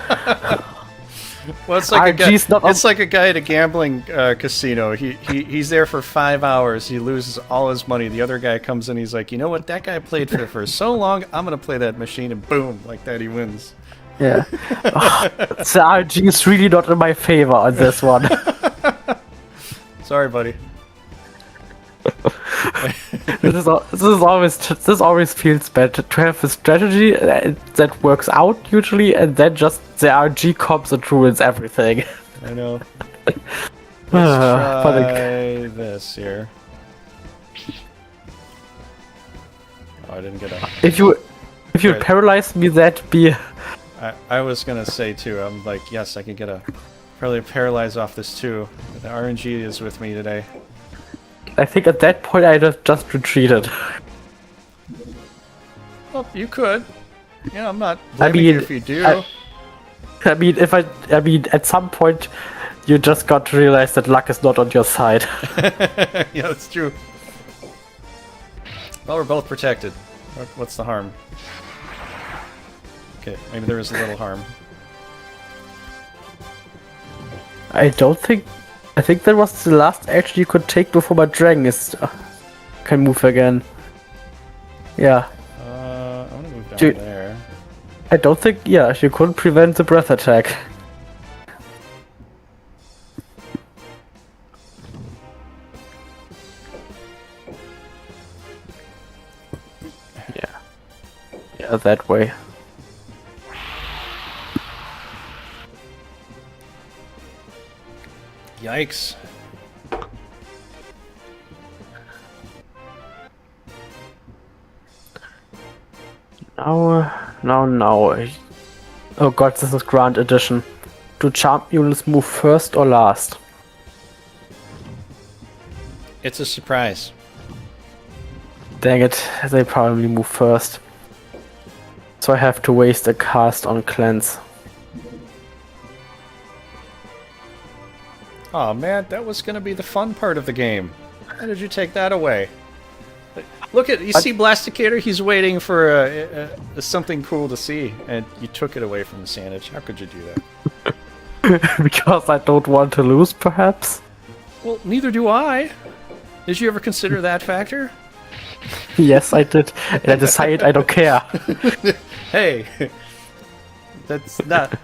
Well, it's like RG's not on- it's like a guy at a gambling casino. He's there for 5 hours. He loses all his money. The other guy comes in. He's like, you know what? That guy played for so long. I'm gonna play that machine, and boom, like that, he wins. Yeah. The RG is really not in my favor on this one. Sorry, buddy. This always feels bad to have a strategy that works out usually, and then just the RG comes and ruins everything. I know. Let's try But this here. Oh, I didn't get a. if you Right. paralyze me, that'd be. I was gonna say too. I'm like, yes, I can get a probably paralyze off this too. The RNG is with me today. I think at that point I just retreated. Well, you could. Yeah, I'm not I blaming mean, you if you do. I mean, at some point, you just got to realize that luck is not on your side. Yeah, that's true. Well, we're both protected. What's the harm? Okay, maybe there is a little harm. I think that was the last action you could take before my dragon can move again. Yeah. I'm gonna move down Dude. there. I don't think, yeah, you couldn't prevent the breath attack. Yeah, that way. Yikes. Now. Oh god, this is Grand Edition. Do charm units move first or last? It's a surprise. Dang it, they probably move first. So I have to waste a cast on cleanse. Aw, man, that was gonna be the fun part of the game. How did you take that away? Look at, you see Blasticator, he's waiting for something cool to see, and you took it away from the Sanige. How could you do that? Because I don't want to lose, perhaps? Well, neither do I. Did you ever consider that factor? Yes, I did. And I decided I don't care. Hey, that's not...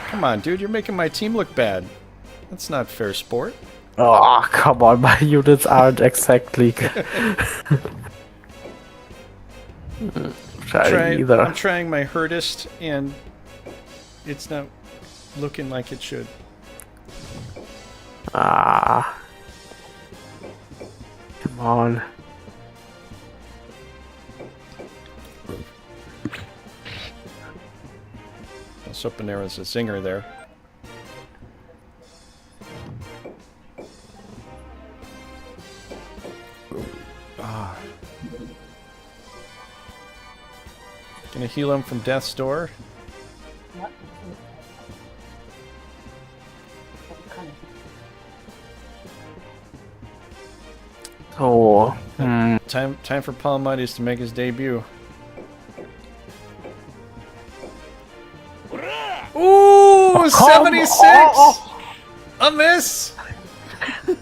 Come on, dude, you're making my team look bad. That's not fair sport. Oh, come on, my units aren't exactly... either. I'm trying my hardest, and it's not looking like it should. Ah. Come on. I was hoping there was a zinger there. Ah. Gonna heal him from death's door. Oh. Time for Palmides to make his debut. Ooh, 76! A miss!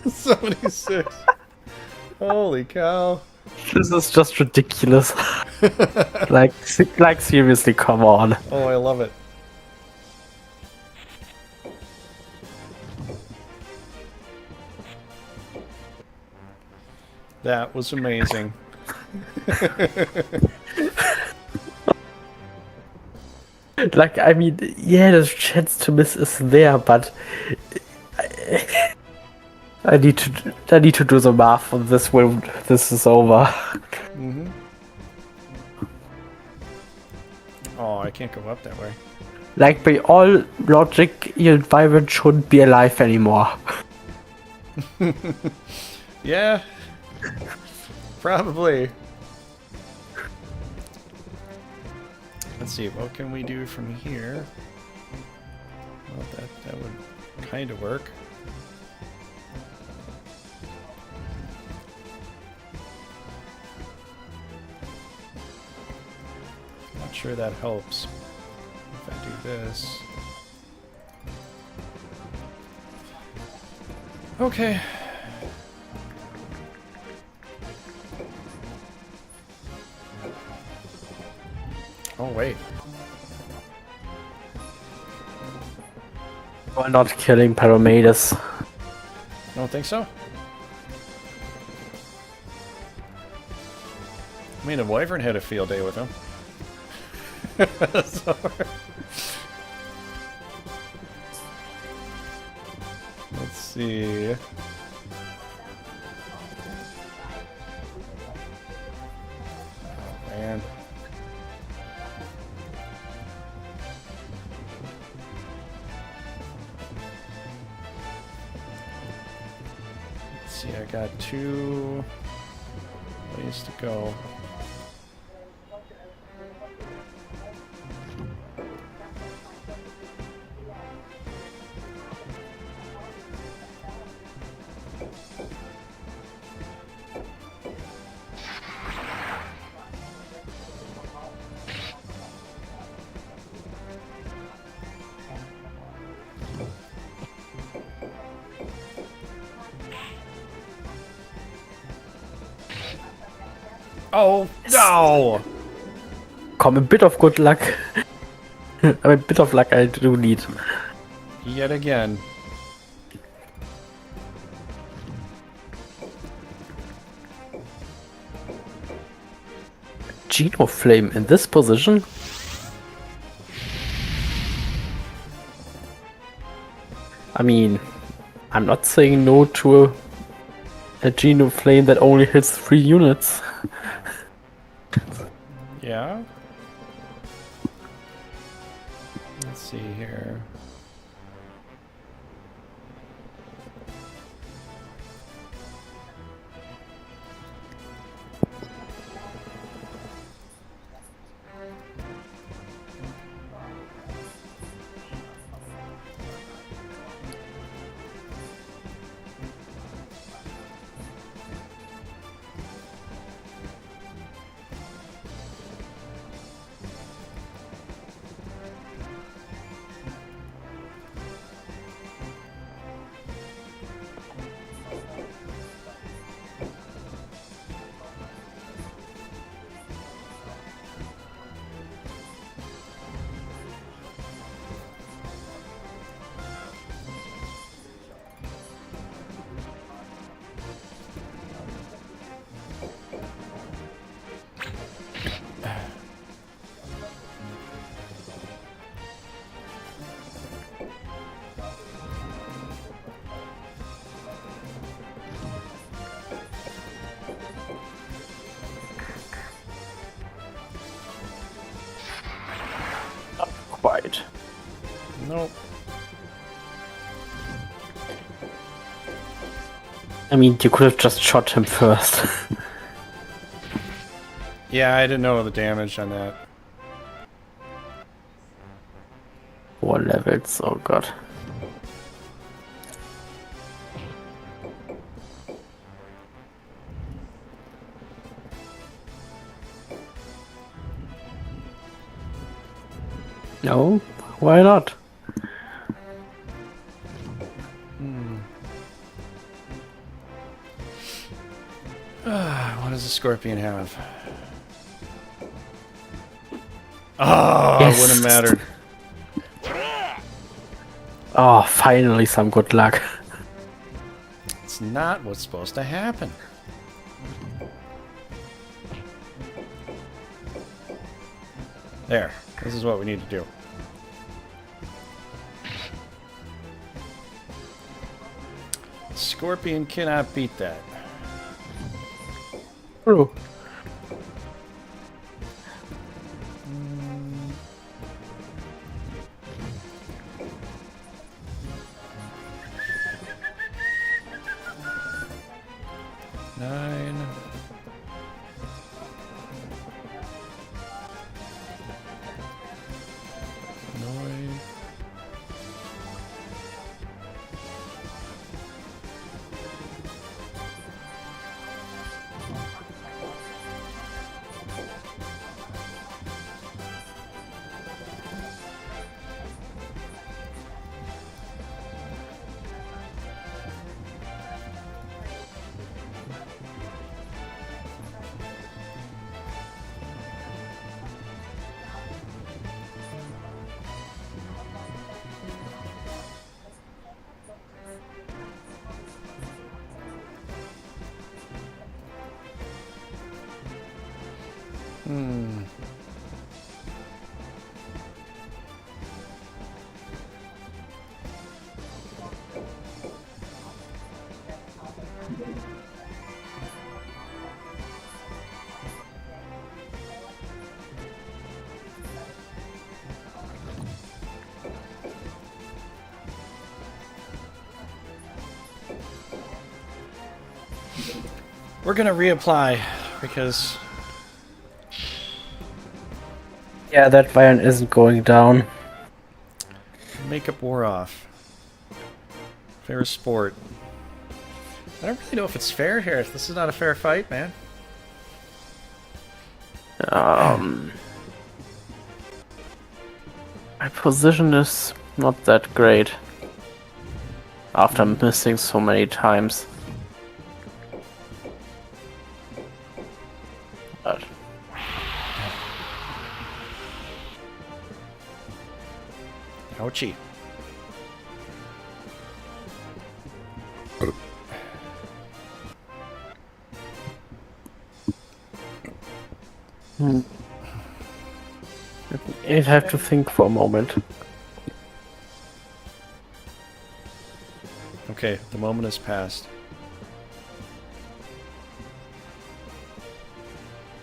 76. Holy cow. This is just ridiculous. like seriously, come on. Oh, I love it. That was amazing. Like, I mean, yeah, the chance to miss is there, but I need to do the math on this when this is over. Mm-hmm. I can't go up that way. Like, by all logic, your Wyvern shouldn't be alive anymore. Yeah. Probably. Let's see, what can we do from here? Well, that would kind of work. Not sure that helps. If I do this. Okay. Oh, wait. Why not killing Paramedes? Don't think so? I mean, the Wyvern had a field day with him. So- Let's see. Oh, man. Let's see, I got 2 ways to go. Oh, no! Come, a bit of good luck. A bit of luck I do need. Yet again. Geno Flame in this position? I mean, I'm not saying no to a Geno Flame that only hits 3 units. Yeah. Let's see here. Quite. Nope. I mean, you could have just shot him first. Yeah, I didn't know the damage on that. 4 levels, oh god. No, why not? What does the Scorpion have? Oh, Yes. it wouldn't have mattered. Oh, finally some good luck. It's not what's supposed to happen. There. This is what we need to do. Scorpion cannot beat that. True. 9. Nine. We're gonna reapply because Yeah, that Viren isn't going down. makeup wore off. Fair sport. I don't really know if it's fair here. This is not a fair fight, man. My position is not that great. After missing so many times. But Ouchie. I'd have to think for a moment. Okay, the moment has passed.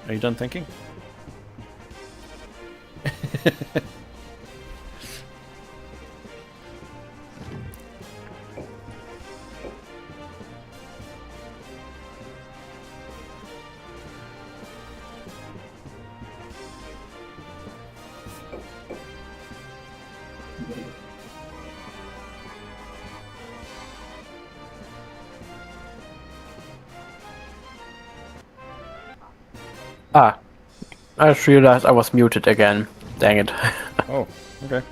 Are you done thinking? Ah, I just realized I was muted again. Dang it. Oh, okay.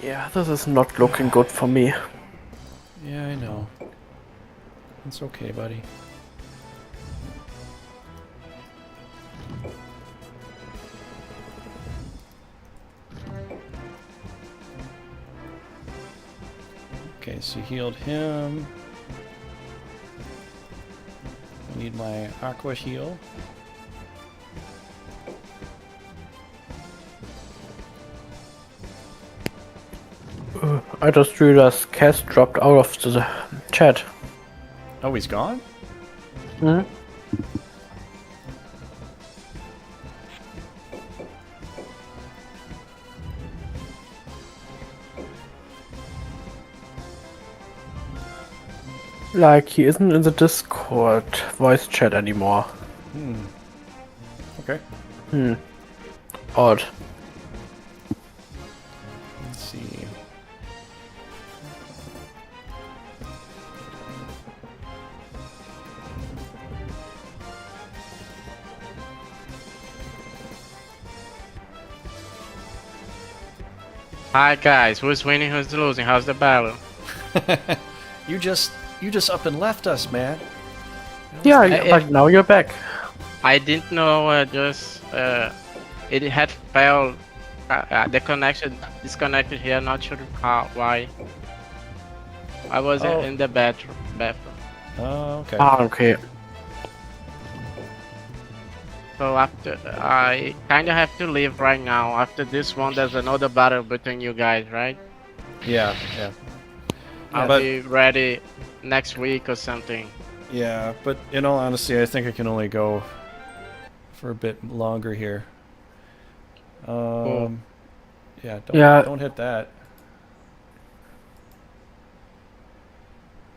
Yeah, this is not looking good for me. Yeah, I know. It's okay, buddy. Okay, so healed him. I need my aqua heal. I just realized Cass dropped out of the chat. Oh, he's gone? Hmm? Like, he isn't in the Discord voice chat anymore. Okay. Odd. Let's see. Hi guys, who's winning, who's losing? How's the battle? You just up and left us, man. Yeah, but now you're back. I didn't know. It had failed. The connection disconnected here. Not sure how why. I was in the bathroom. Oh, okay. Ah, okay. So after I kind of have to leave right now. After this one, there's another battle between you guys, right? Yeah, yeah. I'll but- be ready next week or something. Yeah, but in all honesty, I think I can only go for a bit longer here. Cool. Yeah, Yeah. don't hit that.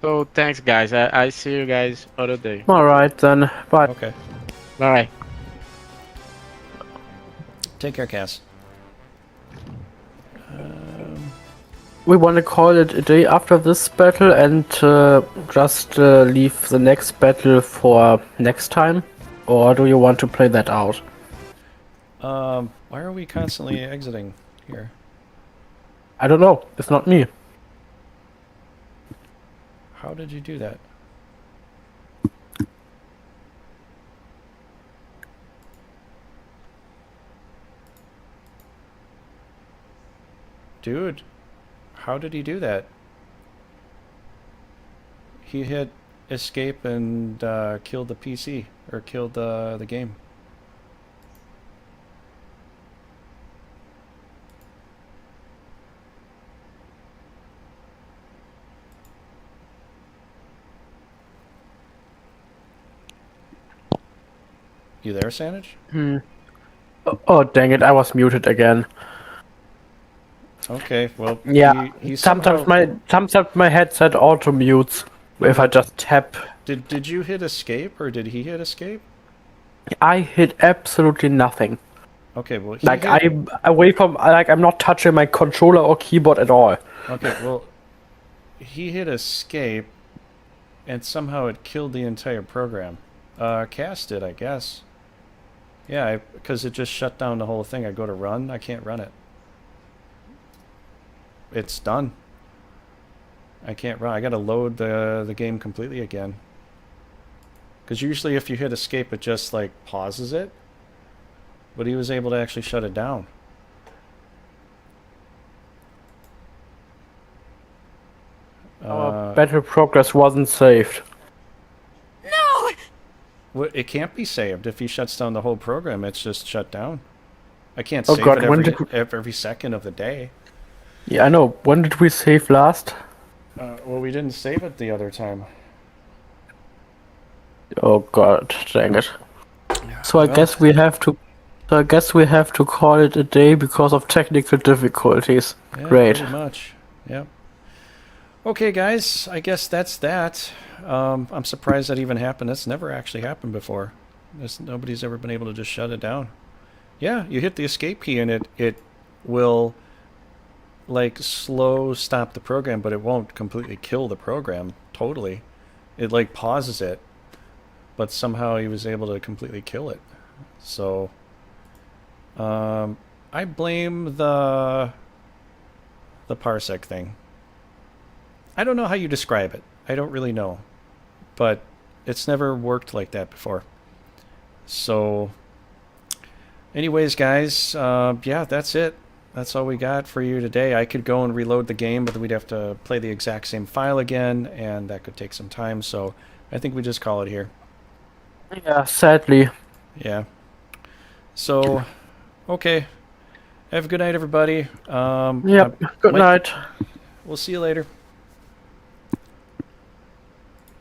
So thanks, guys. I see you guys other day. Alright then. Bye. Okay. Bye. Take care, Cass. We want to call it a day after this battle and just leave the next battle for next time? Or do you want to play that out? Why are we constantly exiting here? I don't know. It's not me. How did you do that? Dude, how did he do that? He hit escape and killed the PC, or killed the game. You there, Sanige? Oh, dang it. I was muted again. Okay, well, Yeah. he Sometimes somehow... my headset auto mutes if I just tap. Did you hit escape, or did he hit escape? I hit absolutely nothing. Okay, well, he Like hit... I'm away from, like I'm not touching my controller or keyboard at all. Okay, well, he hit escape, and somehow it killed the entire program. Cass did, I guess. Yeah, because it just shut down the whole thing. I go to run, I can't run it. It's done. I can't run. I gotta load the game completely again. Because usually if you hit escape, it just, like, pauses it. But he was able to actually shut it down. Our battle progress wasn't saved. Well, it can't be saved. If he shuts down the whole program, it's just shut down. I can't Oh save God, it when did every second of the day. Yeah, I know. When did we save last? Well, we didn't save it the other time. Oh God, dang it. So I well. guess we have to. So I guess we have to call it a day because of technical difficulties. Yeah, Great. pretty much. Yep. Okay, guys. I guess that's that. I'm surprised that even happened. That's never actually happened before. Nobody's ever been able to just shut it down. Yeah, you hit the escape key and it will like stop the program, but it won't completely kill the program totally. It like pauses it, but somehow he was able to completely kill it. So I blame the parsec thing. I don't know how you describe it. I don't really know. But it's never worked like that before. So anyways, guys, yeah, that's it. That's all we got for you today. I could go and reload the game, but we'd have to play the exact same file again, and that could take some time. So I think we just call it here. Yeah, sadly. Yeah. So, okay. Have a good night, everybody. Yep. Good night. We'll see you later.